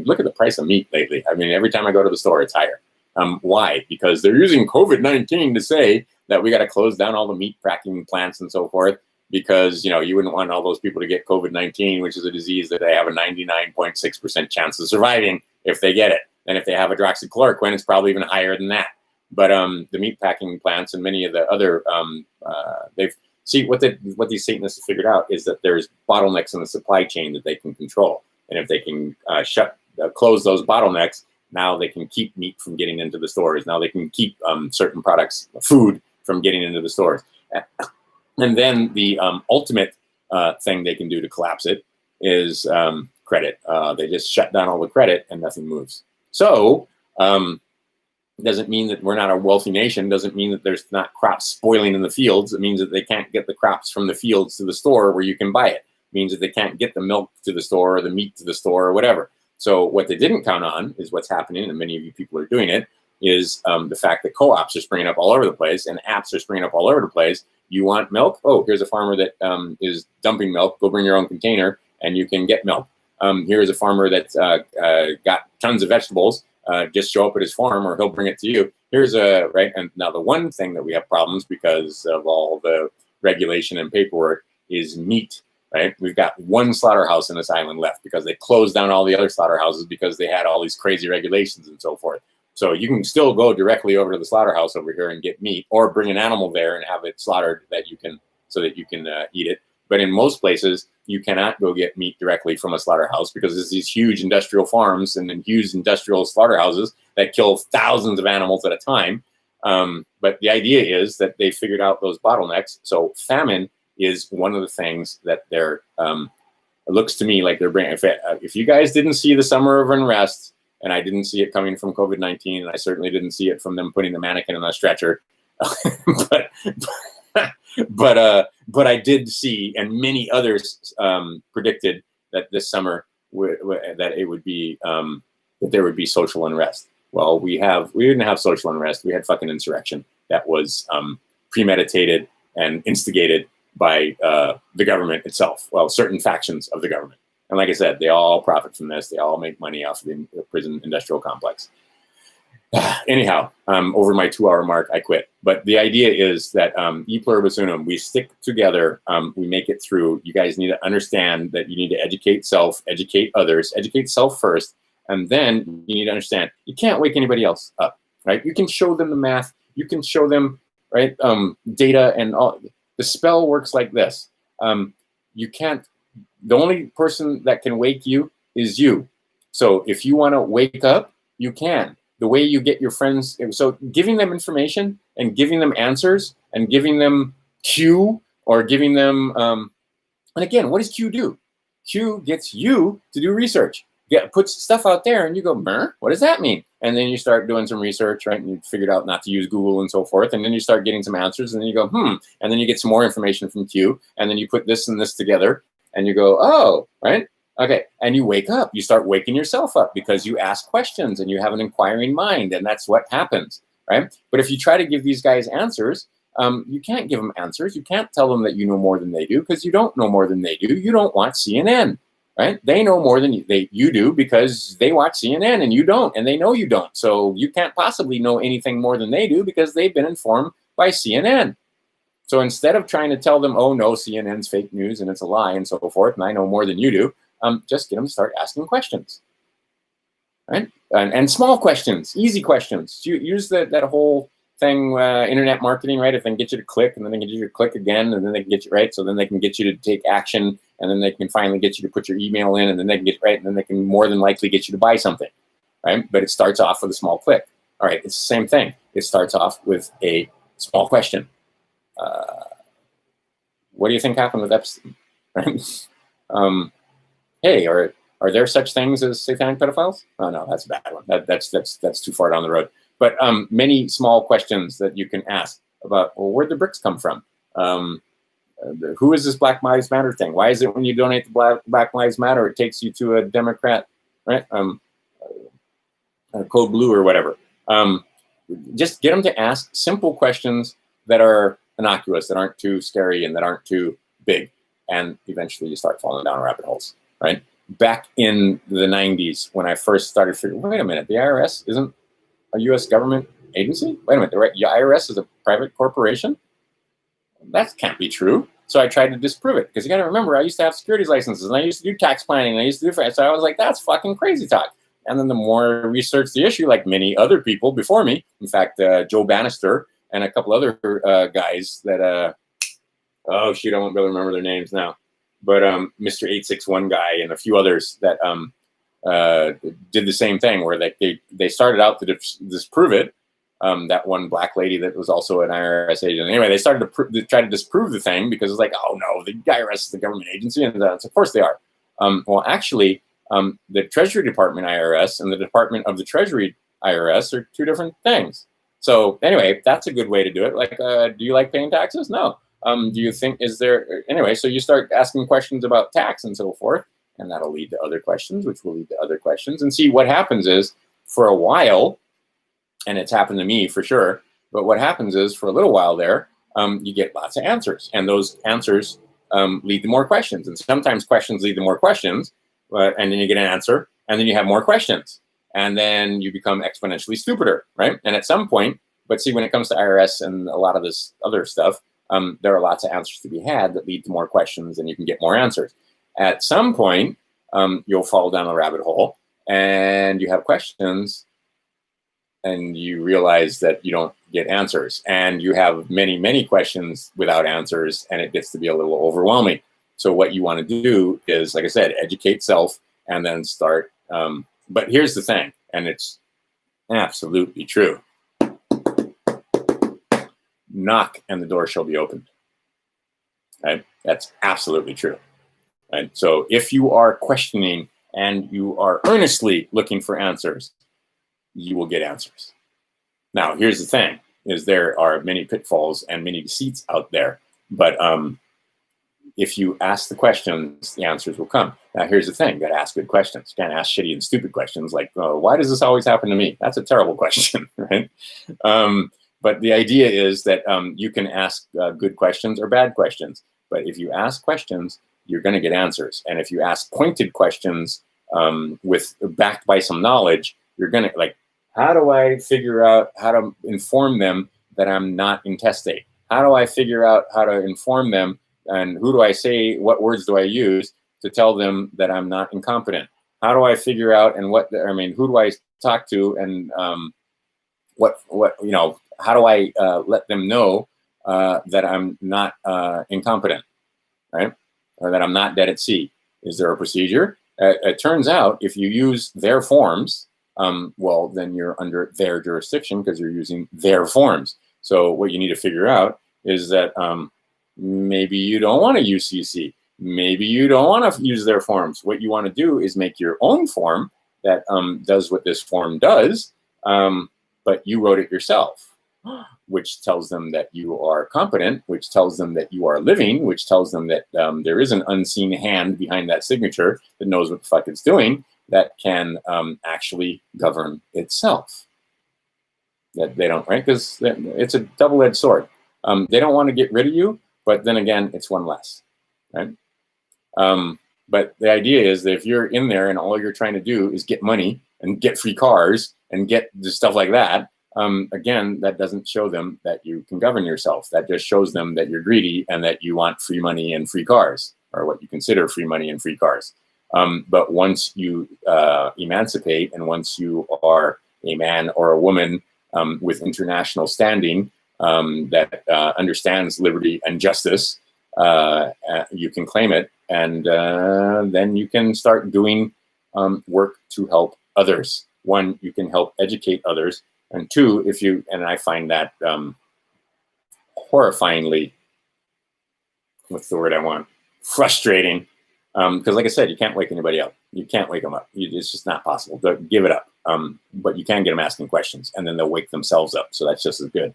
look at the price of meat lately. I mean, every time I go to the store, it's higher. Why? Because they're using COVID-19 to say that we got to close down all the meat packing plants and so forth, because, you wouldn't want all those people to get COVID-19, which is a disease that they have a 99.6% chance of surviving if they get it. And if they have hydroxychloroquine, it's probably even higher than that. But the meat packing plants and many of the other, what these Satanists have figured out is that there's bottlenecks in the supply chain that they can control. And if they can close those bottlenecks, now they can keep meat from getting into the stores. Now they can keep certain products, food, from getting into the stores. And then the ultimate thing they can do to collapse it is credit. They just shut down all the credit and nothing moves. So it doesn't mean that we're not a wealthy nation. Doesn't mean that there's not crops spoiling in the fields. It means that they can't get the crops from the fields to the store where you can buy it. It means that they can't get the milk to the store or the meat to the store or whatever. So what they didn't count on is what's happening, and many of you people are doing it, is the fact that co-ops are springing up all over the place and apps are springing up all over the place. You want milk? Oh, here's a farmer that is dumping milk. Go bring your own container and you can get milk. Here's a farmer that's got tons of vegetables. Just show up at his farm or he'll bring it to you. Right. And now the one thing that we have problems because of all the regulation and paperwork is meat, right? We've got one slaughterhouse in this island left because they closed down all the other slaughterhouses because they had all these crazy regulations and so forth. So you can still go directly over to the slaughterhouse over here and get meat, or bring an animal there and have it slaughtered so that you can eat it. But in most places, you cannot go get meat directly from a slaughterhouse because there's these huge industrial farms and then huge industrial slaughterhouses that kill thousands of animals at a time. But the idea is that they figured out those bottlenecks. So famine is one of the things that they're, it looks to me like they're bringing, if you guys didn't see the summer of unrest, and I didn't see it coming from COVID-19, and I certainly didn't see it from them putting the mannequin on a stretcher, but I did see, and many others predicted that this summer that it would be that there would be social unrest. Well, we didn't have social unrest. We had fucking insurrection that was premeditated and instigated by the government itself. Well, certain factions of the government. And like I said, they all profit from this. They all make money off of the prison industrial complex. Anyhow, over my 2-hour mark, I quit. But the idea is that e pluribus unum, we stick together, we make it through. You guys need to understand that you need to educate self, educate others, educate self first, and then you need to understand you can't wake anybody else up, right? You can show them the math, you can show them, right, data and all. The spell works like this. You can't. The only person that can wake you is you. So if you want to wake up, you can. The way you get your friends, so giving them information and giving them answers and giving them Q or giving them, and again, what does Q do? Q gets you to do research. Puts stuff out there and you go, what does that mean? And then you start doing some research, right? And you figured out not to use Google and so forth. And then you start getting some answers and then you go, And then you get some more information from Q. And then you put this and this together. And you go, oh, right? Okay. And you wake up. You start waking yourself up because you ask questions and you have an inquiring mind. And that's what happens, right? But if you try to give these guys answers, you can't give them answers. You can't tell them that you know more than they do because you don't know more than they do. You don't watch CNN, right? They know more than you do because they watch CNN and you don't. And they know you don't. So you can't possibly know anything more than they do because they've been informed by CNN. So instead of trying to tell them, oh, no, CNN's fake news and it's a lie and so forth, and I know more than you do, just get them to start asking questions, right? And small questions, easy questions. Use that whole thing, internet marketing, right? If they can get you to click and then they can get you to click again and then they can get you, right? So then they can get you to take action and then they can finally get you to put your email in and then they can get, right? And then they can more than likely get you to buy something, right? But it starts off with a small click. All right, it's the same thing. It starts off with a small question. What do you think happened with Epstein? Right? Hey, are there such things as satanic pedophiles? Oh no, that's a bad one. That's too far down the road. But many small questions that you can ask about, well, where'd the bricks come from? Who is this Black Lives Matter thing? Why is it when you donate to Black Lives Matter, it takes you to a Democrat, right? Code Blue or whatever. Just get them to ask simple questions that are innocuous, that aren't too scary and that aren't too big. And eventually you start falling down rabbit holes, right? Back in the 90s, when I first started figuring, wait a minute, the IRS isn't a U.S. government agency? Wait a minute, the IRS is a private corporation? That can't be true. So I tried to disprove it, because you got to remember, I used to have securities licenses and I used to do tax planning and I used to do, so I was like, that's fucking crazy talk. And then the more I researched the issue, like many other people before me, in fact, Joe Bannister and a couple other guys that, oh shoot, I won't be able to remember their names now, but Mr. 861 guy and a few others that did the same thing, where they started out to disprove it. That one black lady that was also an IRS agent. Anyway, they started to try to disprove the thing, because it's like, oh no, the IRS is the government agency, and of course they are. Well, actually, the Treasury Department IRS and the Department of the Treasury IRS are two different things. So anyway, that's a good way to do it. Like, do you like paying taxes? No. Do you think, is there, anyway, so you start asking questions about tax and so forth, and that'll lead to other questions, which will lead to other questions. And see, what happens is, for a while, and it's happened to me for sure, but what happens is, for a little while there, you get lots of answers, and those answers lead to more questions. And sometimes questions lead to more questions, and then you get an answer, and then you have more questions, and then you become exponentially stupider, right? And at some point, but see, when it comes to IRS and a lot of this other stuff, there are lots of answers to be had that lead to more questions, and you can get more answers. At some point, you'll fall down a rabbit hole, and you have questions, and you realize that you don't get answers, and you have many, many questions without answers, and it gets to be a little overwhelming. So what you want to do is, like I said, educate self, and then start. But here's the thing, and it's absolutely true. Knock, and the door shall be opened. Right? That's absolutely true. Right? So if you are questioning and you are earnestly looking for answers, you will get answers. Now, here's the thing, is there are many pitfalls and many deceits out there, but if you ask the questions, the answers will come. Now, here's the thing, you got to ask good questions. You can't ask shitty and stupid questions like, oh, why does this always happen to me? That's a terrible question, right? But the idea is that you can ask good questions or bad questions, but if you ask questions, you're going to get answers. And if you ask pointed questions backed by some knowledge, you're going to, like, how do I figure out how to inform them that I'm not intestate? How do I figure out how to inform them, and who do I say, what words do I use to tell them that I'm not incompetent? How do I figure out, and who do I talk to, and how do I let them know that I'm not incompetent, right? Or that I'm not dead at sea? Is there a procedure? It turns out, if you use their forms, well, then you're under their jurisdiction, because you're using their forms. So what you need to figure out is that maybe you don't want to use CC. Maybe you don't want to use their forms. What you want to do is make your own form that does what this form does, but you wrote it yourself, which tells them that you are competent, which tells them that you are living, which tells them that there is an unseen hand behind that signature that knows what the fuck it's doing, that can actually govern itself. That they don't, right? Because it's a double-edged sword. They don't want to get rid of you, but then again, it's one less, right? But the idea is that if you're in there and all you're trying to do is get money and get free cars and get stuff like that, again, that doesn't show them that you can govern yourself. That just shows them that you're greedy and that you want free money and free cars, or what you consider free money and free cars. But once you emancipate, and once you are a man or a woman with international standing that understands liberty and justice, you can claim it, and then you can start doing work to help others. One, you can help educate others, And two, and I find that horrifyingly, what's the word I want? Frustrating. Because like I said, you can't wake anybody up. You can't wake them up. It's just not possible. Give it up. But you can get them asking questions, and then they'll wake themselves up. So that's just as good.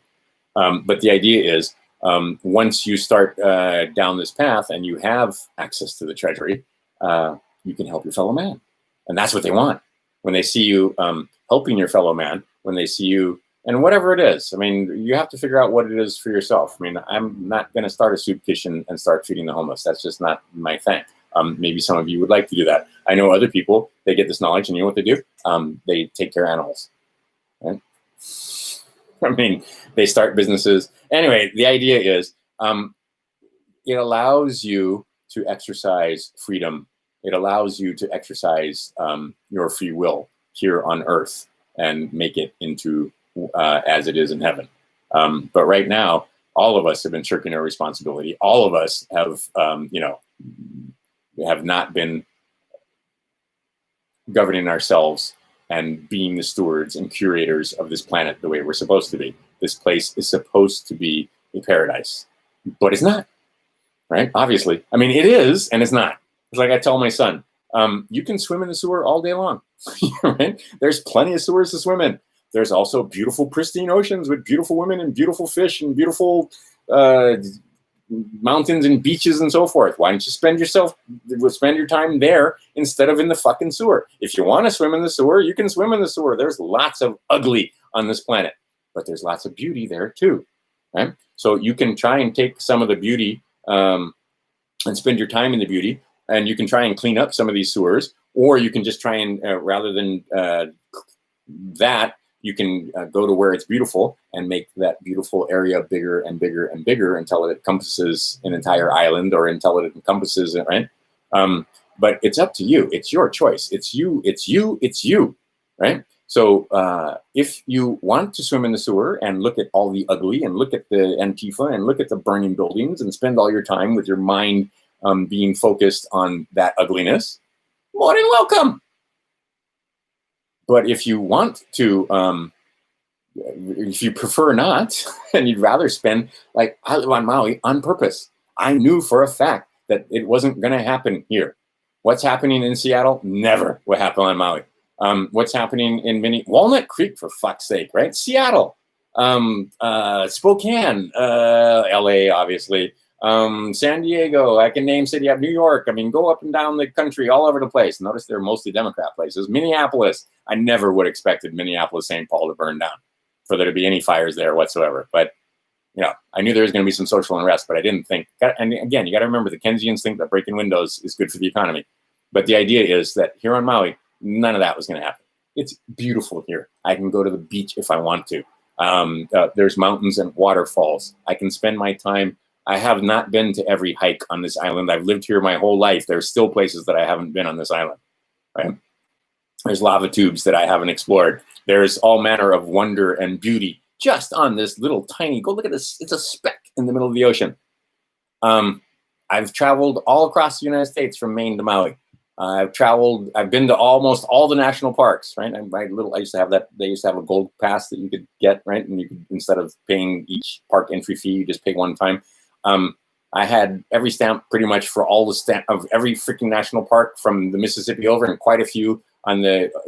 But the idea is, once you start down this path and you have access to the treasury, you can help your fellow man. And that's what they want. When they see you helping your fellow man, when they see you, and whatever it is, I mean, you have to figure out what it is for yourself. I mean, I'm not going to start a soup kitchen and start feeding the homeless. That's just not my thing. Maybe some of you would like to do that. I know other people, they get this knowledge, and you know what they do? They take care of animals. Right? I mean, they start businesses. Anyway, the idea is it allows you to exercise freedom. It allows you to exercise your free will here on earth and make it into as it is in heaven. But right now, all of us have been shirking our responsibility. All of us have, have not been governing ourselves and being the stewards and curators of this planet the way we're supposed to be. This place is supposed to be a paradise, but it's not, right? Obviously. I mean, it is, and it's not. It's like I tell my son, you can swim in the sewer all day long, right? There's plenty of sewers to swim in. There's also beautiful, pristine oceans with beautiful women and beautiful fish and beautiful mountains and beaches and so forth. Why don't you spend your time there instead of in the fucking sewer? If you want to swim in the sewer, you can swim in the sewer. There's lots of ugly on this planet, but there's lots of beauty there too, right? So you can try and take some of the beauty and spend your time in the beauty, and you can try and clean up some of these sewers, or you can just try and rather than that, you can go to where it's beautiful and make that beautiful area bigger and bigger and bigger until it encompasses an entire island, or until it encompasses it, right? But it's up to you. It's your choice. It's you, right? So if you want to swim in the sewer and look at all the ugly and look at the Antifa and look at the burning buildings and spend all your time with your mind being focused on that ugliness, more than welcome. But if you want to, if you prefer not, and you'd rather spend, like I live on Maui on purpose. I knew for a fact that it wasn't going to happen here. What's happening in Seattle? Never would happen on Maui. What's happening in Walnut Creek, for fuck's sake, right? Seattle, Spokane, LA, obviously. San Diego, I can name city of New York. I mean, go up and down the country, all over the place. Notice they're mostly Democrat places. Minneapolis, I never would have expected Minneapolis, St. Paul to burn down, for there to be any fires there whatsoever. But, I knew there was going to be some social unrest, but I didn't think, and again, you got to remember, the Keynesians think that breaking windows is good for the economy. But the idea is that here on Maui, none of that was going to happen. It's beautiful here. I can go to the beach if I want to. There's mountains and waterfalls. I can spend my time. I have not been to every hike on this island. I've lived here my whole life. There's still places that I haven't been on this island, right? There's lava tubes that I haven't explored. There's all manner of wonder and beauty just on this little tiny, go look at this. It's a speck in the middle of the ocean. I've traveled all across the United States from Maine to Maui. I've been to almost all the national parks, right? I used to have that. They used to have a gold pass that you could get, right? And you could, instead of paying each park entry fee, you just pay one time. I had every stamp pretty much for all the stamp of every freaking national park from the Mississippi over, and quite a few on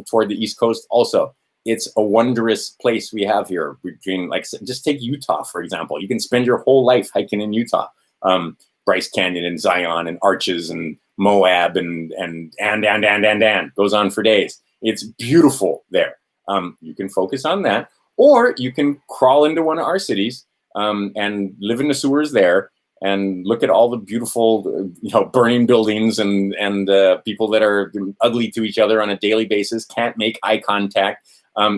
toward the East Coast also. It's a wondrous place we have here. Between, like, just take Utah, for example. You can spend your whole life hiking in Utah. Bryce Canyon and Zion and Arches and Moab and goes on for days. It's beautiful there. You can focus on that, or you can crawl into one of our cities and live in the sewers there and look at all the beautiful, burning buildings and people that are ugly to each other on a daily basis, can't make eye contact.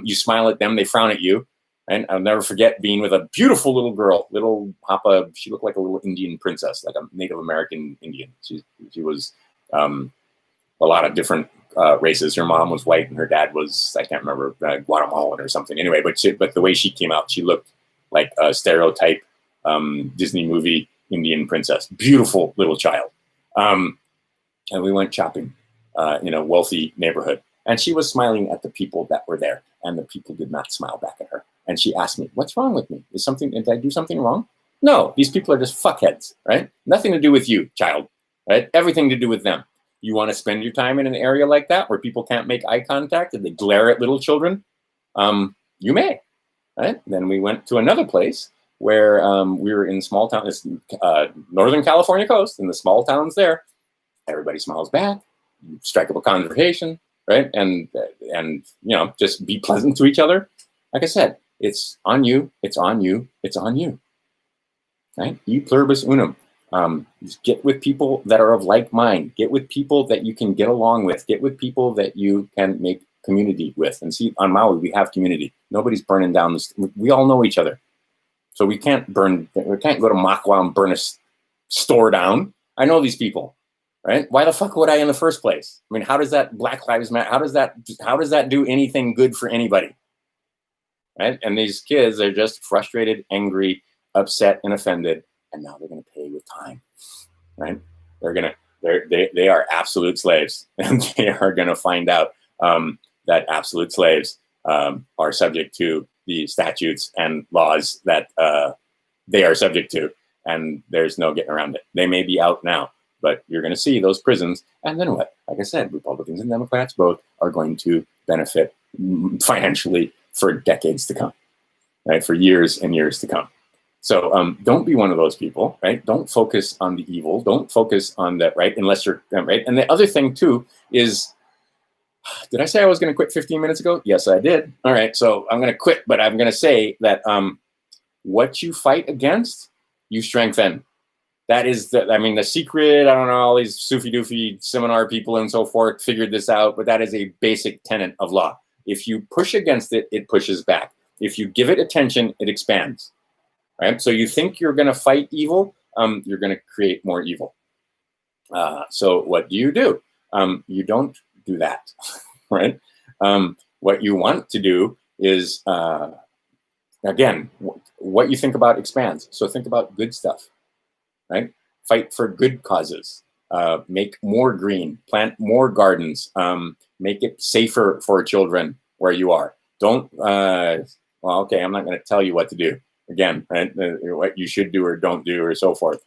You smile at them, they frown at you. And I'll never forget being with a beautiful little girl, little Papa. She looked like a little Indian princess, like a Native American Indian. She was a lot of different races. Her mom was white and her dad was, I can't remember, Guatemalan or something. Anyway, but the way she came out, she looked like a stereotype Disney movie Indian princess. Beautiful little child. And we went shopping in a wealthy neighborhood. And she was smiling at the people that were there, and the people did not smile back at her. And she asked me, what's wrong with me? Did I do something wrong? No, these people are just fuckheads, right? Nothing to do with you, child, right? Everything to do with them. You want to spend your time in an area like that where people can't make eye contact and they glare at little children? You may, right? Then we went to another place where we were in small town, Northern California coast, in the small towns there. Everybody smiles back, you strike up a conversation, right? And just be pleasant to each other. Like I said, it's on you, it's on you, it's on you, right? E pluribus unum. Get with people that are of like mind. Get with people that you can get along with. Get with people that you can make community with. And see, on Maui, we have community. Nobody's burning down this. We all know each other. So we can't go to Makwa and burn a store down. I know these people, right? Why the fuck would I in the first place? I mean, how does that Black Lives Matter? How does that do anything good for anybody? Right? And these kids are just frustrated, angry, upset, and offended. And now they're going to pay with time, right? They are absolute slaves, and they are going to find out that absolute slaves are subject to the statutes and laws that they are subject to, and there's no getting around it. They may be out now, but you're going to see those prisons, and then what? Like I said, Republicans and Democrats both are going to benefit financially for decades to come, right? For years and years to come. So don't be one of those people, right? Don't focus on the evil. Don't focus on that, right? Unless you're, right? And the other thing too is, did I say I was going to quit 15 minutes ago? Yes, I did. All right, so I'm going to quit, but I'm going to say that what you fight against, you strengthen. That is the secret. I don't know, all these Sufi-doofy seminar people and so forth figured this out, but that is a basic tenet of law. If you push against it, it pushes back. If you give it attention, it expands. Right? So you think you're going to fight evil, you're going to create more evil. So what do? You don't do that, right? What you want to do is, again, what you think about expands. So think about good stuff, right? Fight for good causes. Make more green, plant more gardens, make it safer for children where you are. Don't, okay, I'm not going to tell you what to do. Again, right? What you should do or don't do or so forth.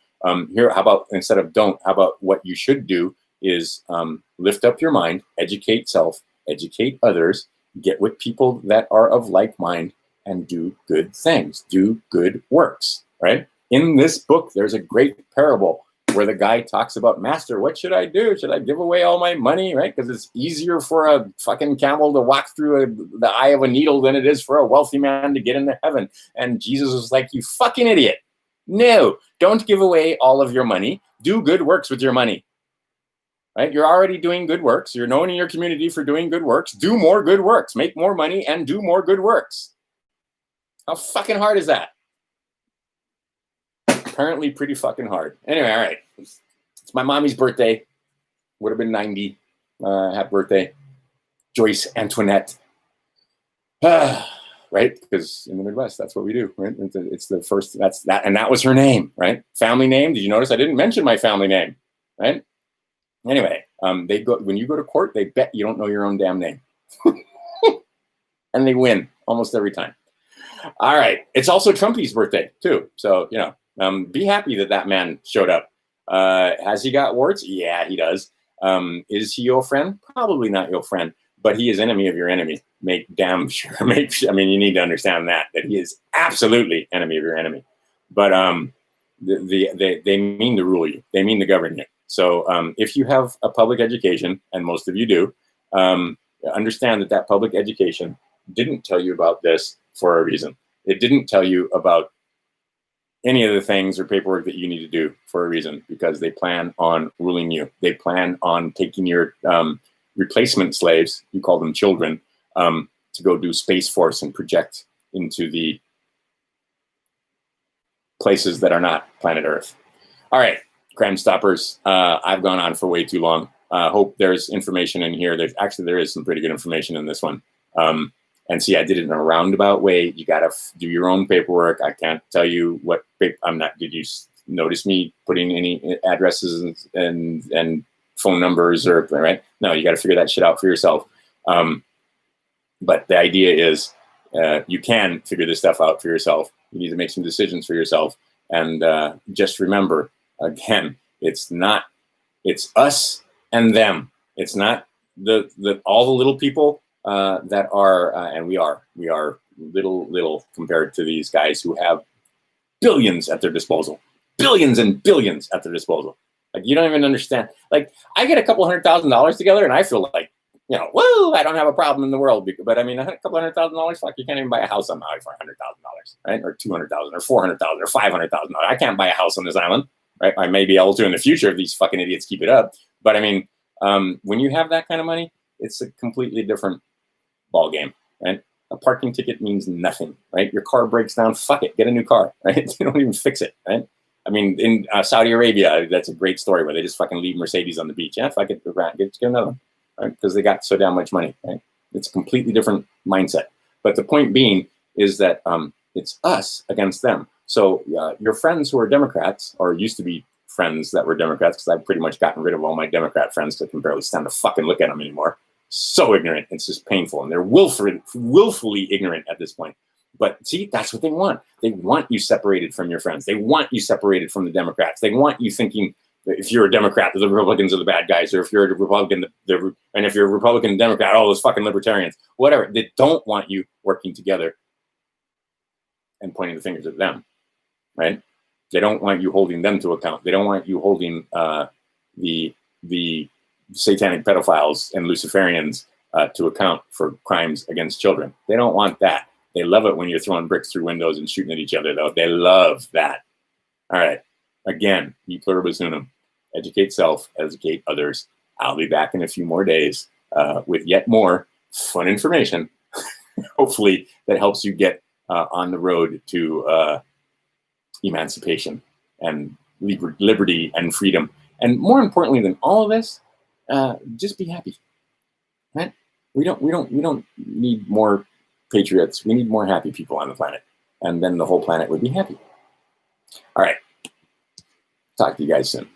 Here, how about instead of don't, how about what you should do is lift up your mind, educate self, educate others, get with people that are of like mind, and do good things, do good works, right? In this book, there's a great parable where the guy talks about, Master, what should I do? Should I give away all my money, right? Because it's easier for a fucking camel to walk through the eye of a needle than it is for a wealthy man to get into heaven. And Jesus was like, you fucking idiot. No, don't give away all of your money. Do good works with your money, right? You're already doing good works. You're known in your community for doing good works. Do more good works. Make more money and do more good works. How fucking hard is that? Apparently pretty fucking hard. Anyway, all right. It's my mommy's birthday. Would have been 90. Happy birthday. Joyce Antoinette. Right? Because in the Midwest, that's what we do, right? It's the first, that's that. And that was her name, right? Family name. Did you notice I didn't mention my family name, right? Anyway, when you go to court, they bet you don't know your own damn name. And they win almost every time. All right. It's also Trumpy's birthday too. So, be happy that man showed up. Has he got warts? Yeah, he does. Is he your friend? Probably not your friend, but he is enemy of your enemy. Make damn sure. You need to understand that he is absolutely enemy of your enemy. But they mean to rule you. They mean to govern you. So if you have a public education, and most of you do, understand that public education didn't tell you about this for a reason. It didn't tell you about any of the things or paperwork that you need to do for a reason, because they plan on ruling you. They plan on taking your replacement slaves, you call them children, to go do Space Force and project into the places that are not planet Earth. All right, Crime Stoppers, I've gone on for way too long. Hope there's information in here. There is some pretty good information in this one. And see, I did it in a roundabout way. You got to do your own paperwork. I can't tell you what did you notice me putting any addresses and phone numbers right? No, you got to figure that shit out for yourself. But the idea is you can figure this stuff out for yourself. You need to make some decisions for yourself. And just remember, again, it's us and them. It's not all the little people that are, and we are little compared to these guys who have billions at their disposal, billions and billions at their disposal. Like, you don't even understand. Like, I get a couple $100,000 together and I feel like, whoa, I don't have a problem in the world. But I mean, a couple $100,000, fuck, you can't even buy a house on Maui for $100,000, right? Or $200,000 or $400,000 or $500,000. I can't buy a house on this island, right? I may be able to in the future if these fucking idiots keep it up. But I mean, when you have that kind of money, it's a completely different ball game, right? A parking ticket means nothing, right? Your car breaks down, fuck it, get a new car, right? You don't even fix it, right? I mean, in Saudi Arabia, that's a great story where they just fucking leave Mercedes on the beach. Yeah, fuck it, get another one, right? Because they got so damn much money, right? It's a completely different mindset. But the point being is that it's us against them. So your friends who are Democrats, or used to be friends that were Democrats, because I've pretty much gotten rid of all my Democrat friends because I can barely stand to fucking look at them anymore. So ignorant, it's just painful. And they're willfully ignorant at this point. But see, that's what they want. They want you separated from your friends. They want you separated from the Democrats. They want you thinking that if you're a Democrat, the Republicans are the bad guys, or if you're a Republican, and if you're a Republican and Democrat, all those fucking libertarians, whatever. They don't want you working together and pointing the fingers at them, right? They don't want you holding them to account. They don't want you holding the satanic pedophiles and Luciferians to account for crimes against children. They don't want that. They love it when you're throwing bricks through windows and shooting at each other, though. They love that. All right. Again, e pluribus unum. Educate self, educate others. I'll be back in a few more days with yet more fun information, hopefully that helps you get on the road to emancipation and liberty and freedom. And more importantly than all of this, just be happy, right? We don't need more patriots. We need more happy people on the planet, and then the whole planet would be happy. All right. Talk to you guys soon.